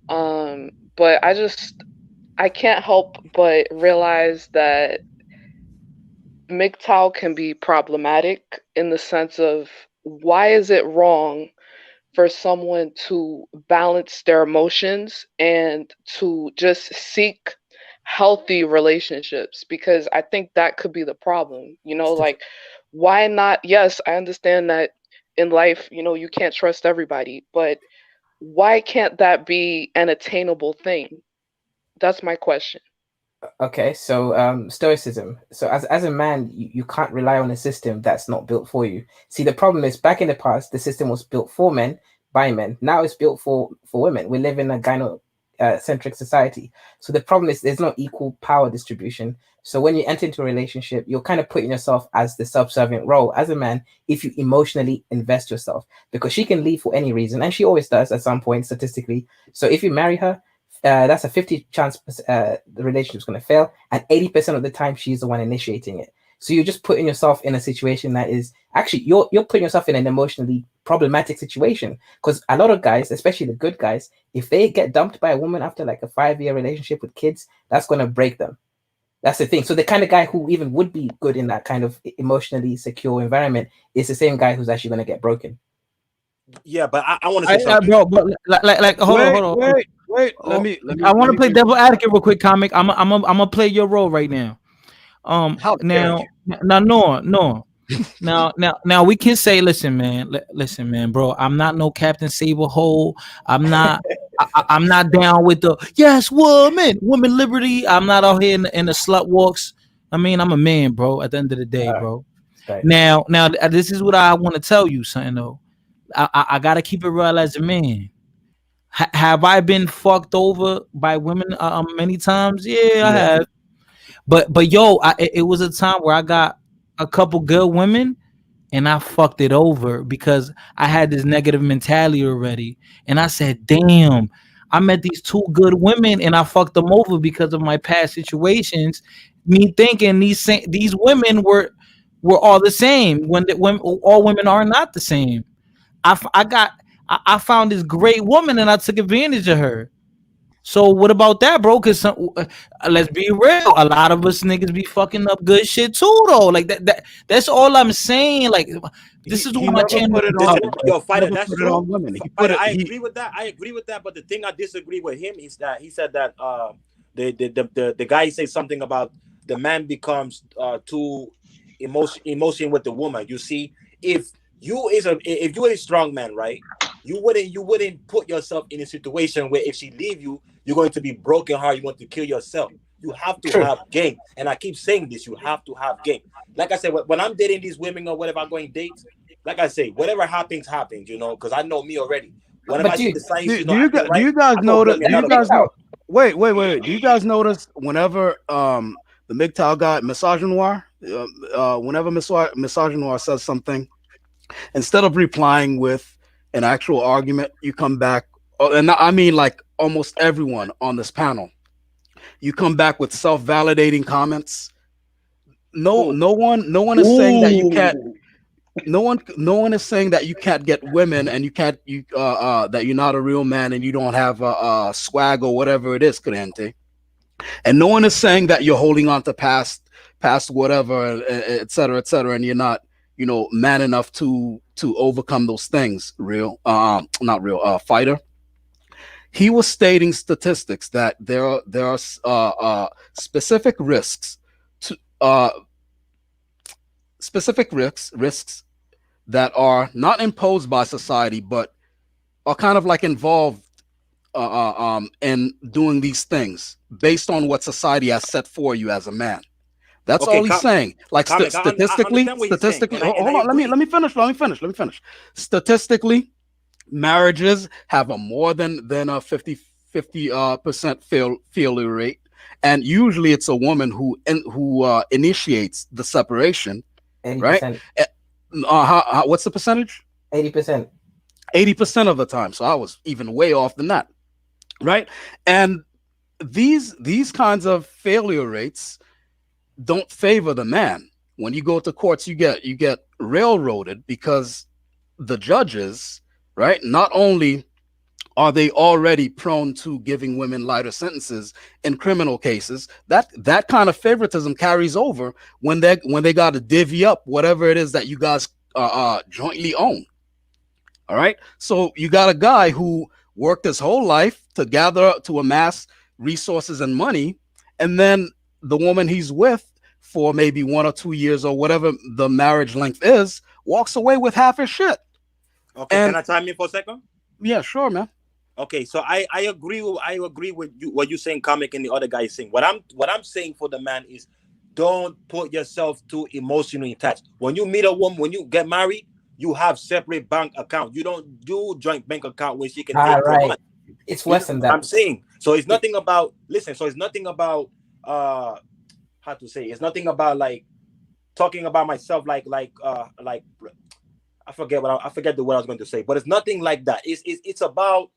But I can't help but realize that MGTOW can be problematic in the sense of why is it wrong for someone to balance their emotions and to just seek healthy relationships, because I think that could be the problem. Like, why not? Yes, I understand that in life, you can't trust everybody, but why can't that be an attainable thing? That's my question. Okay, so stoicism. So as a man, you can't rely on a system that's not built for you. See, the problem is back in the past, the system was built for men by men. Now it's built for women. We live in a gyno centric society. So the problem is there's no equal power distribution. So when you enter into a relationship, you're kind of putting yourself as the subservient role as a man if you emotionally invest yourself, because she can leave for any reason, and she always does at some point statistically. So if you marry her, that's a 50 chance the relationship's going to fail, and 80% of the time she's the one initiating it. So you're just putting yourself in a situation that is actually you're putting yourself in an emotionally problematic situation, because a lot of guys, especially the good guys, if they get dumped by a woman after like a 5-year relationship with kids, that's going to break them. That's the thing. So the kind of guy who even would be good in that kind of emotionally secure environment is the same guy who's actually going to get broken. Yeah, but I want to say something, bro. But like, hold on. Wait. Let me. I want to play devil advocate real quick, comic. I'm gonna play your role right now. How dare you? No. Now we can say, listen, man, bro. I'm not no Captain Saberhole. I'm not. I'm not down with the yes, woman liberty. I'm not out here in the slut walks. I mean, I'm a man, bro. At the end of the day, bro. Right. Now, this is what I want to tell you, son. Though, I gotta keep it real as a man. Have I been fucked over by women many times? Yeah, I have. But yo, it was a time where I got a couple good women and I fucked it over because I had this negative mentality already. And I said, damn, I met these 2 good women and I fucked them over because of my past situations. Me thinking these women were all the same when all women are not the same. I found this great woman and I took advantage of her. So what about that, bro? Because let's be real, a lot of us niggas be fucking up good shit too, though. Like that's all I'm saying. Like this is what my channel put it on. on. Yo, fighter, that's put true. It on women. I agree with that. But the thing I disagree with him is that he said that the guy said something about the man becomes too emotion with the woman. You see, if you're a strong man, right? You wouldn't put yourself in a situation where if she leave you, you're going to be broken heart. You want to kill yourself. You have to have game. And I keep saying this, you have to have game. Like I said, when I'm dating these women or whatever, I'm going dates, like I say, whatever happens, because I know me already. Whenever I see the signs, do you guys notice? Wait. Do you guys notice whenever the MGTOW guy, Misogynoir, whenever Misogynoir says something, instead of replying with an actual argument, you come back, and I mean like almost everyone on this panel, you come back with self-validating comments. No one is saying that you can't. No one is saying that you can't get women and that you're not a real man and you don't have swag or whatever it is, Corriente. And no one is saying that you're holding on to past whatever, et cetera, and you're not, man enough to overcome those things. Fighter. He was stating statistics that there are specific risks that are not imposed by society, but are kind of like involved in doing these things based on what society has set for you as a man. That's all he's saying. Like statistically, hold on. Let me finish. Statistically, marriages have a more than a 50% failure rate, and usually it's a woman who initiates the separation. 80%. Right? What's the percentage? 80%. 80% of the time. So I was even way off than that, right? And these kinds of failure rates don't favor the man. When you go to courts, you get railroaded because the judges, right? Not only are they already prone to giving women lighter sentences in criminal cases, that kind of favoritism carries over when they got to divvy up whatever it is that you guys jointly own. All right. So you got a guy who worked his whole life to amass resources and money, and then the woman he's with for maybe 1 or 2 years or whatever the marriage length is walks away with half his shit. Okay, can I chime in for a second? Yeah, sure, man. Okay, so I agree with you what you're saying, comic, and the other guy is saying. What I'm saying for the man is, don't put yourself too emotionally attached. When you meet a woman, when you get married, you have separate bank account. You don't do joint bank account where she can take your money. It's worse than that. I'm saying. So it's nothing about So it's nothing about how to say. It's nothing about like talking about myself like I forget the word I was going to say, but it's nothing like that. It's about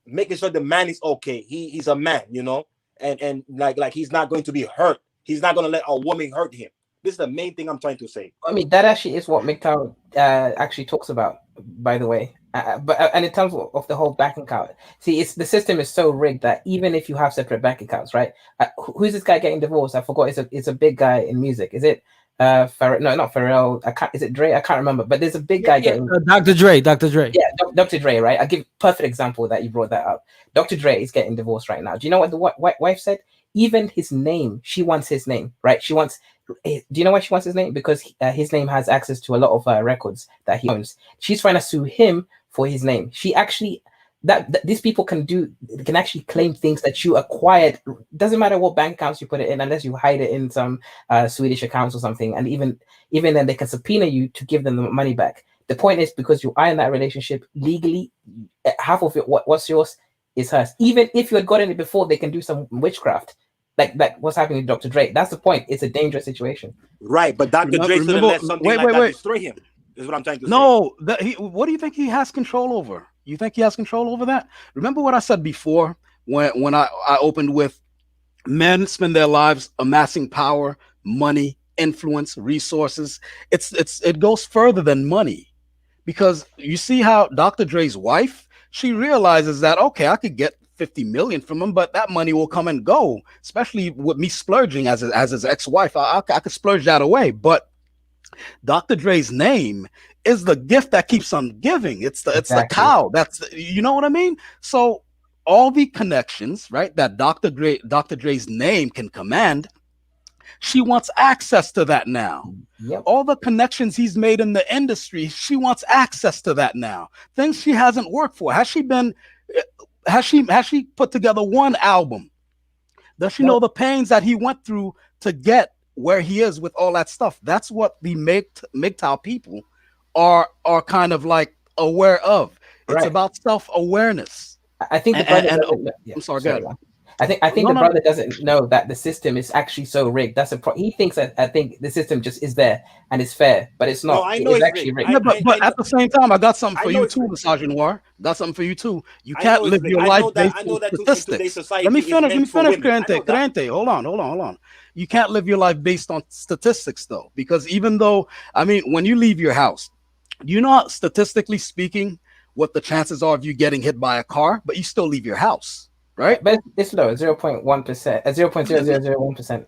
making sure the man is okay. He's a man, you know, and like he's not going to be hurt. He's not going to let a woman hurt him. This is the main thing I'm trying to say. I mean, that actually is what MGTOW actually talks about, by the way. And in terms of the whole bank account, see, the system is so rigged that even if you have separate bank accounts, right? Who's this guy getting divorced? I forgot. It's a big guy in music. Is it no, not Pharrell? Is it Dre? I can't remember. But there's a big guy getting Dr. Dre. Yeah, Dr. Dre, right? I give perfect example that you brought that up. Dr. Dre is getting divorced right now. Do you know what the wife said? Even his name, she wants his name, right? She wants. Do you know why she wants his name? Because his name has access to a lot of records that he owns. She's trying to sue him for his name. She actually that these people can actually claim things that you acquired. Doesn't matter what bank accounts you put it in, unless you hide it in some Swedish accounts or something. And even then, they can subpoena you to give them the money back. The point is, because you are in that relationship legally, half of it, what's yours is hers. Even if you had gotten it before, they can do some witchcraft. Like what's happening with Dr. Dre. That's the point. It's a dangerous situation. Right, but Dr. Dre shouldn't let something like that destroy him. Is what I'm trying to say. No, what do you think he has control over? You think he has control over that? Remember what I said before when I opened with men spend their lives amassing power, money, influence, resources. It goes further than money, because you see how Dr. Dre's wife, she realizes that, okay, I could get 50 million from him, but that money will come and go, especially with me splurging as his ex-wife. I could splurge that away, but Dr. Dre's name is the gift that keeps on giving. It's the cow. You know what I mean? So all the connections, right, that Dr. Dre's name can command, she wants access to that now. Yep. All the connections he's made in the industry, she wants access to that now. Things she hasn't worked for. Has she put together one album? Does she know the pains that he went through to get where he is with all that stuff? That's what the MGTOW people are kind of like aware of. It's about self-awareness. I think the brother I'm sorry, go ahead. I think the brother doesn't know that the system is actually so rigged. That's he thinks that I think the system just is there and it's fair, but it's not. No, I know it's actually rigged. Yeah, but at the same time, I got something for you too, Sergeant Noir. Got something for you too. You can't live your life based on statistics. Let me finish, Crente. Hold on. You can't live your life based on statistics, though, because even though, I mean, when you leave your house, you know, statistically speaking, what the chances are of you getting hit by a car, but you still leave your house. Right, but it's low, 0.1%, 0.0001%.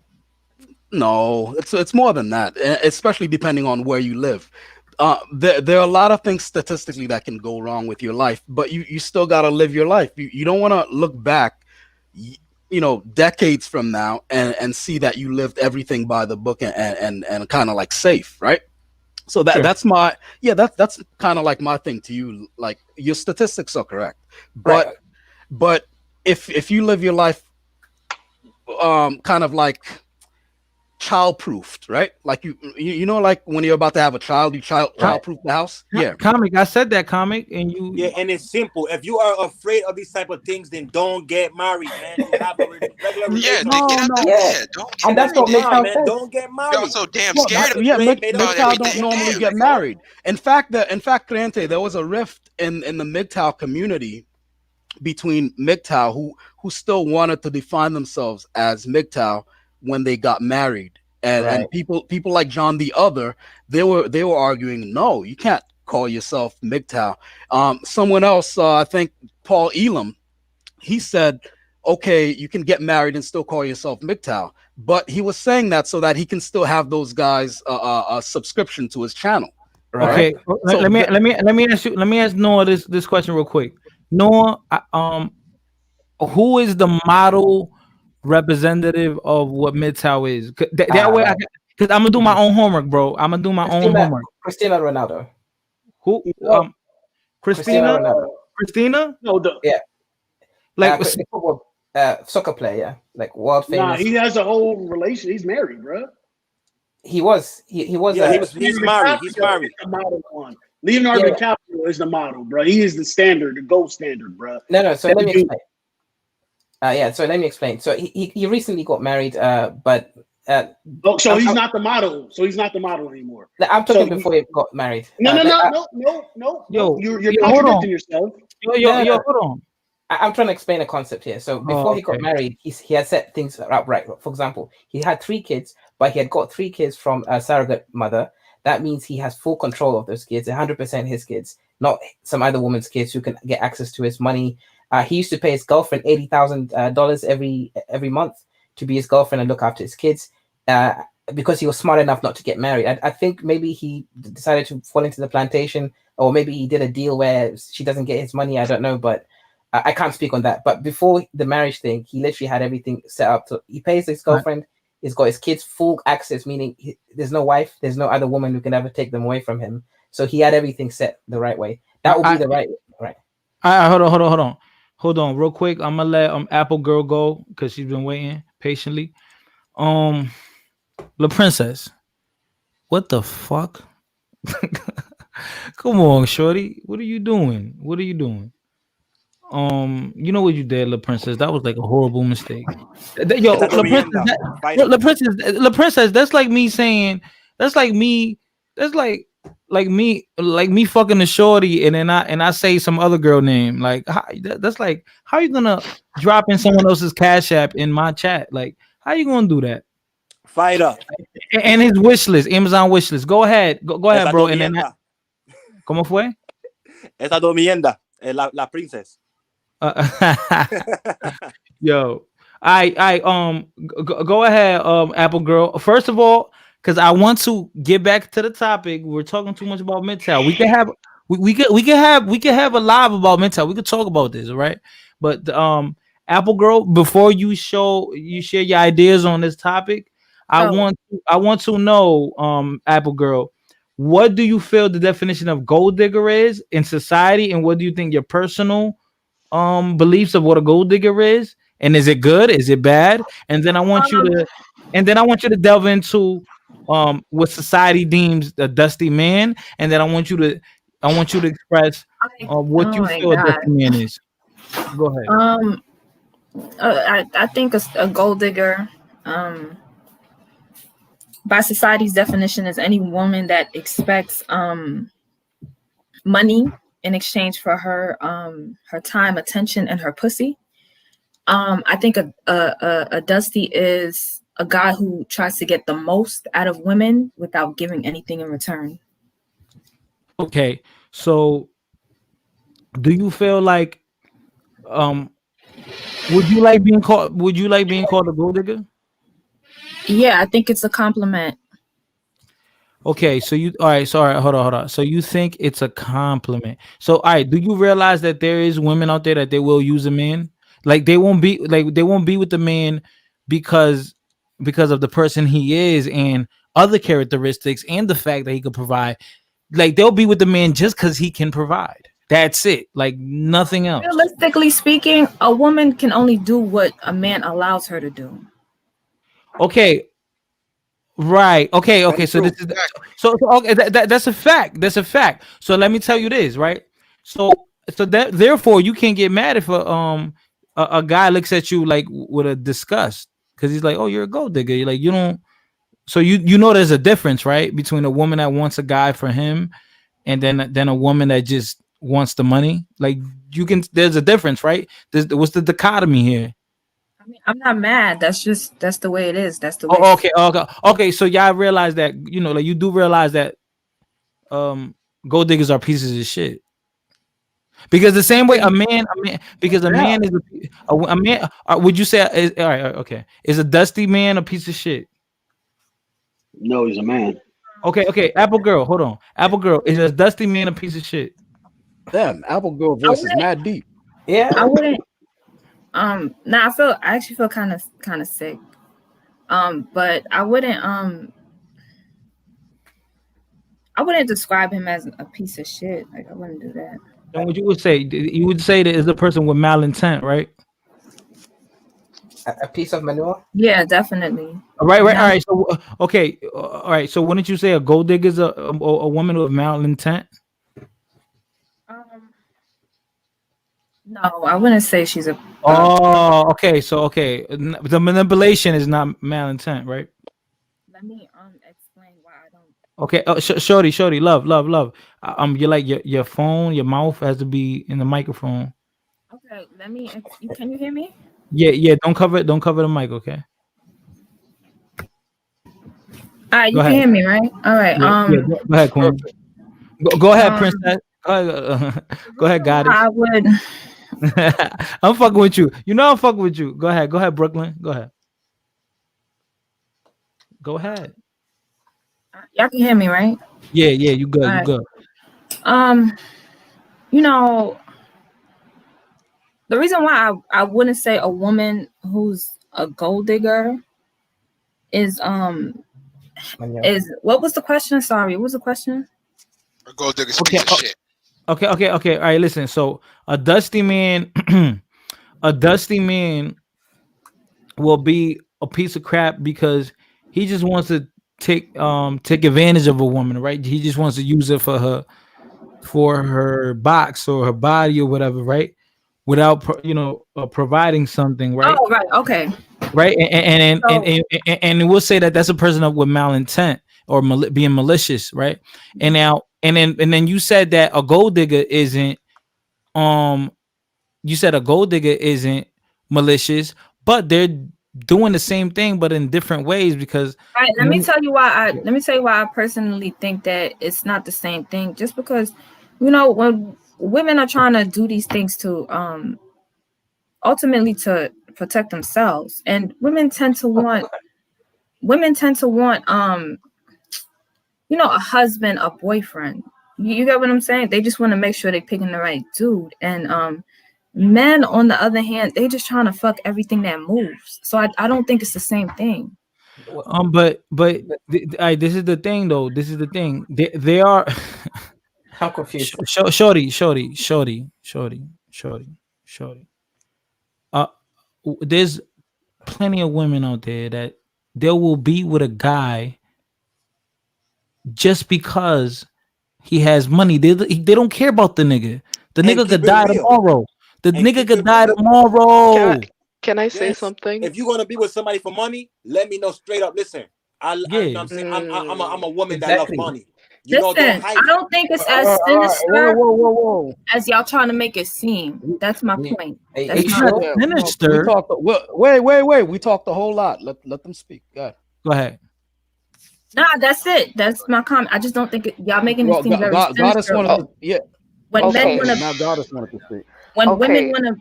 No, it's more than that, especially depending on where you live. There are a lot of things statistically that can go wrong with your life, but you still got to live your life. You don't want to look back, decades from now and see that you lived everything by the book and kind of like safe, right? So that's kind of like my thing to you. Like, your statistics are correct, but if you live your life kind of like child-proofed, right? Like you know, like when you're about to have a child, you child-proof the house. Yeah, comic. I said that, comic, and you. Yeah, and it's simple. If you are afraid of these type of things, then don't get married, man. You have a regular and that's what makes sense. Don't get married. You're so damn scared. MGTOW don't normally get married. In fact, Crente, there was a rift in the MGTOW community between MGTOW who still wanted to define themselves as MGTOW when they got married, and people like John the Other, they were arguing, no, you can't call yourself MGTOW. Someone else, I think Paul Elam, he said, okay, you can get married and still call yourself MGTOW, but he was saying that so that he can still have those guys a subscription to his channel. Right. Okay, let me ask Noah this question real quick. Noah, who is the model representative of what MGTOW is? That way, Right. because I'm gonna do my own homework, bro. I'm gonna do my own homework. Cristiano Ronaldo. Who? No, Cristiano Christina? Ronaldo. Christina? no, Yeah. Like, The football, soccer player. Yeah, like world nah, famous. he has a whole relation. He's married, bro. He was. He was. Yeah, he's Leonardo married. He's DiCaprio married. is the model one. Leonardo Yeah. DiCaprio is the model, bro. He is the standard, the gold standard, bro. No. So That let me dude- explain. So let me explain. So he recently got married. But Oh, so he's I'm- not the model. So he's not the model anymore. I'm talking So- before he got married. No. Yo, You're hold on. contradicting yourself. Yo, hold on. I'm trying to explain a concept here. So before he got okay. married, he had set things up right. For example, he had 3 kids, but he had got 3 kids from a surrogate mother. That means he has full control of those kids, 100% his kids, not some other woman's kids who can get access to his money. He used to pay his girlfriend $80,000 every month to be his girlfriend and look after his kids, because he was smart enough not to get married. I think maybe he decided to fall into the plantation, or maybe he did a deal where she doesn't get his money. I don't know, but I can't speak on that. But before the marriage thing, he literally had everything set up. So he pays his girlfriend. He's got his kids full access, meaning there's no wife, there's no other woman who can ever take them away from him. So he had everything set the right way. That would be the right. Hold on, real quick. I'm gonna let Apple Girl go because she's been waiting patiently. La Princess, what the fuck? Come on, shorty. What are you doing? You know what you did, La Princess? That was like a horrible mistake. Yo, La Princess, that's like me saying, that's like me fucking a shorty, and then I say some other girl name. Like, that's like, how you gonna drop in someone else's Cash App in my chat? Like, how you gonna do that? Fighter. And his wish list, Amazon wish list. Go ahead, bro. And then, ¿cómo fue? Esa domienda, la princess. Yo, go ahead, Apple Girl. First of all, because I want to get back to the topic. We're talking too much about MGTOW. We can have a live about MGTOW. We could talk about this, all right? But Apple Girl, before you share your ideas on this topic, I want to know, Apple Girl, what do you feel the definition of gold digger is in society, and what do you think your personal beliefs of what a gold digger is, and is it good, is it bad? And then I want you to delve into what society deems a dusty man, and then I want you to express what you feel a dusty man is. Go ahead. I think a gold digger, by society's definition, is any woman that expects money in exchange for her time, attention, and her pussy. I think a dusty is a guy who tries to get the most out of women without giving anything in return. Okay, so do you feel like would you like being called a gold digger? Yeah, I think it's a compliment. Okay, so hold on. So you think it's a compliment? So all right, do you realize that there is women out there that they will use a man? Like they won't be with the man because of the person he is and other characteristics and the fact that he could provide. Like they'll be with the man just because he can provide. That's it. Like nothing else. Realistically speaking, a woman can only do what a man allows her to do. Okay. Right. Okay. So this is okay. That's a fact. That's a fact. So let me tell you this, right? So that therefore you can't get mad if a guy looks at you like with a disgust because he's like, oh, you're a gold digger. You're like, you don't. So you know there's a difference, right, between a woman that wants a guy for him and then a woman that just wants the money. Like there's a difference, right? What's the dichotomy here? I mean, I'm not mad. That's the way it is. That's the way. Okay. So y'all realize that, like you do realize that gold diggers are pieces of shit. Because the same way a man is a man. Would you say all right? Okay, is a dusty man a piece of shit? No, he's a man. Okay. Apple Girl, hold on. Apple Girl, is a Dusty Man a piece of shit? Damn, Apple Girl voice is mad deep. Yeah, I wouldn't. Nah, I actually feel kind of sick. But I wouldn't describe him as a piece of shit. Like I wouldn't do that. And what you would say that is a person with malintent, right? a piece of manure. Yeah, definitely. Right. All right. So okay. All right. So wouldn't you say a gold digger is a woman with malintent? No, I wouldn't say she's a. Oh, okay. So the manipulation is not malintent, right? Let me explain why I don't. Okay. Shorty, love. You like your phone, your mouth has to be in the microphone. Okay, let me. Can you hear me? Yeah. Don't cover the mic, okay? All right, you can hear me, right? All right. Go ahead, Queen. Go ahead, Princess. Go ahead, Goddess. I would. I'm fucking with you. You know I'm fucking with you. Go ahead, Brooklyn. Go ahead. Y'all can hear me, right? Yeah. You good. All You good. You know, the reason why I wouldn't say a woman who's a gold digger is what was the question? Sorry, what was the question? A gold digger's piece of shit. Okay. All right, listen. So a dusty man, will be a piece of crap because he just wants to take advantage of a woman, right? He just wants to use it for her box or her body or whatever, right? Without providing something, right? Oh, right. Okay. Right, and we'll say that that's a person with malintent or being malicious, right? And then you said that a gold digger isn't. You said a gold digger isn't malicious, but they're doing the same thing, but in different ways. Because all right, let me tell you why I personally think that it's not the same thing. Just because, when women are trying to do these things to ultimately to protect themselves, and women tend to want a husband, a boyfriend. You get what I'm saying? They just want to make sure they're picking the right dude. And men, on the other hand, they just trying to fuck everything that moves. So I don't think it's the same thing. But this is the thing, though. This is the thing. They are. I'm confused. Shorty. There's plenty of women out there that they will be with a guy just because he has money. They don't care about the nigga. The nigga could die tomorrow. Can I say something? If you're gonna be with somebody for money, let me know straight up. Listen, I'm a woman that loves money. Listen, I don't think it's as sinister as y'all trying to make it seem. That's my point. That's not sinister. Wait. We talked a whole lot. Let them speak. Go ahead. Nah, that's it. That's my comment. I just don't think y'all making it seem very sinister. When men want to, now Goddess wanted to speak. When women want to,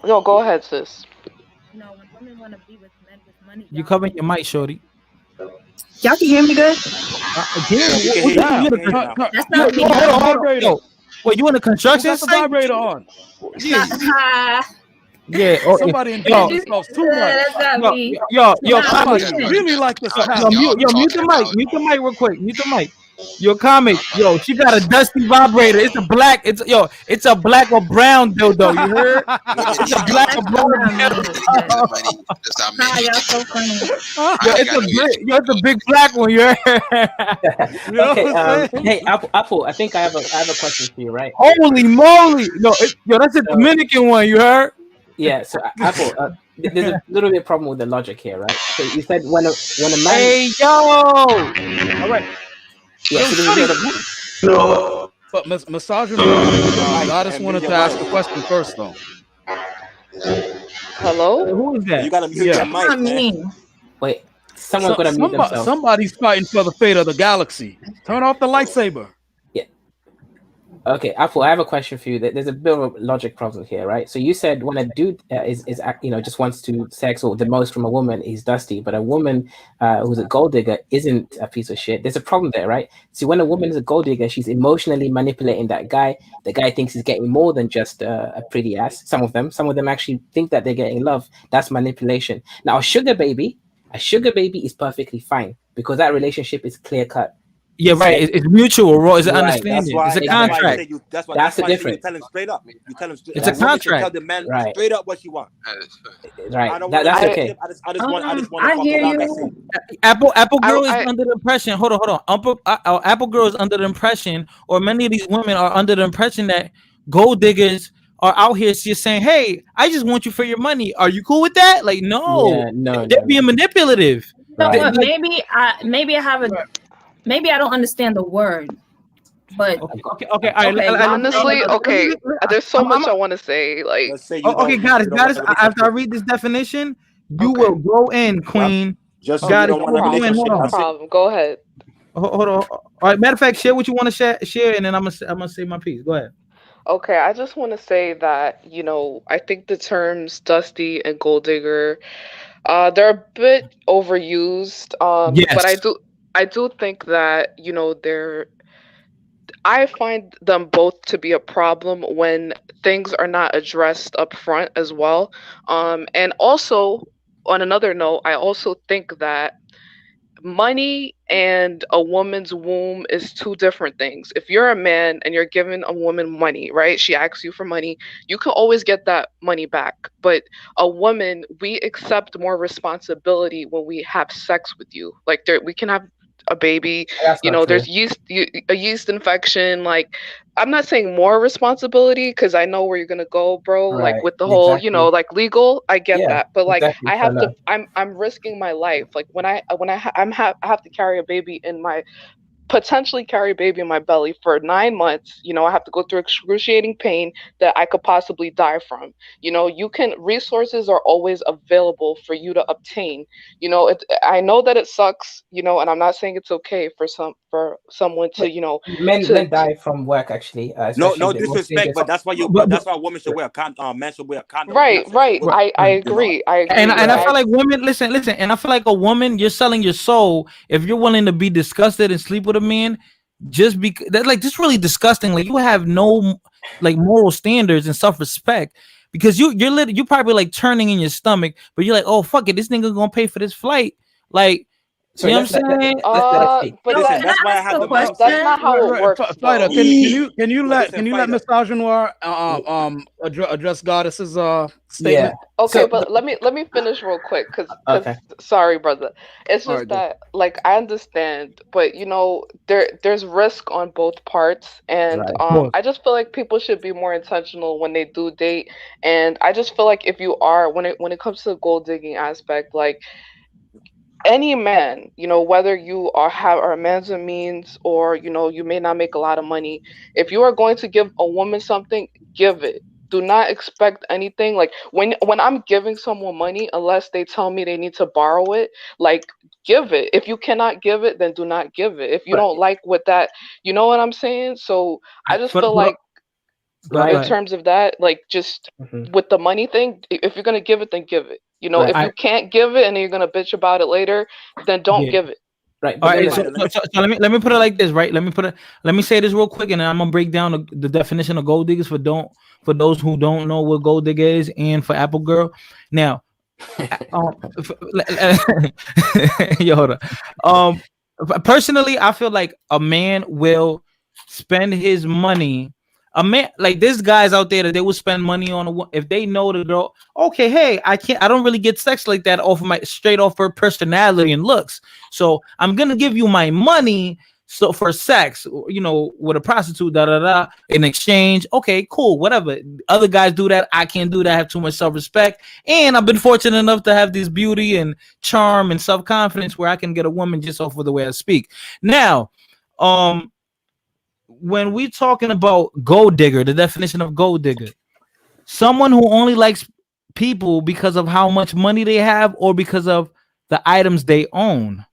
no, go ahead, sis. When women want to be with men with money, you covering your mic, shorty. Y'all can hear me good? That's not me. Hold on. Wait, you in the construction site? Vibrator on. Yeah. Somebody in the too much. Yo, really like this. Mute the mic real quick. Mute the mic. Your comic, she got a dusty vibrator. It's a black or brown dildo. You heard? It's a black or brown dildo. It's a big black one. You heard? Okay. Hey, Apple. I think I have a question for you, right? Holy moly! That's a Dominican one. You heard? Yeah. So Apple, there's a little bit of problem with the logic here, right? So you said when a man. Hey yo! All right. Yeah, no. But misogyny. Goddess wanted to ask a question first, though. Hello? Who is that? You gotta mute your mic, man. Wait, someone's gonna mute themselves. Somebody's fighting for the fate of the galaxy. Turn off the lightsaber. Yeah. Okay, Apple, I have a question for you. There's a bit of a logic problem here, right? So you said when a dude just wants to sex or the most from a woman, he's dusty, but a woman who's a gold digger isn't a piece of shit. There's a problem there, right? See, when a woman is a gold digger, she's emotionally manipulating that guy. The guy thinks he's getting more than just a pretty ass. Some of them actually think that they're getting love. That's manipulation. Now, a sugar baby is perfectly fine because that relationship is clear cut. Yeah, right. It's mutual, Raw. It's an Right. understanding. It's a That's why contract. That's the why difference. you tell him straight up. You tell him straight. It's a woman should contract. Tell the man Right. straight up what she wants. Right. I don't That's want okay. I just want to I fuck hear around. you. That's it. Apple Girl is under the impression. Hold on. Apple Girl is under the impression, or many of these women are under the impression that gold diggers are out here just saying, "Hey, I just want you for your money. Are you cool with that?" Like, no, Yeah, no, they're being manipulative. You know Right. what? Maybe I don't understand the word, but Okay. All right. Honestly, okay. There's so much I want to say. Like, Let's say Okay, Goddess. After I read this definition, you will go in, Queen. Just Goddess, you don't you want a will go in. relationship. Hold on. That's it. problem. Go ahead. Hold on. All right. Matter of fact, share what you want to share, and then I'm gonna say my piece. Go ahead. Okay, I just want to say that, I think the terms dusty and gold digger, they're a bit overused. But Yes. I do think that, I find them both to be a problem when things are not addressed up front as well. And also, on another note, I also think that money and a woman's womb is two different things. If you're a man and you're giving a woman money, right? She asks you for money, you can always get that money back. But a woman, we accept more responsibility when we have sex with you. Like we can have a baby, That's not there's true. a yeast infection. Like, I'm not saying more responsibility because I know where you're gonna go, bro. Like Right. with the whole, Exactly. like legal, I get Yeah, that, but like exactly. I have Fair to, I'm risking my life. Like when I I have to carry a baby in my potentially carry a baby in my belly for 9 months. I have to go through excruciating pain that I could possibly die from. Resources are always available for you to obtain. I know that it sucks, and I'm not saying it's okay for someone to, Men die from work actually. No Especially the most disrespect, serious- but that's why that's why women should wear a condom. Men should wear a condom. right. I agree. I agree. And I I- feel like women, listen, and I feel like a woman, you're selling your soul if you're willing to be disgusted and sleep with a man, just because that's like just really disgusting. Like you have no like moral standards and self respect because you probably like turning in your stomach, but you're like, oh fuck it, this nigga gonna pay for this flight, like. So You know what I'm saying? but Listen, that- that's why I have the that's not how it works. Fighter, though. can you let Fighter. Misogynoir address Goddess's statement? Okay, So- but let me finish real quick because Okay. sorry, brother. It's just Alright, go. that like I understand, but there's risk on both parts, and Right. I just feel like people should be more intentional when they do date, and I just feel like if you are when it comes to the gold digging aspect, like any man, whether you are a man's of means or you may not make a lot of money, if you are going to give a woman something, give it. Do not expect anything. Like when I'm giving someone money, unless they tell me they need to borrow it, like give it. If you cannot give it, then do not give it. If you don't like what that, you know what I'm saying? So I just feel like in terms of that, like just with the money thing, if you're gonna give it, then give it. If you can't give it and then you're gonna bitch about it later, then don't give it. Right. All right, so let me put it like this, right? Let me say this real quick, and then I'm gonna break down the definition of gold diggers for those who don't know what gold digger is, and for Apple Girl. Now, yo, hold on. Personally, I feel like a man will spend his money. A man like there's guys out there that they will spend money on if they know the girl. Okay, hey, I don't really get sex like that straight off her personality and looks. So I'm gonna give you my money for sex, with a prostitute, in exchange. Okay, cool, whatever. Other guys do that. I can't do that. I have too much self-respect, and I've been fortunate enough to have this beauty and charm and self-confidence where I can get a woman just off of the way I speak. Now, when we're talking about gold digger, the definition of gold digger, someone who only likes people because of how much money they have or because of the items they own,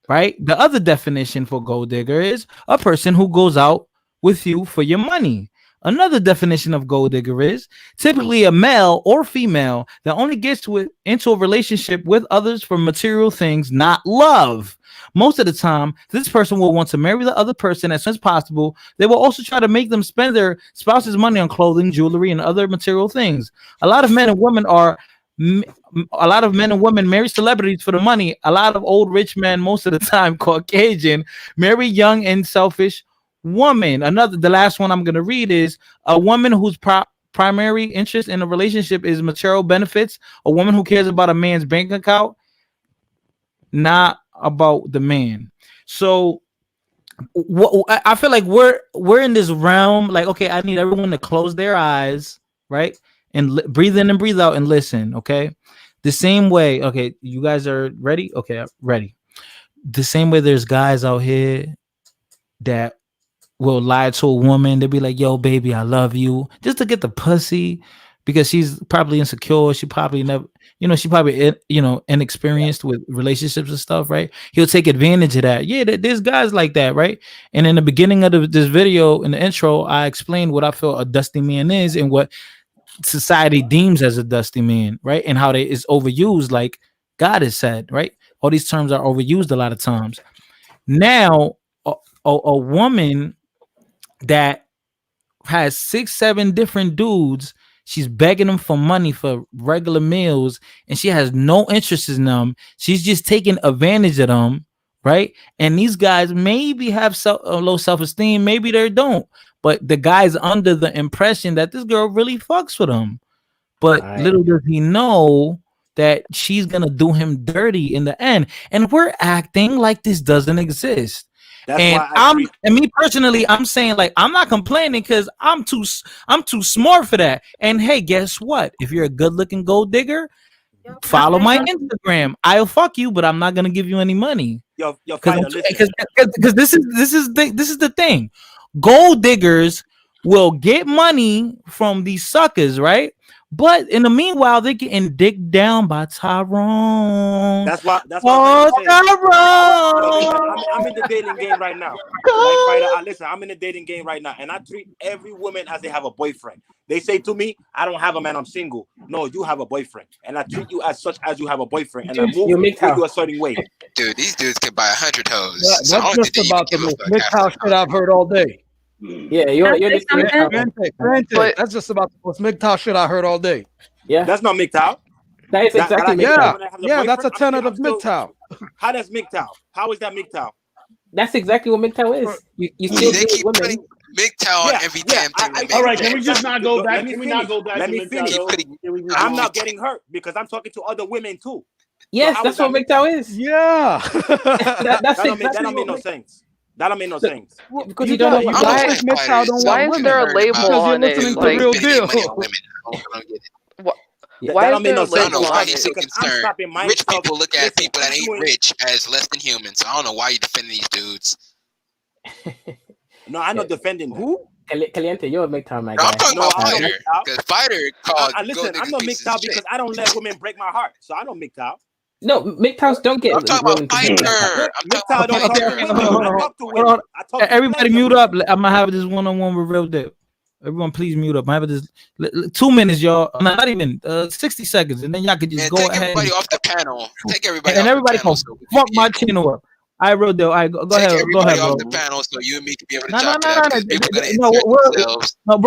right? The other definition for gold digger is a person who goes out with you for your money. Another definition of gold digger is typically a male or female that only gets into a relationship with others for material things, not love. Most of the time, this person will want to marry the other person as soon as possible. They will also try to make them spend their spouse's money on clothing, jewelry, and other material things. A lot of men and women marry celebrities for the money. A lot of old rich men, most of the time Caucasian, marry young and selfish woman. The last one I'm going to read is a woman whose primary interest in a relationship is material benefits. A woman who cares about a man's bank account, not about the man. So I feel like we're in this realm. Like, okay, I need everyone to close their eyes, right, and breathe in and breathe out and listen. Okay, the same way. Okay, you guys are ready. Okay, I'm ready. The same way there's guys out here that will lie to a woman. They'll be like, yo, baby, I love you, just to get the pussy, because she's probably insecure. She probably never, she probably, inexperienced with relationships and stuff, right? He'll take advantage of that. Yeah, there's guys like that, right? And in the beginning of this video, in the intro, I explained what I feel a dusty man is and what society deems as a dusty man, right? And how it's overused, like God has said, right? All these terms are overused a lot of times. Now, a woman that has 6-7 different dudes, she's begging them for money for regular meals, and she has no interest in them. She's just taking advantage of them, right? And these guys maybe have low self-esteem, maybe they don't, but the guy's under the impression that this girl really fucks with him. But little does he know that she's gonna do him dirty in the end, and we're acting like this doesn't exist. And me personally, I'm saying, like, I'm not complaining because I'm too smart for that. And hey, guess what? If you're a good looking gold digger, follow my Instagram. I'll fuck you, but I'm not gonna give you any money. Because this is the thing. Gold diggers will get money from these suckers, right? But in the meanwhile, they're getting digged down by Tyrone. That's why Tyrone. I'm in the dating game right now. Like, fighter, listen, I'm in the dating game right now, and I treat every woman as they have a boyfriend. They say to me, "I don't have a man, I'm single." No, you have a boyfriend, and I treat you as such as you have a boyfriend, and I move with you a certain way. Dude, these dudes can buy 100 hoes. That's just about the most MGTOW shit I've heard all day. Yeah, you're just granted. That's just about the most MGTOW shit I heard all day. Yeah, that's not MGTOW. That is exactly yeah, that's a tenet of MGTOW. How does MGTOW? How is that MGTOW? That's exactly what MGTOW is. You still they keep putting MGTOW on every damn thing. All right, can we just not go back? Can we not go back? Let me finish. I'm not getting hurt because I'm talking to other women too. Yes, that's what MGTOW is. Yeah, that don't make no sense. That don't make no sense. Because you don't know why is there a label on it? Like, real deal. Why don't make no sense. I don't know why you're so concerned. Rich people look at people that ain't rich as less than humans. So I don't know why you defending these dudes. No, I'm not defending them. Who? Caliente, you're a MGTOW, my guy. I'm talking about Fighter. Because Fighter called. Listen, I'm not MGTOW because I don't let women break my heart. So I don't MGTOW. No, MGTOWs don't get. I'm talking about Fighter. I'm talking about Fighter. Everybody mute up. I'm gonna have this one-on-one with Real Deal. Everyone, please mute up. I have this 2 minutes, y'all. Not even 60 seconds, and then y'all could just go ahead. Take everybody off the panel. Take everybody. And everybody can fuck my channel up. I Real Deal. I go ahead. Go ahead, bro. Off the panel so you and me can be able to chop it up. No,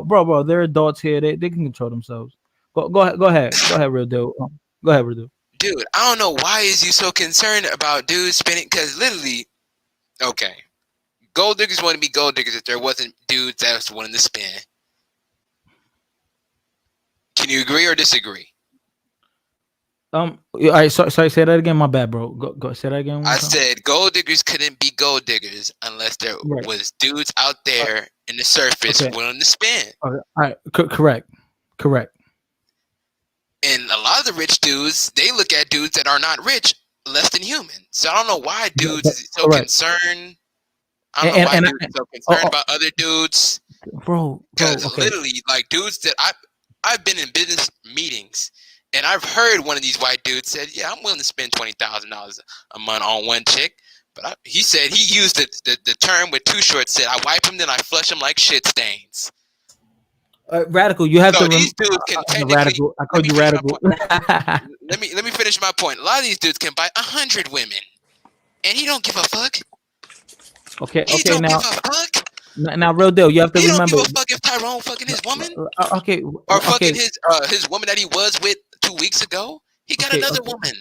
bro. They're adults here. They can control themselves. Go ahead. Go ahead, Real Deal. Go ahead, Real Deal. Dude, I don't know why is you so concerned about dudes spending, because literally, okay, gold diggers want to be gold diggers if there wasn't dudes that was willing to spend. Can you agree or disagree? All right, sorry, say that again. My bad, bro. Go say that again. I said gold diggers couldn't be gold diggers unless there was dudes out there in the surface willing to spend. Okay. All right, correct. And a lot of the rich dudes, they look at dudes that are not rich less than human. So I don't know why dudes is so concerned. I don't know why dudes are so concerned about other dudes. Bro, because literally, like, dudes that I've been in business meetings and I've heard one of these white dudes said, "Yeah, I'm willing to spend $20,000 a month on one chick, But he said he used the term with Too Short. Said I wipe him, then I flush him like shit stains. Radical, you have So to. these dudes can technically. Radical, I called you radical. Let me finish my point. A lot of these dudes can buy 100 women, and he don't give a fuck. Okay, He okay, don't now. give a fuck. Now, real deal, you have to remember. He don't give a fuck if Tyrone fucking his woman. Okay, or fucking his woman that he was with 2 weeks ago. He got another woman.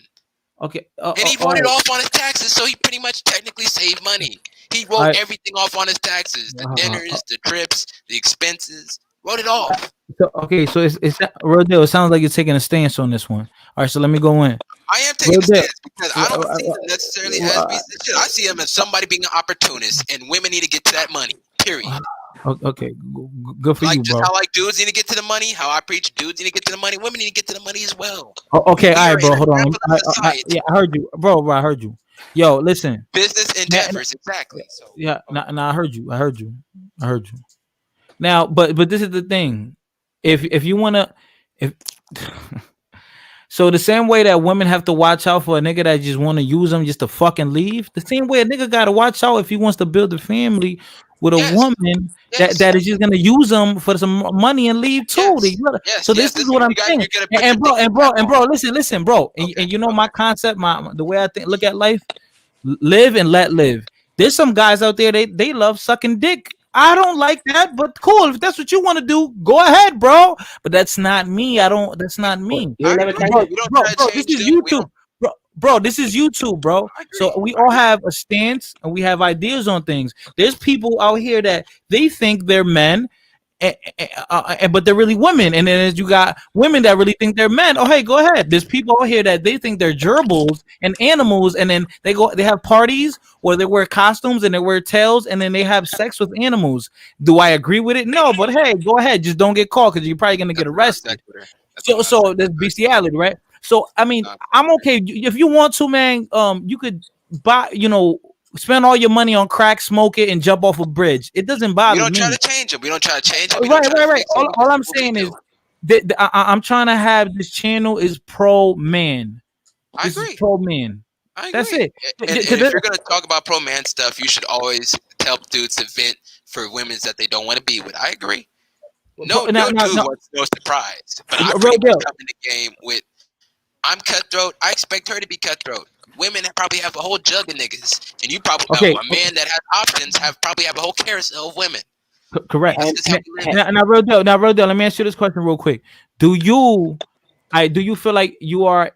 Okay. And he wrote it off on his taxes, so he pretty much technically saved money. He wrote everything off on his taxes: the dinners, the trips, the expenses. Wrote it off. So it's real deal. It sounds like you're taking a stance on this one. All right, so let me go in. I am taking a stance because I don't see him necessarily as being shit. I see him as somebody being an opportunist, and women need to get to that money. Period. Okay, good for you, bro. How dudes need to get to the money, how I preach dudes need to get to the money, women need to get to the money as well. Okay, all right, bro. Hold on. I heard you, bro. I heard you. Yo, listen. Business endeavors, exactly. So yeah, I heard you. I heard you. Now, but this is the thing. If you wanna, so the same way that women have to watch out for a nigga that just want to use them just to fucking leave, the same way a nigga gotta watch out if he wants to build a family with a woman that is just gonna use them for some money and leave too. So this is what I'm saying. And bro, listen, bro. And you know my concept, the way I look at life, live and let live. There's some guys out there they love sucking dick. I don't like that, but cool. If that's what you want to do, go ahead, bro. But that's not me. That's not me. Bro, this is YouTube. Bro, this is YouTube, bro. So we all have a stance and we have ideas on things. There's people out here that they think they're men, but they're really women. And then you got women that really think they're men. Oh, hey, go ahead. There's people out here that they think they're gerbils and animals, and then they have parties where they wear costumes and they wear tails, and then they have sex with animals. Do I agree with it? No, but hey, go ahead. Just don't get caught because you're probably gonna get arrested. So there's bestiality, right? So I mean, I'm okay if you want to, man. You could buy, spend all your money on crack, smoke it, and jump off a bridge. It doesn't bother me. We don't try to change them. We don't try to change them. Right. All I'm saying is that I'm trying to have this channel is pro man. I agree. Pro man. That's it. And if you're gonna talk about pro man stuff, you should always tell dudes to vent for women that they don't want to be with. I agree. No dude wants no surprise. But I pretty much come in the game with I'm cutthroat. I expect her to be cutthroat. Women probably have a whole jug of niggas, and you probably a man that has options probably have a whole carousel of women. Correct. Now, real deal. Let me ask you this question real quick. Do you feel like you are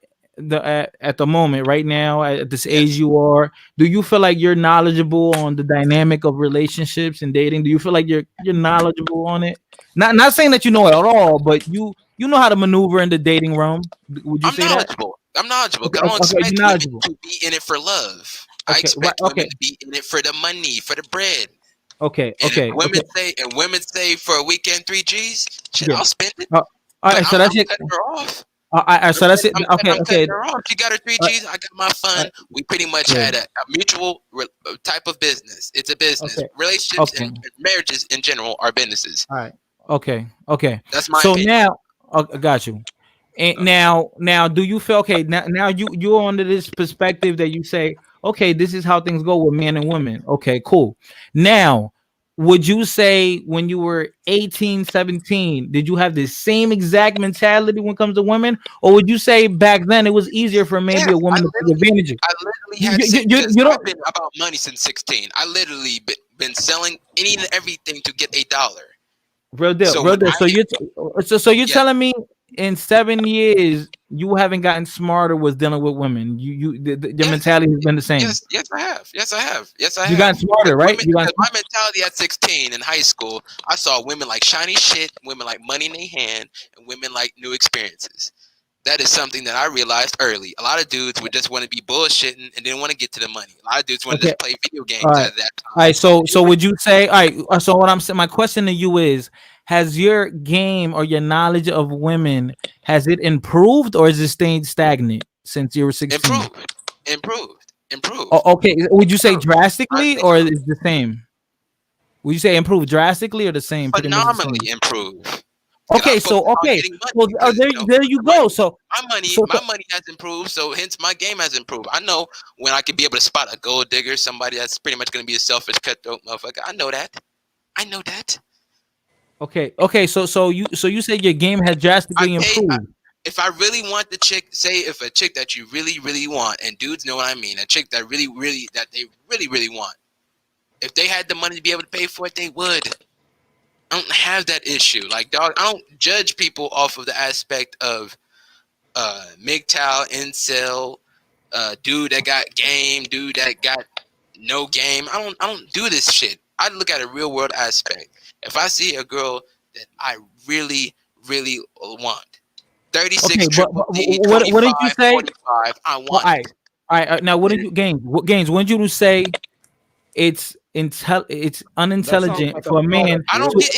at the moment right now at this age you are? Do you feel like you're knowledgeable on the dynamic of relationships and dating? Do you feel like you're knowledgeable on it? Not saying that you know it at all, but you know how to maneuver in the dating realm. Would you say knowledgeable. that? I'm knowledgeable. I don't expect women to be in it for love. I expect women to be in it for the money, for the bread. Okay. Women say for a weekend 3 G's, shit, I'll spend it. All right, so that's it. Off. So that's it. Okay. She got her 3 G's. I got my fun. We pretty much had a mutual type of business. It's a business. Relationships and marriages in general are businesses. All right. Okay. That's my so opinion. now, I got you. And now, do you feel okay? Now you're under this perspective that you say, okay, this is how things go with men and women. Okay, cool. Now, would you say when you were 18, 17, did you have the same exact mentality when it comes to women? Or would you say back then it was easier for maybe a woman to take advantage of? I literally had I've been about money since 16. I literally been selling any and everything to get $1. Real deal. So you're telling me in 7 years you haven't gotten smarter with dealing with women. Your mentality has been the same. Yes, I have. You got smarter, right? My mentality at 16 in high school, I saw women like shiny shit, women like money in their hand, and women like new experiences. That is something that I realized early. A lot of dudes would just want to be bullshitting and didn't want to get to the money. A lot of dudes want to just play video games at that time. All right, so would you say, all right, so what I'm saying, my question to you is, has your game or your knowledge of women, has it improved or is it staying stagnant since you were 16? Improved. Okay, would you say drastically or is it the same? Would you say improved drastically or the same? Phenomenally improved. Okay, so there you go. So my money has improved, so hence my game has improved. I know when I could be able to spot a gold digger, somebody that's pretty much going to be a selfish cutthroat motherfucker. I know that. Okay. So you said your game has drastically improved. If I really want the chick, say if a chick that you really, really want, and dudes know what I mean, a chick that they really, really want, if they had the money to be able to pay for it, they would. I don't have that issue. Like, dog, I don't judge people off of the aspect of MGTOW, incel, dude that got game, dude that got no game. I don't do this shit. I look at a real world aspect. If I see a girl that I really, really want, 36 triple D, 25, what did you say? 45, I want. All right. Now, what did you Gaines? When did you say it's unintelligent for a man? I don't get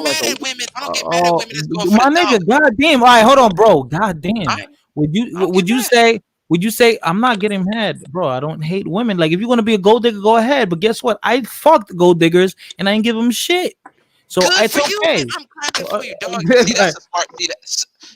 mad at women. I don't get mad at women that's going for my the nigga, goddamn. All right, hold on, bro. Goddamn. Would you say I'm not getting mad, bro? I don't hate women. Like, if you want to be a gold digger, go ahead. But guess what? I fucked gold diggers and I ain't give them shit. So it's okay. I'm clapping for you, dog. See, that's a smart.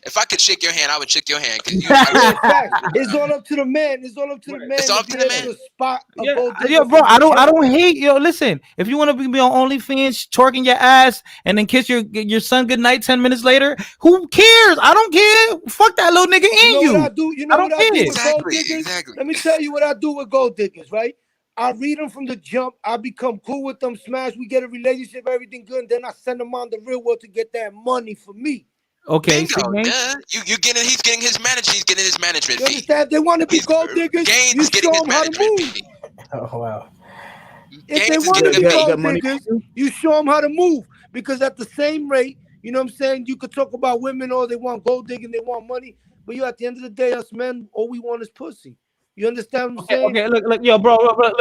If I could shake your hand, I would shake your hand. It's all up to the man. It's all up to the man. It's all up to the man. Spot bro. I don't hate. Yo, listen. If you want to be on OnlyFans, twerking your ass, and then kiss your son goodnight 10 minutes later, who cares? I don't care. Fuck that little nigga in you. What I do? You know what I do with gold diggers? Exactly. Let me tell you what I do with gold diggers. Right? I read them from the jump. I become cool with them. Smash. We get a relationship. Everything good. And then I send them on the real world to get that money for me. Okay, bingo, you getting? He's getting his manager. He's getting his management fee. You understand? They want to be gold diggers. You show them how to move. Oh wow! If they want to be gold diggers, you show them how to move. Because at the same rate, you know what I'm saying? You could talk about women, or they want gold digging, they want money, but you at the end of the day, us men, all we want is pussy. You understand what I'm saying? Okay, look, yo, bro, look what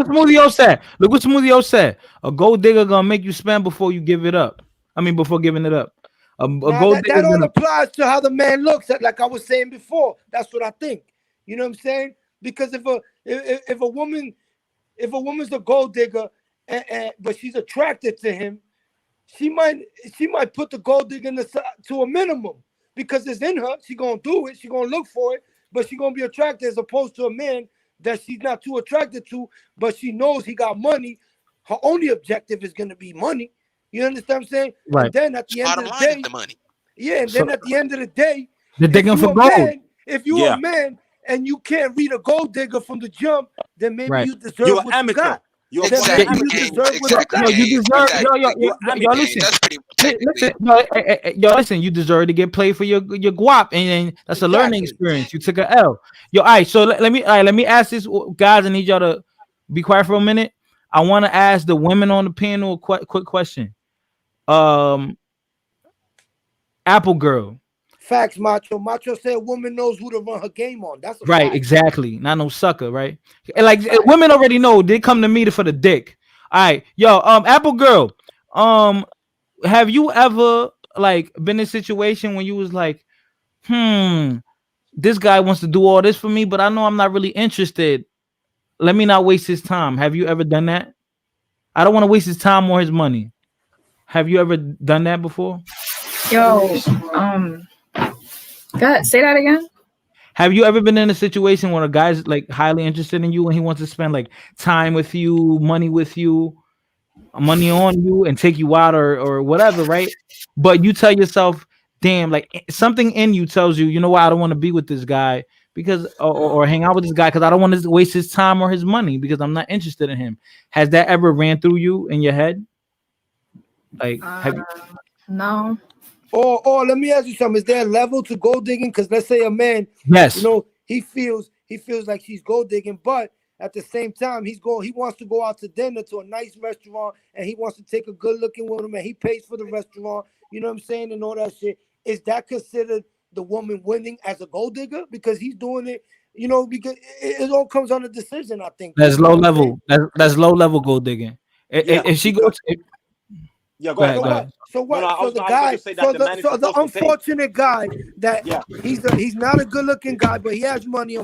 Smoothio said. Look what Smoothio said. A gold digger gonna make you spend before you give it up. I mean, before giving it up. That all applies to how the man looks at, like I was saying before. That's what I think. You know what I'm saying? Because if a woman's a gold digger, but she's attracted to him, she might put the gold digging to a minimum because it's in her. She gonna do it. She gonna look for it, but she gonna be attracted as opposed to a man that she's not too attracted to, but she knows he got money. Her only objective is gonna be money. You understand what I'm saying? Right. And then at the end of the day, the money. Yeah, and then at the end of the day, they're digging for gold. If you're a man and you can't read a gold digger from the jump, then maybe you deserve what you got. You're exactly. Listen, you deserve to get played for your guap, and that's a learning experience. You took an L. All right, so let me ask this, guys. I need y'all to be quiet for a minute. I want to ask the women on the panel a quick question. Apple Girl. Facts, Macho. Macho said woman knows who to run her game on. That's right, fact. Exactly. Not no sucker, right? And like women already know they come to me for the dick. All right, yo, Apple Girl. Have you ever like been in a situation when you was like, this guy wants to do all this for me, but I know I'm not really interested. Let me not waste his time. Have you ever done that? I don't want to waste his time or his money. Have you ever done that before? Yo, God, say that again. Have you ever been in a situation where a guy's like highly interested in you and he wants to spend like time with you, money on you, and take you out or whatever, right? But you tell yourself, damn, like something in you tells you, you know what, I don't want to be with this guy because or hang out with this guy because I don't want to waste his time or his money because I'm not interested in him. Has that ever ran through you in your head? Like, have you? No. Or let me ask you something. Is there a level to gold digging? Because let's say a man, yes, you know, he feels like he's gold digging, but at the same time, he wants to go out to dinner to a nice restaurant, and he wants to take a good looking woman, and he pays for the restaurant. You know what I'm saying, and all that shit. Is that considered the woman winning as a gold digger because he's doing it? You know, because it all comes on a decision. I think that's low level. That's low level gold digging. If she goes. Yeah, go ahead. So what? So the unfortunate guy that he's not a good looking guy, but he has money.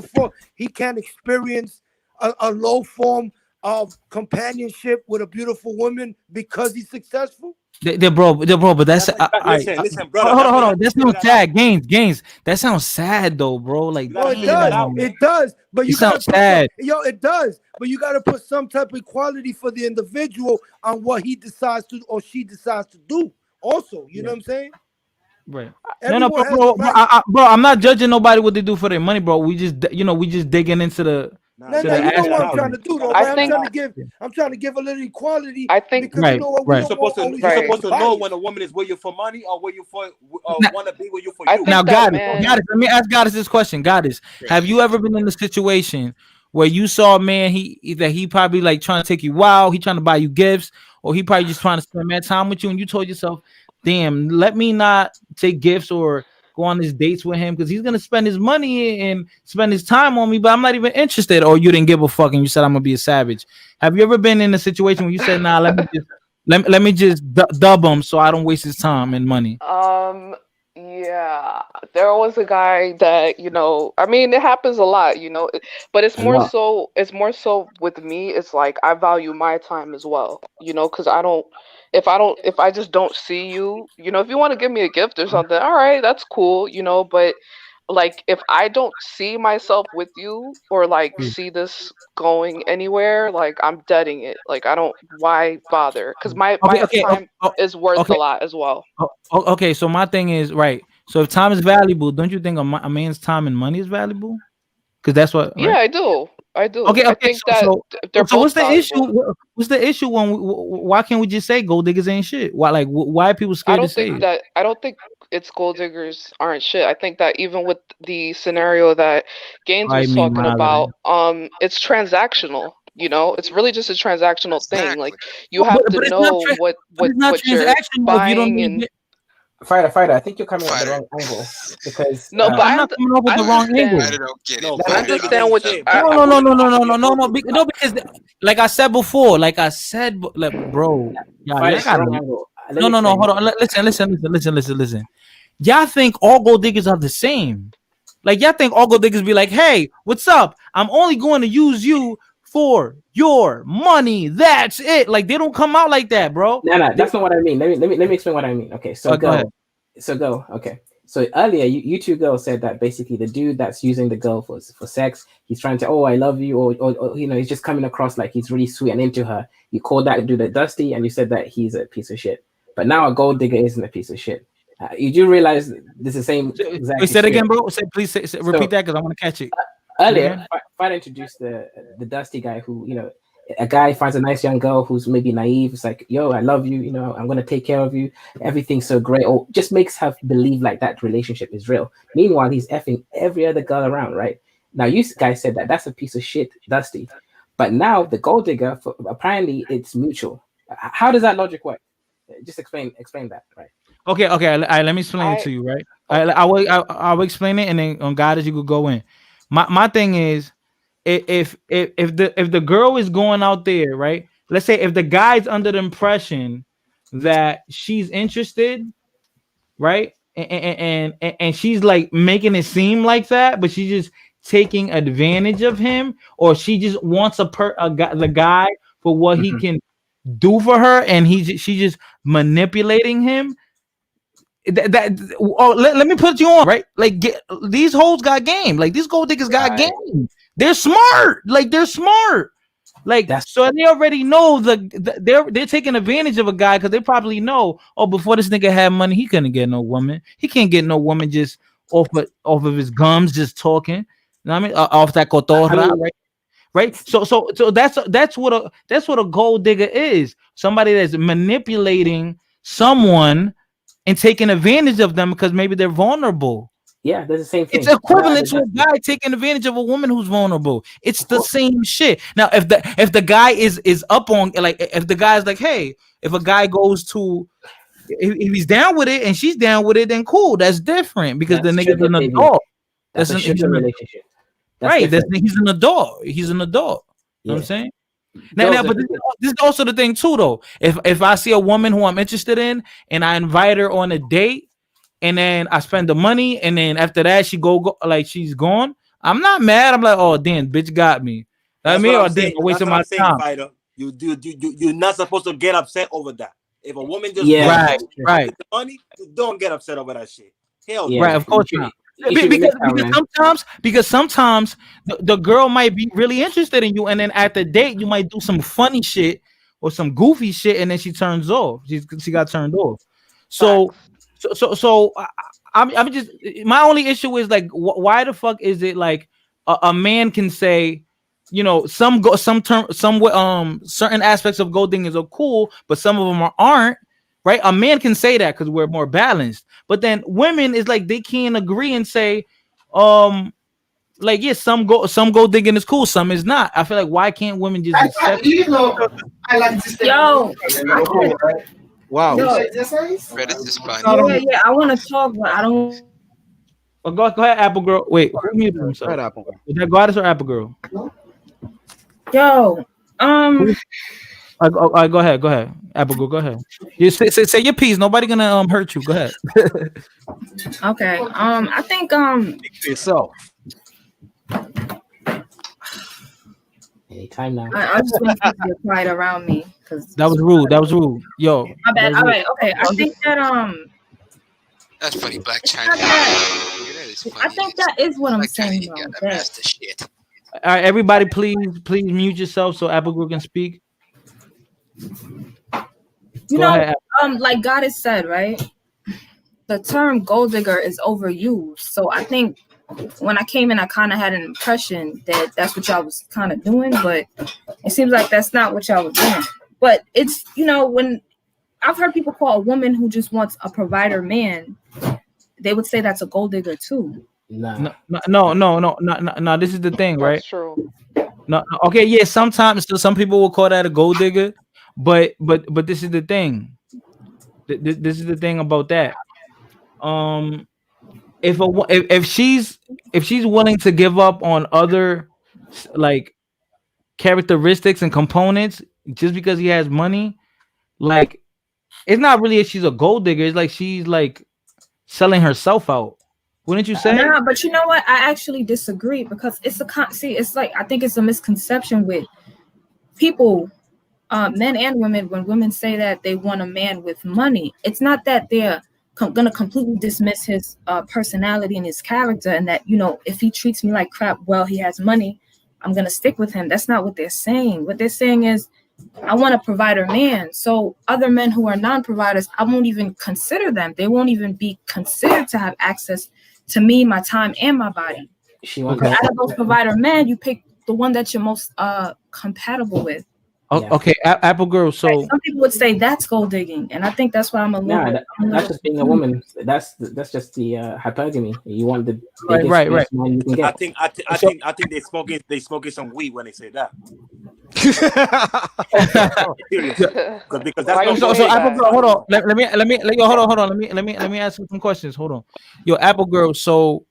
He can't experience a low form of companionship with a beautiful woman because he's successful? Bro, but that's listen, brother. Hold on. That sounds sad. Gains. That sounds sad though, bro. Like, No, it does. It does. But you gotta put it does. But you gotta put some type of equality for the individual on what he decides to or she decides to do. Also, you know what I'm saying? Right. No, bro, I'm not judging nobody what they do for their money, bro. We just digging into the. No, you know what I'm trying to do, though. Right? I'm trying to give a little equality. I think because you know what, you're supposed to know when a woman is with you for money or with you for want to be with you for you. Now, Goddess, let me ask Goddess this question. Goddess, have you ever been in a situation where you saw a man he probably like trying to take you out, he trying to buy you gifts, or he probably just trying to spend mad time with you, and you told yourself, "Damn, let me not take gifts or go on these dates with him because he's gonna spend his money and spend his time on me, but I'm not even interested." Or you didn't give a fuck and you said, "I'm gonna be a savage." Have you ever been in a situation where you said, "Nah, let me just dub him so I don't waste his time and money"? Yeah, there was a guy that, I mean, it happens a lot, but it's more so with me. It's like I value my time as well, because if I just don't see you, if you want to give me a gift or something, all right, that's cool, but like if I don't see myself with you or like see this going anywhere, like I'm deading it. Like why bother? Because my time is worth a lot as well. Okay, so my thing is, right, so if time is valuable, don't you think a man's time and money is valuable? Because that's what. Right? Yeah, I do. Okay, I think so they're both what's the valuable. issue? What's the issue why can't we just say gold diggers ain't shit? Why are people scared to say it? I don't think it's gold diggers aren't shit. I think that even with the scenario that Gaines was talking about, it's transactional. It's really just a transactional thing. Like you have to know what you're buying and. Fighter, I think you're coming at the wrong angle because no, but I'm not coming up with the wrong angle. I don't get it. I understand what you. No, because like I said before, bro, no, hold on, listen. Y'all think all gold diggers are the same? Like y'all think all gold diggers be like, "Hey, what's up? I'm only going to use you for your money. That's it." Like they don't come out like that, bro. No, that's not what I mean. Let me explain what I mean. Okay, so go ahead. Okay. So earlier, you two girls said that basically the dude that's using the girl for sex, he's trying to, "Oh, I love you," or he's just coming across like he's really sweet and into her. You called that dude a dusty, and you said that he's a piece of shit. But now a gold digger isn't a piece of shit. You do realize this is the same exact. Say it again, bro. Please repeat that because I want to catch it. Earlier, Fighter introduced the dusty guy who, a guy finds a nice young girl who's maybe naive. It's like, "Yo, I love you. I'm going to take care of you. Everything's so great." Or just makes her believe like that relationship is real. Meanwhile, he's effing every other girl around, right? Now, you guys said that that's a piece of shit, Dusty. But now the gold digger, apparently it's mutual. How does that logic work? Just explain that, right? Okay. Let me explain it to you, right? I will explain it, and then on God, you could go in. My thing is, if the girl is going out there, right? Let's say if the guy's under the impression that she's interested, right? And she's like making it seem like that, but she's just taking advantage of him, or she just wants the guy for what he can do for her, and she's just manipulating him. Let me put you on, right? Like these hoes got game. Like these gold diggers got game. They're smart. So they already know they're taking advantage of a guy because they probably know, oh, before this nigga had money, he couldn't get no woman. He can't get no woman just off of his gums, just talking. You know what I mean? Off that cotorra, right? So that's what a gold digger is. Somebody that's manipulating someone and taking advantage of them because maybe they're vulnerable. Yeah, that's the same thing. It's equivalent to a guy taking advantage of a woman who's vulnerable. It's the same shit. Now, if the guy is up on, like, if the guy's like, hey, if a guy goes to, if he's down with it and she's down with it, then cool, that's different because the nigga's an adult. That's a relationship. Right? He's an adult. He's an adult. You know what I'm saying? Now, but this is also the thing too, though. If I see a woman who I'm interested in and I invite her on a date, and then I spend the money, and then after that she go like she's gone, I'm not mad. I'm like, oh damn, bitch got me. That's me what or I'm saying. a waste That's of what my I'm saying, time. fighter. You're not supposed to get upset over that. If a woman just Yeah. Right. with the money, don't get upset over that shit. Hell Yeah. Right, of course You not. should be Because mixed out, man. sometimes the girl might be really interested in you, and then at the date you might do some funny shit or some goofy shit, and then she turns off. She got turned off. So I'm just, my only issue is like, why the fuck is it like a man can say, you know, certain aspects of gold diggers are cool, but some of them aren't. Right, a man can say that because we're more balanced, but then women is like they can't agree and say, like, yeah, some gold digging is cool, some is not. I feel like, why can't women just accept? I like to yo. Wow. Yo, This is funny. yeah. I want to talk, but I don't. Well, go ahead, Apple Girl. Wait, who muted himself? Go ahead, Apple. Is that Goddess or Apple Girl? Yo, go ahead, Apple Girl. Go ahead. You say your piece. Nobody gonna hurt you. Go ahead. okay. I think yourself. Anytime now. I just want to be quiet around me because That was rude. Yo. My bad. All right. Okay. I think that That's funny, Black China. I think that is what I'm saying. Shit. All right, everybody, please mute yourself so Apple Girl can speak. You know, like Goddess said, right? The term gold digger is overused. So I think when I came in, I kind of had an impression that that's what y'all was kind of doing, but it seems like that's not what y'all was doing. But it's, you know, when I've heard people call a woman who just wants a provider man, they would say that's a gold digger too. No. This is the thing, right? That's true. No, okay, yeah. Sometimes some people will call that a gold digger, but this is the thing. This is the thing about that. If she's willing to give up on other like characteristics and components just because he has money, like, it's not really if she's a gold digger. It's like she's like selling herself out. Wouldn't you say? No, but you know what? I actually disagree because it's it's like, I think it's a misconception with people, men and women. When women say that they want a man with money, it's not that they're going to completely dismiss his personality and his character, and that, you know, if he treats me like crap, well, he has money, I'm going to stick with him. That's not what they're saying. What they're saying is, I want a provider man. So other men who are non-providers, I won't even consider them. They won't even be considered to have access to me, my time, and my body. Out of those provider men, you pick the one that you're most compatible with. Okay, Apple Girl. So some people would say that's gold digging, and I think that's why I'm a little. That's just being a woman. That's just the hypergamy. You want the right. man you can get. I think they smoking some weed when they say that. Because that's so Apple Girl, hold on. Let me hold on. Let me ask you some questions. Hold on. Yo, Apple Girl. So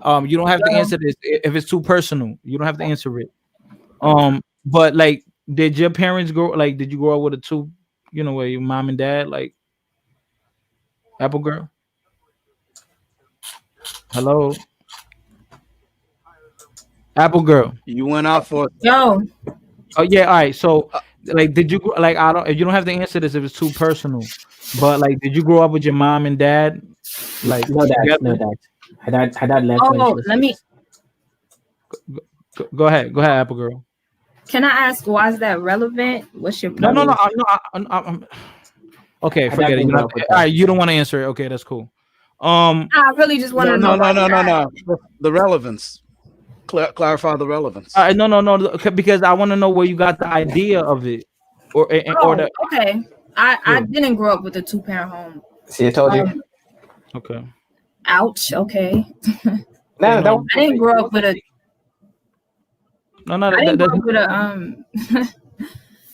you don't have to answer this if it's too personal. You don't have to answer it. But like, did your parents did you grow up with a two, you know, where your mom and dad, like, Apple Girl? Hello? Apple Girl. You went out for yo. Oh yeah, all right. So like, did you like, I don't, you don't have to answer this if it's too personal, but like, did you grow up with your mom and dad? Like, no dad. Her dad left. Let me go ahead, Apple Girl. Can I ask, why is that relevant? What's your No. I'm okay, forget it. All right, you don't want to answer it. Okay, that's cool. I really just want to know. No. The relevance. Clarify the relevance. No. Because I want to know where you got the idea of it, okay. I didn't grow up with a 2-parent home. See, I told you. Okay. Ouch. Okay. I didn't grow up with a. No. I didn't grow up with a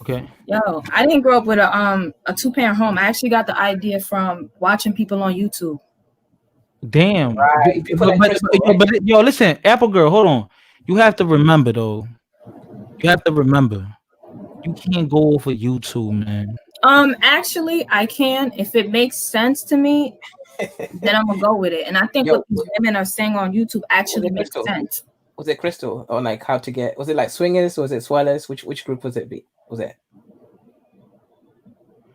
Okay. Yo, I didn't grow up with a 2-parent home. I actually got the idea from watching people on YouTube. Damn. Right. But yo, listen, Apple Girl, hold on. You have to remember though. You can't go over YouTube, man. Actually, I can. If it makes sense to me, then I'm gonna go with it. And I think what these women are saying on YouTube actually makes sense. Was it Crystal or like how to get? Was it like swingers? Or was it swirlers? Which group was it? Was it?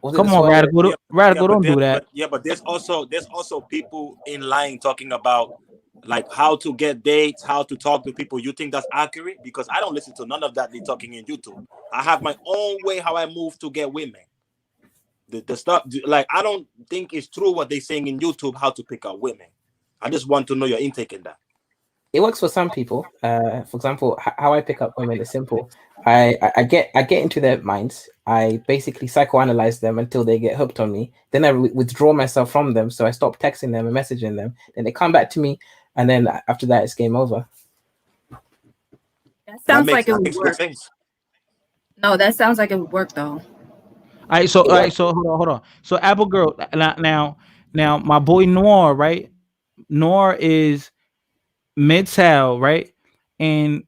Come on, Radical. Radical, don't do that. But there's also people in line talking about like how to get dates, how to talk to people. You think that's accurate? Because I don't listen to none of that they talking in YouTube. I have my own way how I move to get women. The stuff like I don't think it's true what they saying in YouTube how to pick up women. I just want to know your intake in that. It works for some people. For example, how I pick up women is simple. I get into their minds. I basically psychoanalyze them until they get hooked on me. Then I withdraw myself from them. So I stop texting them and messaging them. Then they come back to me. And then after that, it's game over. That sounds like it would work. No, that sounds like it would work though. All right, so hold on. So Apple Girl, now my boy Noir, right? Noir is MGTOW, right? And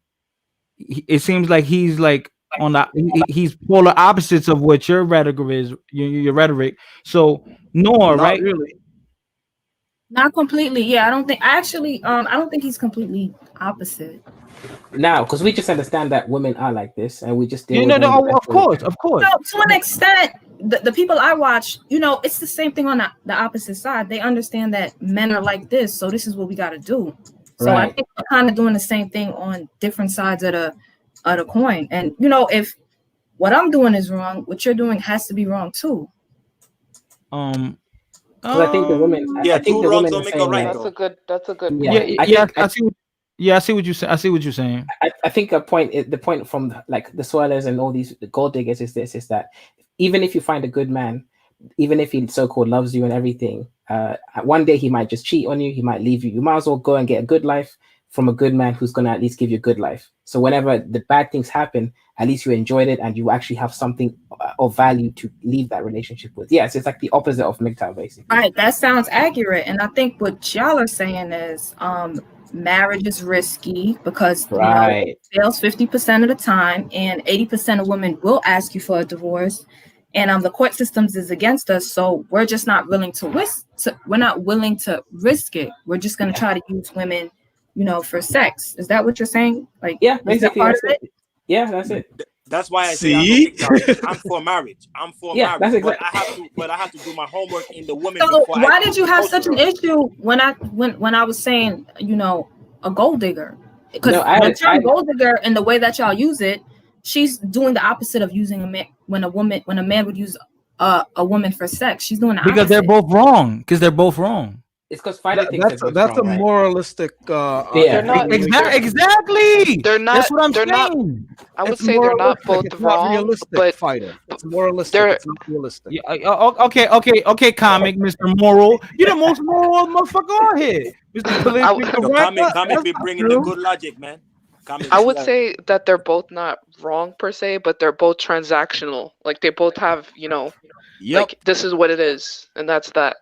it seems like he's like on the he's polar opposites of what your rhetoric is. Your rhetoric. So Noir, right? Really. Not completely. Yeah, I don't think he's completely opposite. Now, because we just understand that women are like this, and we just deal of course. So to an extent, the people I watch, it's the same thing on the opposite side. They understand that men are like this, so this is what we got to do. So right. I think we're kind of doing the same thing on different sides of the coin. And if what I'm doing is wrong, what you're doing has to be wrong too. Because I think the women, I think the women don't make a right. That's a good. I see what you say. I see what you're saying. I think the point from like the swirlers and all these gold diggers is that even if you find a good man, even if he so-called loves you and everything, one day he might just cheat on you. He might leave you. You might as well go and get a good life from a good man who's going to at least give you a good life. So whenever the bad things happen, at least you enjoyed it and you actually have something of value to leave that relationship with. Yes, it's like the opposite of MGTOW, basically. All right, that sounds accurate. And I think what y'all are saying is marriage is risky because it fails 50% of the time, and 80% of women will ask you for a divorce. And the court systems is against us, so we're just not willing to risk. We're not willing to risk it. We're just going to try to use women, for sex. Is that what you're saying? Like, yeah, basically, part of it? Yeah, that's it. That's why I say I'm for marriage. I'm for marriage. That's exactly. But I have to do my homework in the women. So why did you have such an issue when I was saying, a gold digger? Because the term gold digger and the way that y'all use it, she's doing the opposite of using a man when a man would use a woman for sex. She's doing the because opposite. they're both wrong. Because they're both wrong. It's because fighting things that's a moralistic. They're not exactly. They're not. That's what I'm saying. Not, I would say they're not both wrong, but fighter. It's moralistic. It's not realistic. Yeah, okay, comic, Mr. Moral. You're the most moral motherfucker on here, Mr. Comic be bringing the good logic, man. I would say that they're both not wrong per se, but they're both transactional. Like they both have, like this is what it is, and that's that,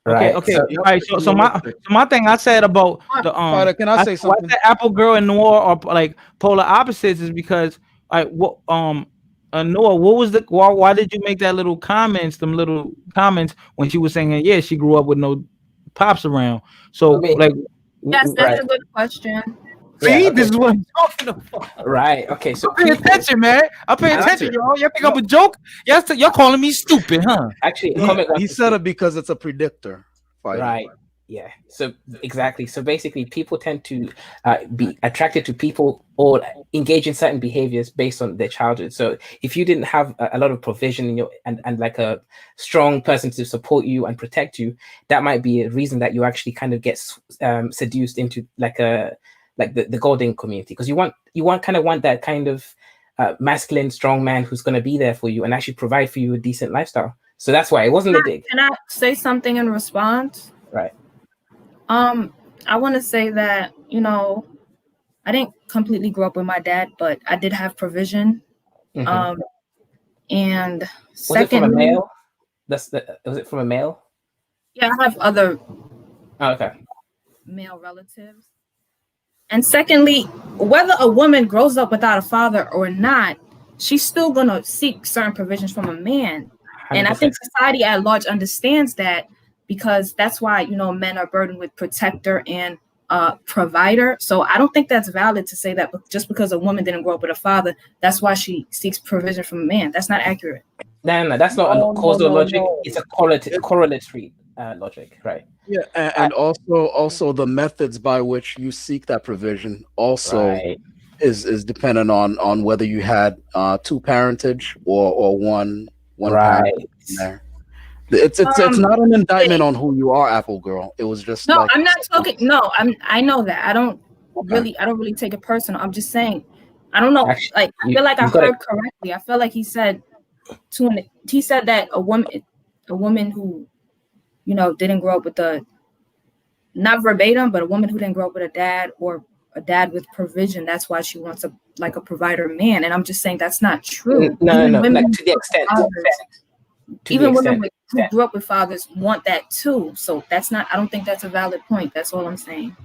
Right. Okay. All right. So my thing I said about the can I say something? Why the Apple Girl and Noir are like polar opposites is because Noah, what was why did you make them little comments when she was saying she grew up with no pops around? So yes, that's a good question. See, this is what I'm talking about. Right. Okay. So pay attention, man. I pay attention, y'all. Y'all think I'm a joke? Y'all calling me stupid, huh? Actually, he said it because it's a predictor. Right. Yeah. So exactly. So basically, people tend to be attracted to people or engage in certain behaviors based on their childhood. So if you didn't have a lot of provision in your and like a strong person to support you and protect you, that might be a reason that you actually kind of get seduced into like the golden community, because you want that kind of masculine, strong man who's going to be there for you and actually provide for you a decent lifestyle. So that's why it wasn't a dig. Can I say something in response? Right. I want to say that I didn't completely grow up with my dad, but I did have provision. Mm-hmm. And was it from a male? Was it from a male? Yeah, I have other male relatives. And secondly, whether a woman grows up without a father or not, she's still going to seek certain provisions from a man. 100%. And I think society at large understands that, because that's why, men are burdened with protector and provider. So I don't think that's valid to say that just because a woman didn't grow up with a father, that's why she seeks provision from a man. That's not accurate. No, that's not a causal logic. It's a correlatory logic, right? Yeah, and also the methods by which you seek that provision also is dependent on whether you had two parentage or one parent in there. It's not an indictment on who you are, Apple Girl. It was just no. I'm not talking. No, I know that. I don't really take it personal. I'm just saying. I don't know. Actually, like I feel like I heard correctly. I felt like he said that a woman who, didn't grow up with not verbatim, but a woman who didn't grow up with a dad or a dad with provision, that's why she wants a provider man. And I'm just saying that's not true. No. Like, to the extent. Even women who grew up with fathers want that too. So I don't think that's a valid point. That's all I'm saying.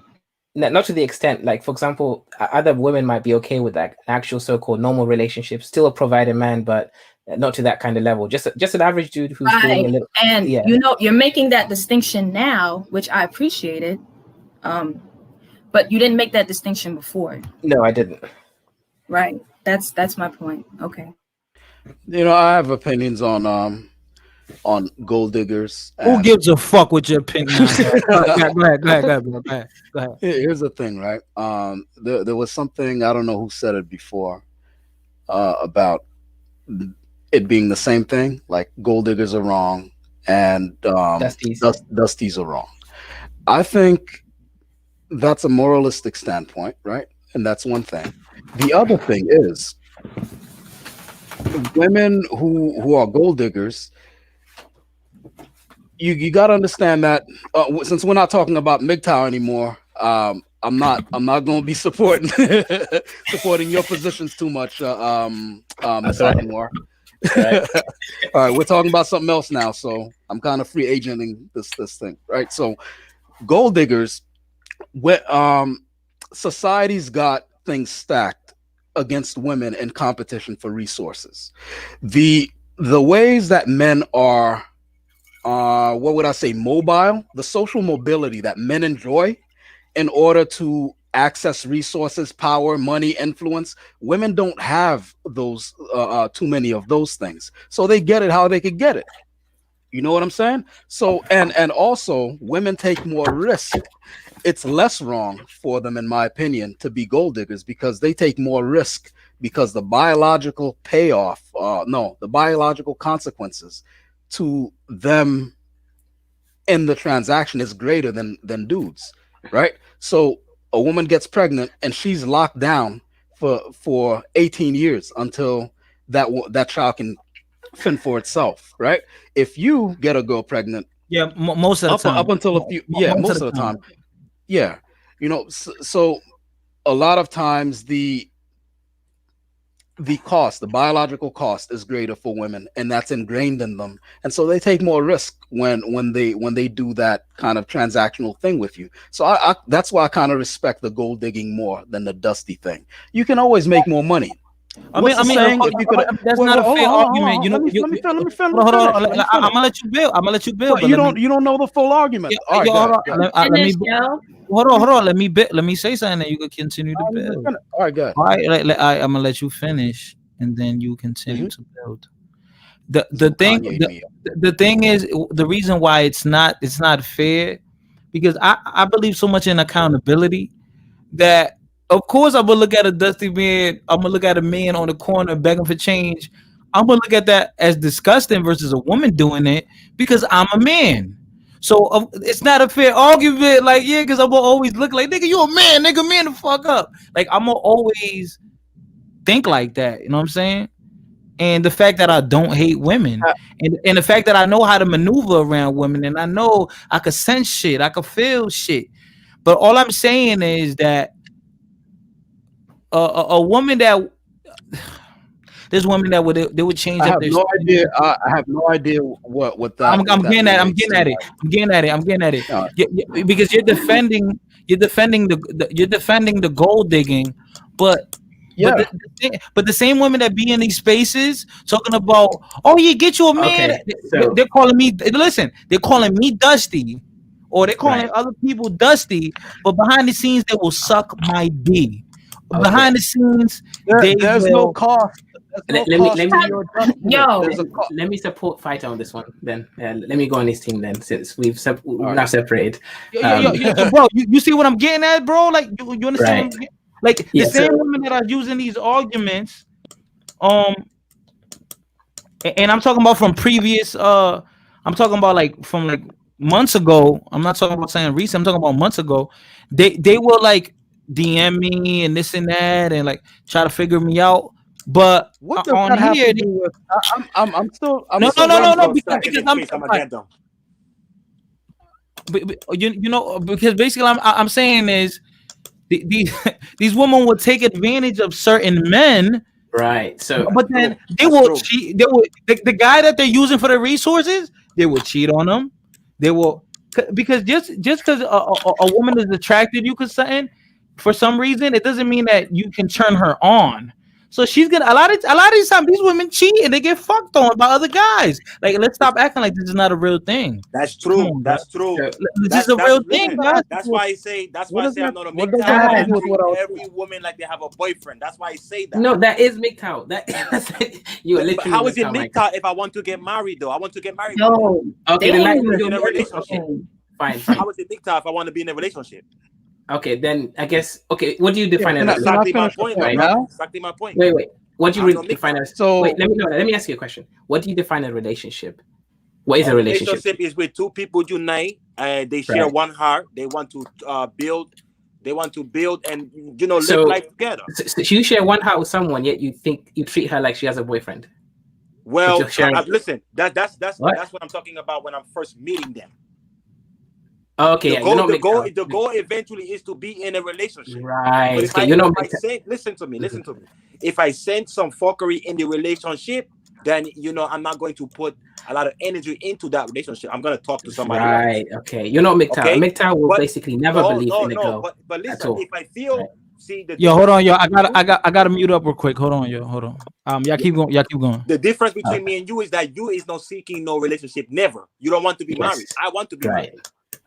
Not to the extent, like, for example, other women might be okay with that actual so-called normal relationship, still a provider man, but not to that kind of level. Just an average dude who's doing a little. And you're making that distinction now, which I appreciated. But you didn't make that distinction before. No, I didn't. Right. That's my point. Okay. I have opinions on gold diggers. Who gives a fuck with your opinion? Go ahead. Here's the thing, right? There was something, I don't know who said it before, about it being the same thing. Like, gold diggers are wrong and Dusties are wrong. I think that's a moralistic standpoint, right? And that's one thing. The other thing is, women who are gold diggers, you got to understand that since we're not talking about MGTOW anymore, I'm not going to be supporting your positions too much, War. Right. All right, we're talking about something else now, so I'm kind of free agenting this thing, right? So, gold diggers, society's got things stacked against women in competition for resources. The ways that men are, what would I say, mobile, the social mobility that men enjoy in order to access resources, power, money, influence, women don't have those, too many of those things. So they get it how they could get it. You know what I'm saying? So, and also women take more risk. It's less wrong for them, in my opinion, to be gold diggers because they take more risk because the biological payoff, the biological consequences to them in the transaction is greater than dudes, right? So a woman gets pregnant and she's locked down for 18 years until that child can fend for itself, right? If you get a girl pregnant, most of the time, up until a few, most of the time, so a lot of times the cost, the biological cost, is greater for women, and that's ingrained in them, and so they take more risk when they do that kind of transactional thing with you. So I that's why I kind of respect the gold digging more than the dusty thing. You can always make more money. I mean, that's not a fair argument. You know, let me finish. I'm gonna let you build. But you don't know the full argument. All right, hold on. Let me say something, and you can continue to build. All right, good. All right, I'm gonna let you finish, and then you continue to build. The thing is, the reason why it's not fair, because I believe so much in accountability that. Of course, I'm gonna look at a dusty man. I'm gonna look at a man on the corner begging for change. I'm gonna look at that as disgusting versus a woman doing it because I'm a man. So it's not a fair argument. Like, yeah, because I'm gonna always look like, nigga, you a man, nigga, man the fuck up. Like, I'm gonna always think like that. You know what I'm saying? And the fact that I don't hate women, and the fact that I know how to maneuver around women, and I know I could sense shit, I could feel shit. But all I'm saying is that. A woman that there's women that would change up their I have no idea what that. I'm getting at it. Yeah, because you're defending the gold digging, but the same women that be in these spaces talking about, oh yeah, get you a man. They're calling me. Listen, they're calling me Dusty or they're calling other people dusty, but behind the scenes they will suck my D. Behind the scenes, there's no cost. Let me support Fighter on this one. Then let me go on his team. Then since we've now separated. Bro, you see what I'm getting at, bro? Like you understand? Right. Like the same women that are using these arguments, and I'm talking about from previous. I'm talking about like from like months ago. I'm not talking about saying recent. I'm talking about months ago. They will like DM me and this and that and like try to figure me out. But what does that have to do with? I'm still. No. Because you know, because basically I'm saying is these women will take advantage of certain men. Right. So, but then they will cheat. They will the guy that they're using for the resources. They will cheat on them. They will because just because a woman is attracted to you for some reason, it doesn't mean that you can turn her on. So she's gonna a lot of these times these women cheat and they get fucked on by other guys. Like let's stop acting like this is not a real thing. That's true. That's true. This is a real thing, guys. That's why I say I'm not a MGTOW. Every woman like they have a boyfriend. That's why I say that. No, that is MGTOW. You are literally. How is it MGTOW if I want to get married though? I want to get married. No. Okay, then in a relationship. Fine. How is it MGTOW if I want to be in a relationship? Okay, then I guess. Okay, what do you define as exactly my point? Exactly my point. Wait. What do you define as? So wait, let me ask you a question. What do you define a relationship? What is a relationship? Relationship is with two people unite. They share one heart. They want to build. They want to build and live life together. So you share one heart with someone, yet you think you treat her like she has a boyfriend. Well, listen. That's what I'm talking about when I'm first meeting them. Okay, the goal eventually is to be in a relationship. Right. Listen to me. If I send some fuckery in the relationship, then I'm not going to put a lot of energy into that relationship. I'm going to talk to somebody. Right. Else. Okay. MGTOW. Okay? MGTOW will basically never believe in the girl. But listen, if I feel hold on, yo. I gotta mute up real quick. Hold on, yo. Hold on. Y'all keep going. The difference between me and you is that you is not seeking no relationship. Never. You don't want to be married. I want to be married.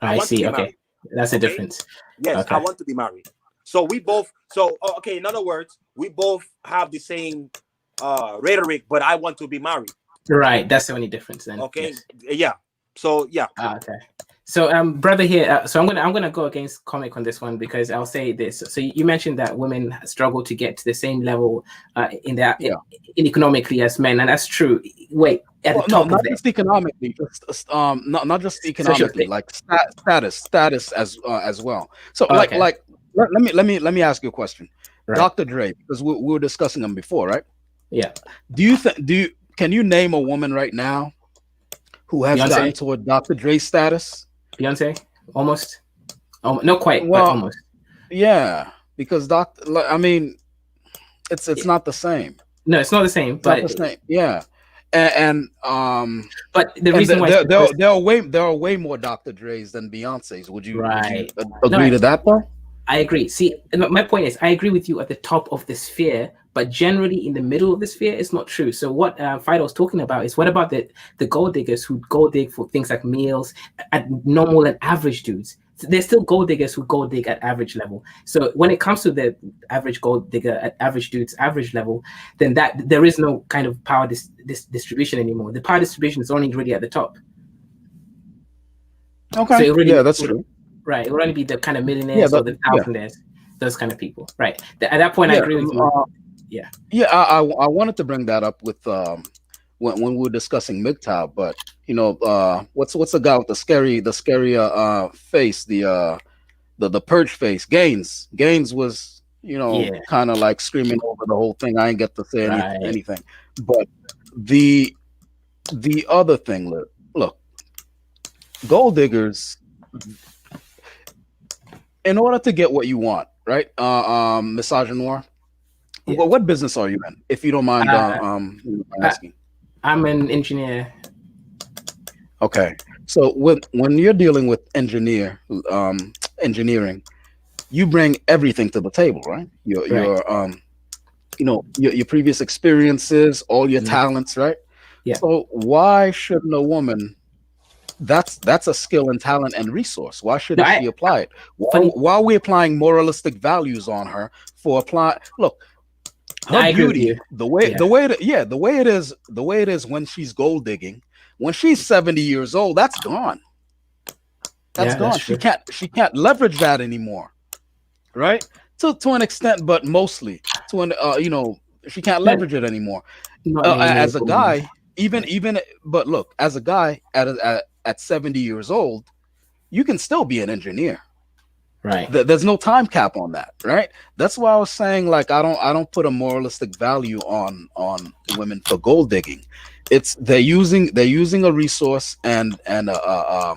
I see. Okay, that's the difference. Yes, okay. I want to be married. So we both. In other words, we both have the same rhetoric, but I want to be married. Right. That's the only difference then. Okay. Yes. Yeah. So yeah. Okay. So brother here. So I'm gonna go against Comic on this one because I'll say this. So you mentioned that women struggle to get to the same level in economically as men, and that's true. Wait. Not just economically, not just economically, like status as well. So let me ask you a question, right. Dr. Dre, because we were discussing him before, right? Yeah. Can you name a woman right now who has gotten to a Dr. Dre status? Beyonce, almost. Not quite, but almost. Yeah, because it's not the same. No, it's not the same. But not the same. Yeah. But the reason why there are way more Dr. Dre's than Beyonce's. Would you agree to that though? I agree. See, my point is, I agree with you at the top of the sphere, but generally in the middle of the sphere, it's not true. So what Fido's talking about is, what about the gold diggers who gold dig for things like meals at normal and average dudes? There's still gold diggers who gold dig at average level. So when it comes to the average gold digger at average dude's average level, then that there is no kind of power distribution anymore. The power distribution is only really at the top. Okay. So that's true. Right. It will only be the kind of millionaires or the thousandaires, those kind of people. Right. At that point, I agree with you. I wanted to bring that up with when we were discussing MGTOW, but what's the guy with the scary face, the purge face? Gaines was kind of like screaming over the whole thing. I ain't get to say anything. But the other thing, look, gold diggers, in order to get what you want, right? Misogynoir. Yeah. What business are you in, if you don't mind asking? I'm an engineer. Okay, so when you're dealing with engineering, you bring everything to the table, right? Your previous experiences, all your talents, right? Yeah. So why shouldn't a woman that's a skill and talent and resource. Why shouldn't No, she apply it? funny- Why are we applying moralistic values on her for apply? Look, No, I her agree with beauty, you. the way Yeah. the way it is when she's gold digging, when she's 70 years old, that's gone. That's Yeah, gone. that's She can't leverage that anymore, right? To an extent, but mostly to an she can't leverage it anymore. Not anymore. As a guy, but look, as a guy at 70 years old, you can still be an engineer. Right. There's no time cap on that, right? That's why I was saying, like, I don't put a moralistic value on women for gold digging. It's they're using a resource and a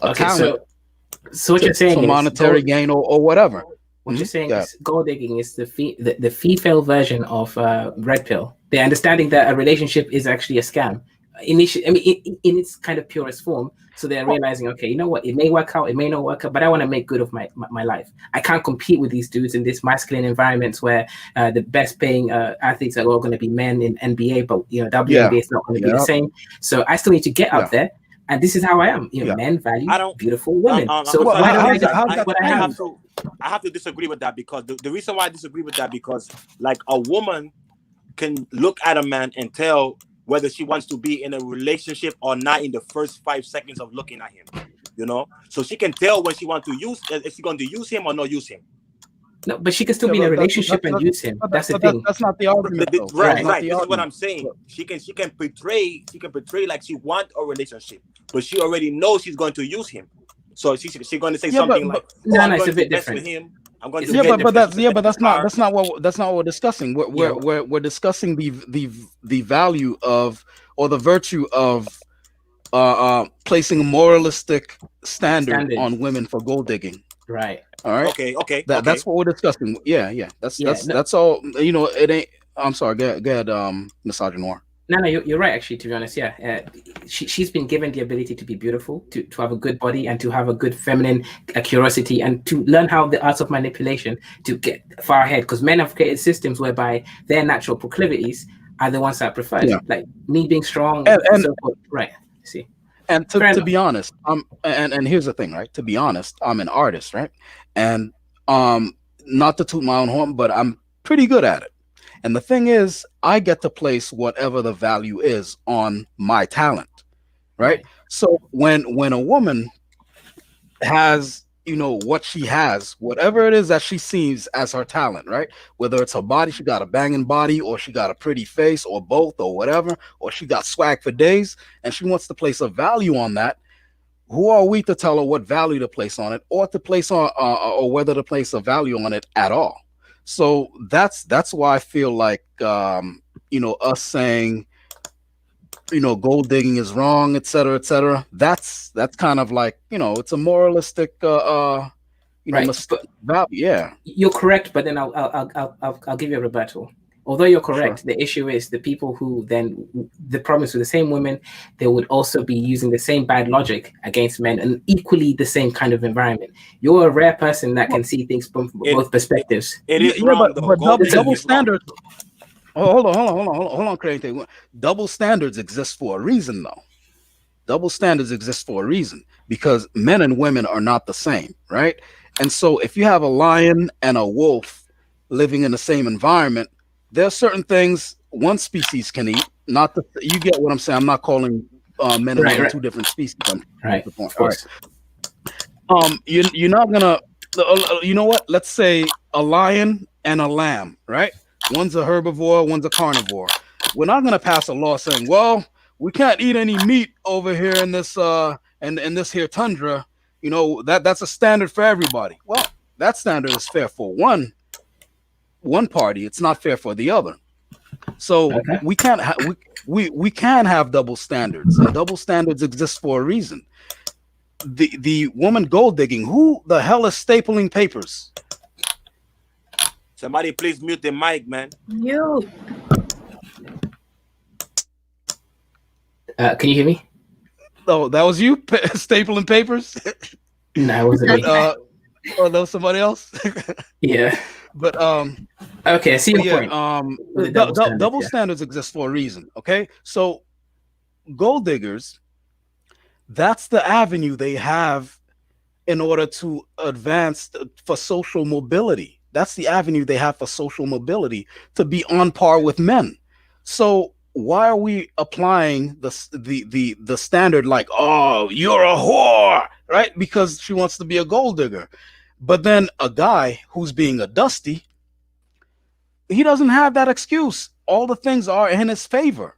Okay, talent so what you're saying for is monetary gain or whatever. What you're saying Yeah. is gold digging is the female version of red pill. They're understanding that a relationship is actually a scam. Initially, I mean, in its kind of purest form. So they're realizing, okay, you know what? It may work out, it may not work out, but I want to make good of my life. I can't compete with these dudes in this masculine environments where the best paying athletes are all going to be men in NBA, but WNBA is not going to be the same. So I still need to get up there. And this is how I am. Men value beautiful women. I have to disagree with that, because the reason why I disagree with that, because like a woman can look at a man and tell whether she wants to be in a relationship or not in the first 5 seconds of looking at him. So she can tell when she wants to use, if she's going to use him or not use him. No, but she can still be in a relationship and use him. That's the thing. That's not the argument. Right. This is what I'm saying. She can portray like she wants a relationship, but she already knows she's going to use him. So she's going to say something like, it's a bit different. Him. I'm going to but that's not what we're discussing. We're discussing the value of, or the virtue of placing a moralistic standard on women for gold digging. Right. All right. Okay. That's what we're discussing. Yeah. That's all. It ain't. I'm sorry. Go ahead, Misogynoir. No, you're right. Actually, to be honest, she's been given the ability to be beautiful, to have a good body, and to have a good feminine curiosity, and to learn how the arts of manipulation to get far ahead. Because men have created systems whereby their natural proclivities are the ones that are preferred. Yeah. Like me being strong, and so forth. Right. See. And to be honest, and here's the thing, right? To be honest, I'm an artist, right? And not to toot my own horn, but I'm pretty good at it. And the thing is, I get to place whatever the value is on my talent, right? So when a woman has, what she has, whatever it is that she sees as her talent, right? Whether it's her body, she got a banging body, or she got a pretty face, or both, or whatever, or she got swag for days, and she wants to place a value on that. Who are we to tell her what value to place on it, or to place on, or whether to place a value on it at all? So that's why I feel like us saying gold digging is wrong, etc. That's kind of like it's a moralistic value. Yeah, you're correct, but then I'll give you a rebuttal. Although you're correct, the issue is the people who then, the problem is with the same women, they would also be using the same bad logic against men, and equally the same kind of environment. You're a rare person that can see things from both perspectives. It is wrong, but double standards. Oh, hold on, Craig. Double standards exist for a reason, though. Double standards exist for a reason, because men and women are not the same, right? And so if you have a lion and a wolf living in the same environment, there are certain things one species can eat. You get what I'm saying. I'm not calling men and women two different species. Right. Of course. You're not gonna. You know what? Let's say a lion and a lamb, right? One's a herbivore, one's a carnivore. We're not gonna pass a law saying, well, we can't eat any meat over here in this in this here tundra. That's a standard for everybody. Well, that standard is fair for one party. It's not fair for the other. So we can't we can have double standards, and double standards exist for a reason. The woman gold digging, who the hell is stapling papers? Somebody please mute the mic, man. You. Can you hear me? Oh, that was you stapling papers? No, it wasn't me. Oh, that was somebody else? Yeah. But okay, I see your point. Double standards exist for a reason. Okay, so gold diggers, That's the avenue they have in order to advance for social mobility. That's the avenue they have for social mobility, to be on par with men. So why are we applying the standard like, oh, you're a whore, right? Because she wants to be a gold digger. But then a guy who's being a dusty, he doesn't have that excuse. All the things are in his favor.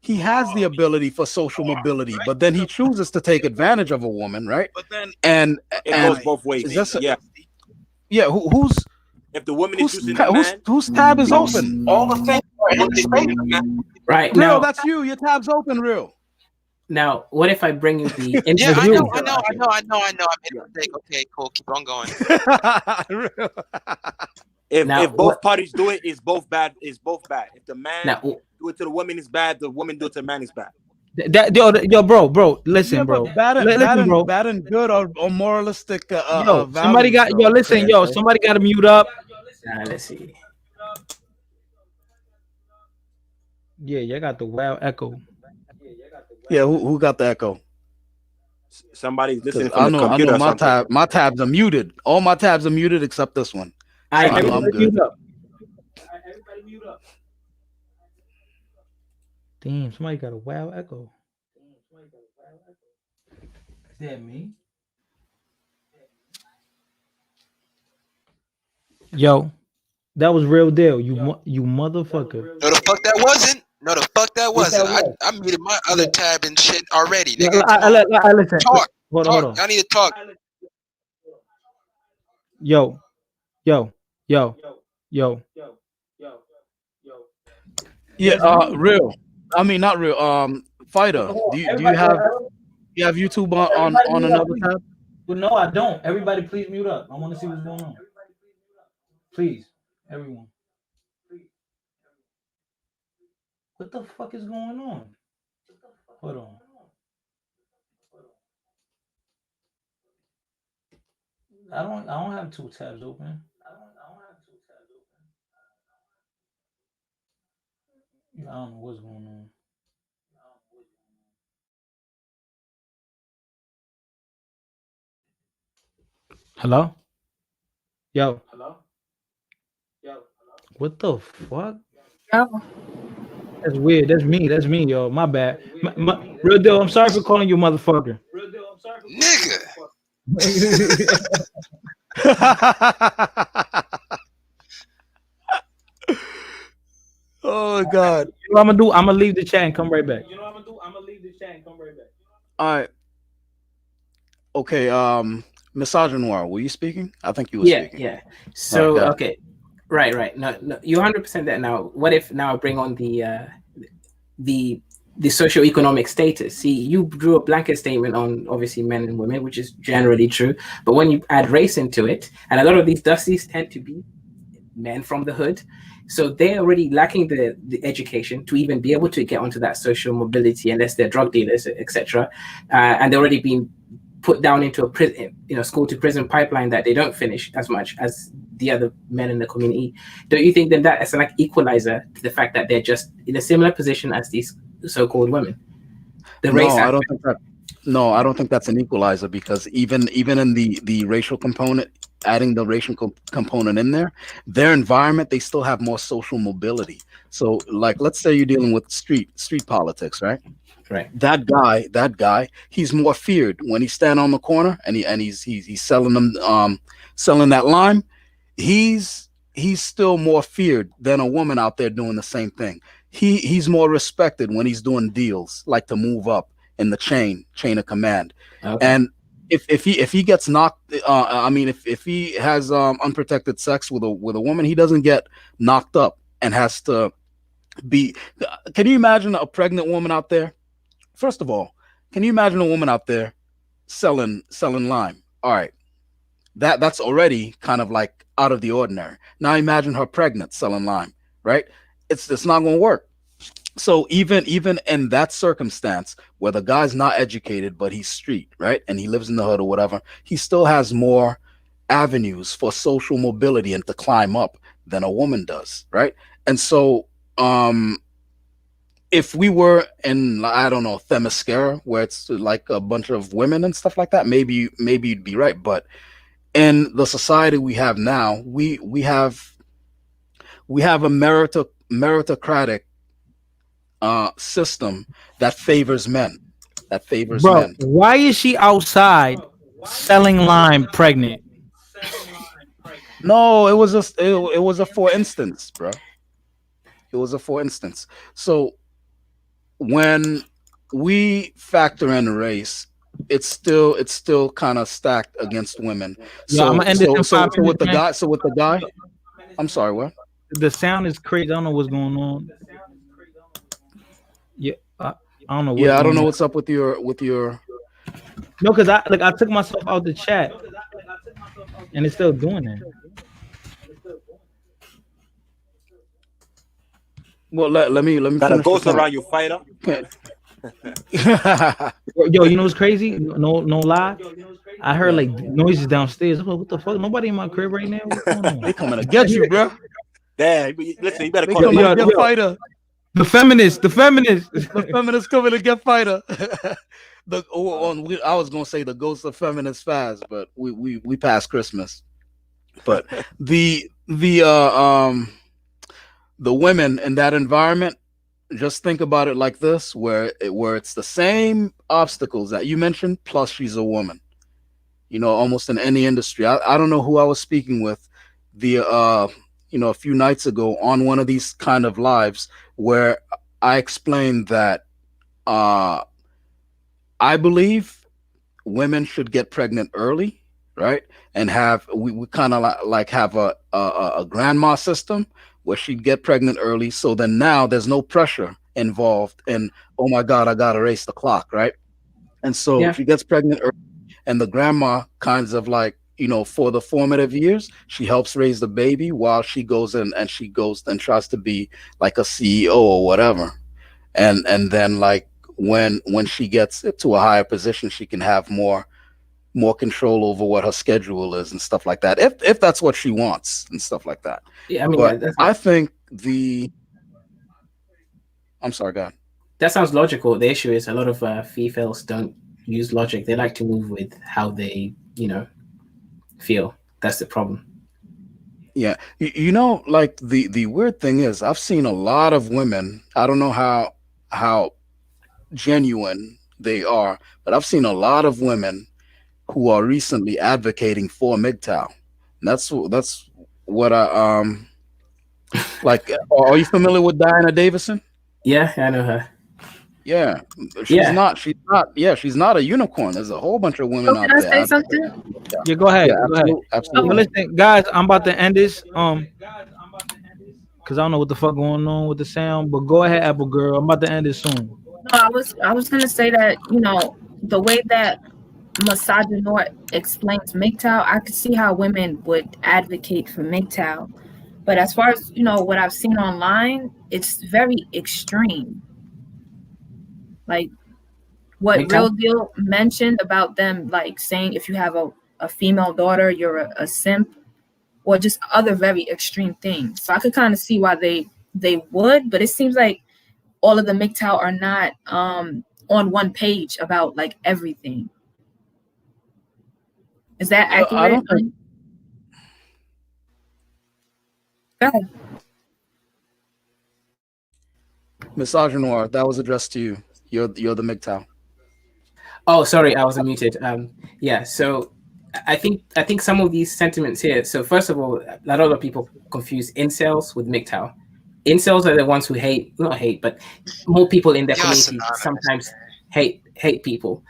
He has the ability for social mobility, but then he chooses to take advantage of a woman, right? And It goes both ways. Yeah. Who's if the woman is using the man, whose tab is open? All the things are in his favor, man. Right Real, now, that's you. Your tab's open, Real. Now, what if I bring you the Yeah, I interview? know. I made a mistake. Okay, cool. Keep on going. if both parties do it, it's both bad. It's both bad. If the man do it to the woman, is bad. The woman do it to the man, is bad. Yo, bro, listen, Yeah, bro. but bad and good or moralistic. Somebody got listen, somebody got to mute up. Let's see. Yeah, you got the wild echo. Yeah, who got the echo? Somebody's listening from the I computer. know my tabs are muted. All my tabs are muted except this one. I'm good. Mute up. Everybody mute up. Damn, somebody got a wild echo. Is that me? Yo, that was real deal. You motherfucker. No, the fuck that wasn't. No, the fuck that wasn't. I muted my other tab and shit already, nigga. Listen. Talk. Hold on. I need to talk. Yo. Yeah, real. I mean, not real. Fighter. Do you have YouTube on another tab? Well, no, I don't. Everybody, please mute up. I want to see what's going on. Please, everyone. What the fuck is going on? Hold on. I don't have two tabs open. I don't know what's going on. Hello? Yo. What the fuck? That's weird. That's me, yo. My bad. Real deal. I'm sorry for calling you motherfucker. Nigga. Oh God. You know what I'm gonna do? I'm gonna leave the chat and come right back. All right. Okay. Misogynoir, were you speaking? I think you were speaking. Yeah. So okay. Right. No, you're 100% that. Now, what if now I bring on the socioeconomic status? See, you drew a blanket statement on obviously men and women, which is generally true. But when you add race into it, and a lot of these dusties tend to be men from the hood, so they're already lacking the education to even be able to get onto that social mobility unless they're drug dealers, etc. And they're already being put down into a prison, school to prison pipeline that they don't finish as much as the other men in the community. Don't you think then that is like equalizer to the fact that they're just in a similar position as these so-called women? I don't think that's an equalizer, because even in the racial component, adding the racial component in there, their environment, they still have more social mobility. So like, let's say you're dealing with street politics, right? Right. That guy, he's more feared when he's standing on the corner and he's selling them selling that lime. He's still more feared than a woman out there doing the same thing. He's more respected when he's doing deals, like to move up in the chain of command. Okay. And if he gets knocked, if he has unprotected sex with a woman, he doesn't get knocked up and has to be. Can you imagine a pregnant woman out there? First of all, can you imagine a woman out there selling lime? All right, that's already kind of like out of the ordinary. Now imagine her pregnant selling lime, right? It's not going to work. So even in that circumstance where the guy's not educated but he's street, right, and he lives in the hood or whatever, he still has more avenues for social mobility and to climb up than a woman does, right? And so if we were in, I don't know, Themyscira, where it's like a bunch of women and stuff like that, maybe you'd be right. But in the society we have now, we have a meritocratic system that favors men. Bro, why is she outside selling lime pregnant? No, it was a for instance, bro. It was a for instance. So when we factor in race, it's still kind of stacked against women. Yo, I'm gonna end this in 5 minutes, with the man. guy, I'm sorry, what? The sound is crazy. I don't know what's going on. Yeah, I don't know. Yeah, I don't know what's up with your. No, because I took myself out the chat, and it's still doing that. Well, let me. Got a ghost around you, fighter. Yo, you know what's crazy? No lie. I heard like noises downstairs. I'm like, what the fuck? Nobody in my crib right now. What's going on? They coming to get you, bro. Damn, listen, you better They call coming to get fighter. The feminists. The feminists coming to get fighter. I was gonna say the ghost of feminist fast, but we passed Christmas. But the women in that environment, just think about it like this, where it's the same obstacles that you mentioned, plus she's a woman. You know, almost in any industry. I don't know who I was speaking with a few nights ago on one of these kind of lives where I explained that I believe women should get pregnant early, right? And we kind of like have a grandma system where she'd get pregnant early. So then now there's no pressure involved in, oh my God, I got to race the clock, right? And so she gets pregnant early, and the grandma kinds of like, for the formative years, she helps raise the baby while she goes in and tries to be like a CEO or whatever. And then like when she gets to a higher position, she can have more control over what her schedule is and stuff like that. If that's what she wants and stuff like that. Yeah, I mean, but I think I'm sorry, God. That sounds logical. The issue is a lot of females don't use logic. They like to move with how they, feel. That's the problem. Yeah. Like the weird thing is I've seen a lot of women. I don't know how genuine they are, but I've seen a lot of women who are recently advocating for MGTOW. And that's what I like. Are you familiar with Diana Davison? Yeah, I know her. Yeah, she's not a unicorn. There's a whole bunch of women out there. Can I say something? Yeah, go ahead. Yeah, go ahead. Absolutely. Listen, guys, I'm about to end this. Because I don't know what the fuck going on with the sound. But go ahead, Apple Girl. I'm about to end this soon. No, I was gonna say that the way that Misogynoir explains MGTOW, I could see how women would advocate for MGTOW. But as far as what I've seen online, it's very extreme. Like what MGTOW? Real Deal mentioned about them, like saying if you have a female daughter, you're a simp, or just other very extreme things. So I could kind of see why they would, but it seems like all of the MGTOW are not on one page about like everything. Is that accurate? I don't think. Go ahead. Misogynoir, that was addressed to you. You're the MGTOW. Oh, sorry, I was unmuted. Yeah, so I think some of these sentiments here. So first of all, a lot of people confuse incels with MGTOW. Incels are the ones who not hate, but more people in their community sometimes hate people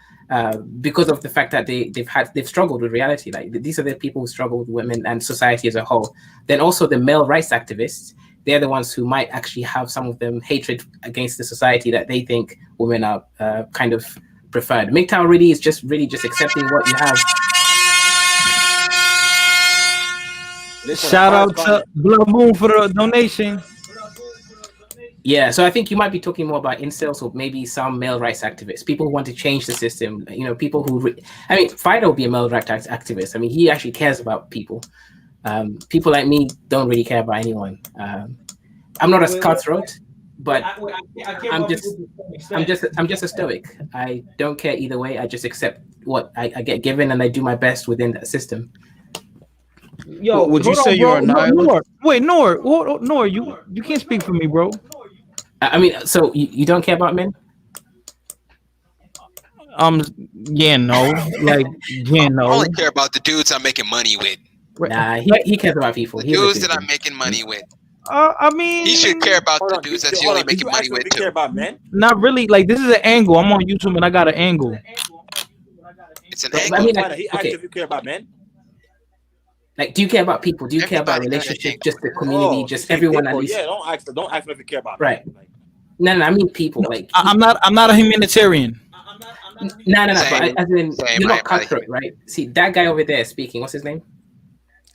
because of the fact that they've struggled with reality. Like these are the people who struggle with women and society as a whole. Then also the male rights activists. They're the ones who might actually have some of them hatred against the society that they think women are kind of preferred. MGTOW really is just accepting what you have. Shout out to Blood Moon for the donation. Yeah, so I think you might be talking more about incels or maybe some male rights activists, people who want to change the system. People who, Fido will be a male rights activist. I mean, he actually cares about people. People like me don't really care about anyone. I'm not as cutthroat, but I care I'm about just people to some extent. I'm just a stoic. I don't care either way. I just accept what I get given, and I do my best within that system. Yo, Would you hold say on, you're bro. a nihilist? Nor, you can't speak for me, bro. I mean, so you don't care about men? Yeah, no, like, yeah, I no. only care about the dudes I'm making money with. Nah, he cares about people. The He's a dudes good that I'm dude. making money with. I mean, He should care about Hold the on, dudes that he only making you money ask me if with we too. care about men? not really. Like, this is an angle. I'm on YouTube and I got an angle. It's an But angle. I mean, Fighter, he asked okay, you if you care about men. like, do you care about people? Do you care about Everybody got an relationships? angle. Just the community? Oh, Just say everyone at people. least? Yeah, don't ask me if you care about Right. men. Like, No, I mean people. Like, I'm not a humanitarian. no. But Same, as in, same. you're I not am not a cutthroat, human. right? See that guy over there speaking. What's his name?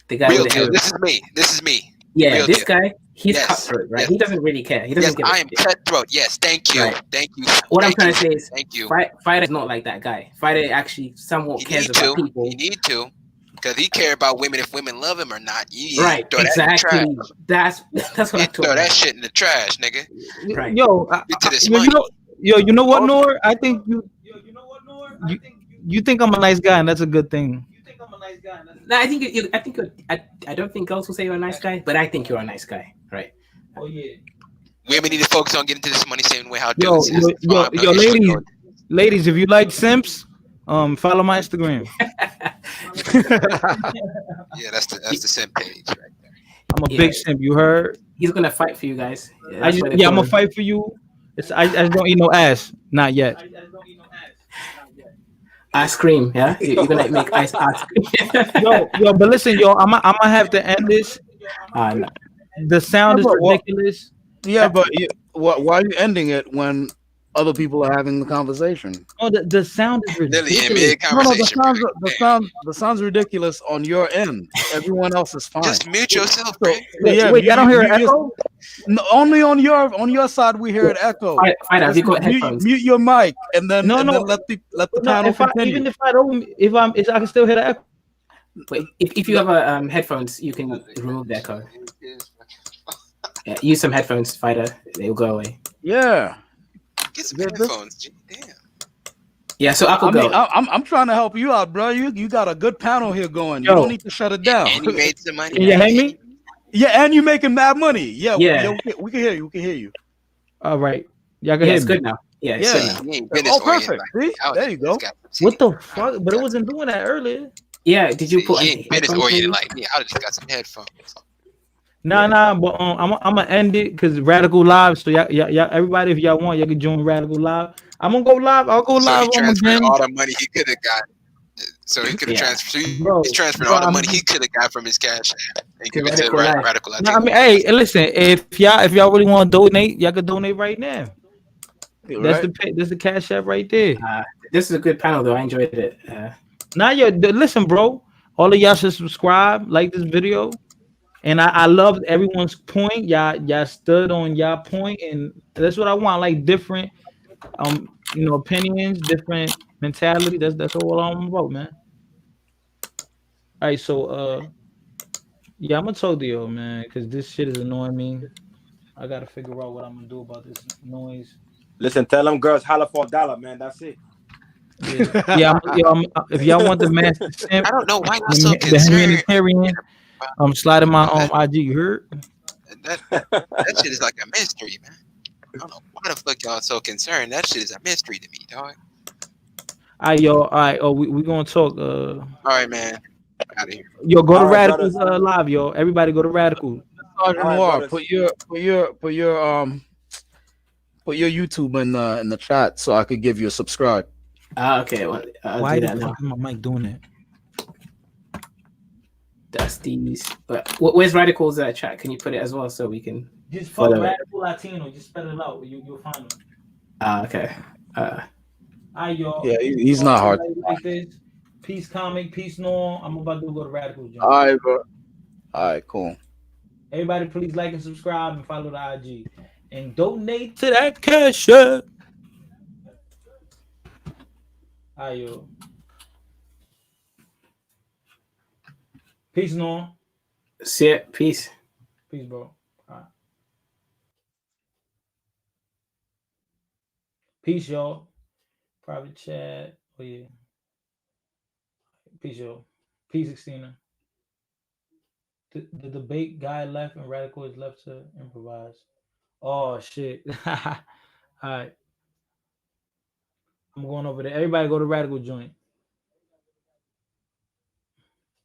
The guy Real with the deal. hair. This is me. This is me. Yeah, Real this deal. guy. He's Yes. cutthroat, right? Yes. He doesn't really care. He doesn't Yes, give a I am shit. cutthroat. Yes, thank you. Right. Thank you. What I'm Thank trying you. to say is, Thank you. Fighter's not like that guy. Fighter actually somewhat You cares need about to. people. You need to. Because he care about women if women love him or not. You Right, throw that in the trash. exactly. That's what I'm You talking throw that about. shit in the trash, nigga. Right. Yo, Get to this you money. know, you know what, Nor? I think you think I'm a nice guy, and that's a good thing. No, I think I don't think girls will say you're a nice guy, but I think you're a nice guy, right? Oh yeah. Women need to focus on getting to this money same way how Yo, dudes is. yo, No issue ladies, with ladies, if you like simps, follow my Instagram. Yeah, that's the simp page right there. I'm a big simp. You heard? He's gonna fight for you guys. Yeah, I'm that's why they gonna call him. fight for you. I just don't eat no ass, not yet. Ice cream, yeah. You're gonna make ice cream. yo, but listen, yo, I'm gonna have to end this. No. The sound is Yeah, but what- ridiculous. Yeah, but why are you ending it when other people are having the conversation? Oh, the sound is Literally in ridiculous. mid-conversation. The sound's ridiculous on your end. Everyone else is fine. Just mute yourself, So, Greg. Wait, y'all don't hear an echo? No, only on your side we hear it echo. Fine, have you got headphones? Mute your mic and then No. let the panel continue. Even if I don't, I can still hear the echo. Wait, if you have headphones, you can remove the echo. Yeah, use some headphones, Fighter. They will go away. Yeah. Get some headphones. Gee, damn. Yeah, so Apple Go. I'm trying to help you out, bro. You got a good panel here going. You Yo. don't need to shut it down. And you made some money. Can you hear me? Yeah, and you making mad money. Yeah, Yeah. we can hear you. We can hear you. All right, y'all can Yeah, hear it's me. good now. Yeah, it's Yeah. good now. He ain't Oh, business perfect. oriented. See? There you go. What the fuck? But it wasn't doing that earlier. Yeah, did you put He any ain't business headphones oriented maybe? like me. I just got some headphones. Nah, but I'm gonna end it because Radical Live. So y'all, everybody, if y'all want, y'all can join Radical Live. I'm gonna go live. I'll go So live he on transferred again. all the money he could have got. So he could have Yeah. transferred. Bro, He's transferring bro, all the I'm- money he could have got from his cash and give it to Radical Live. Radical. Nah, I mean, hey, listen, if y'all really want to donate, y'all can donate right now. That's the cash app right there. This is a good panel though. I enjoyed it. Now, listen, bro. All of y'all should subscribe, like this video, and I loved everyone's point. Y'all stood on y'all point, and that's what I want. Like different, opinions, different mentality. That's all I'm about, man. All right, so yeah, I'm gonna talk to y'all, man, because this shit is annoying me. I gotta figure out what I'm gonna do about this noise. listen, tell them girls holler for $1, man. That's it. Yeah, if y'all want the master simp, I don't know why you're so the concerned. humanitarian, I'm sliding my IG. You heard? That shit is like a mystery, man. I don't know why the fuck y'all so concerned. That shit is a mystery to me, dog. All right, yo. All right. Oh, we gonna talk. All right, man. Out of here. Yo, go to All right, Radicals live, yo. Everybody go to Radicals. Sergeant right, Noir, brothers. put your YouTube in the chat so I could give you a subscribe. Okay. Well, I'll Why do the that now. fuck is my mic doing that? Dusty's. But where's Radical's chat? Can you put it as well so we can Just fuck follow it? Radical Latino. Just spell it out. You'll find them. Okay. All right, y'all. Yeah, he's not hard. Like this. Peace comic, peace norm. I'm about to go to Radicals, John. All right, bro. All right, cool. Everybody, please like and subscribe and follow the IG and donate to that cash app. All right, yo. Peace, Norm. See ya. Peace. Peace, bro. Peace, y'all. Private chat. Oh yeah. Peace, y'all. Peace, Xtina. The debate guy left and Radical is left to improvise. Oh shit. All right. I'm going over there. Everybody go to Radical joint.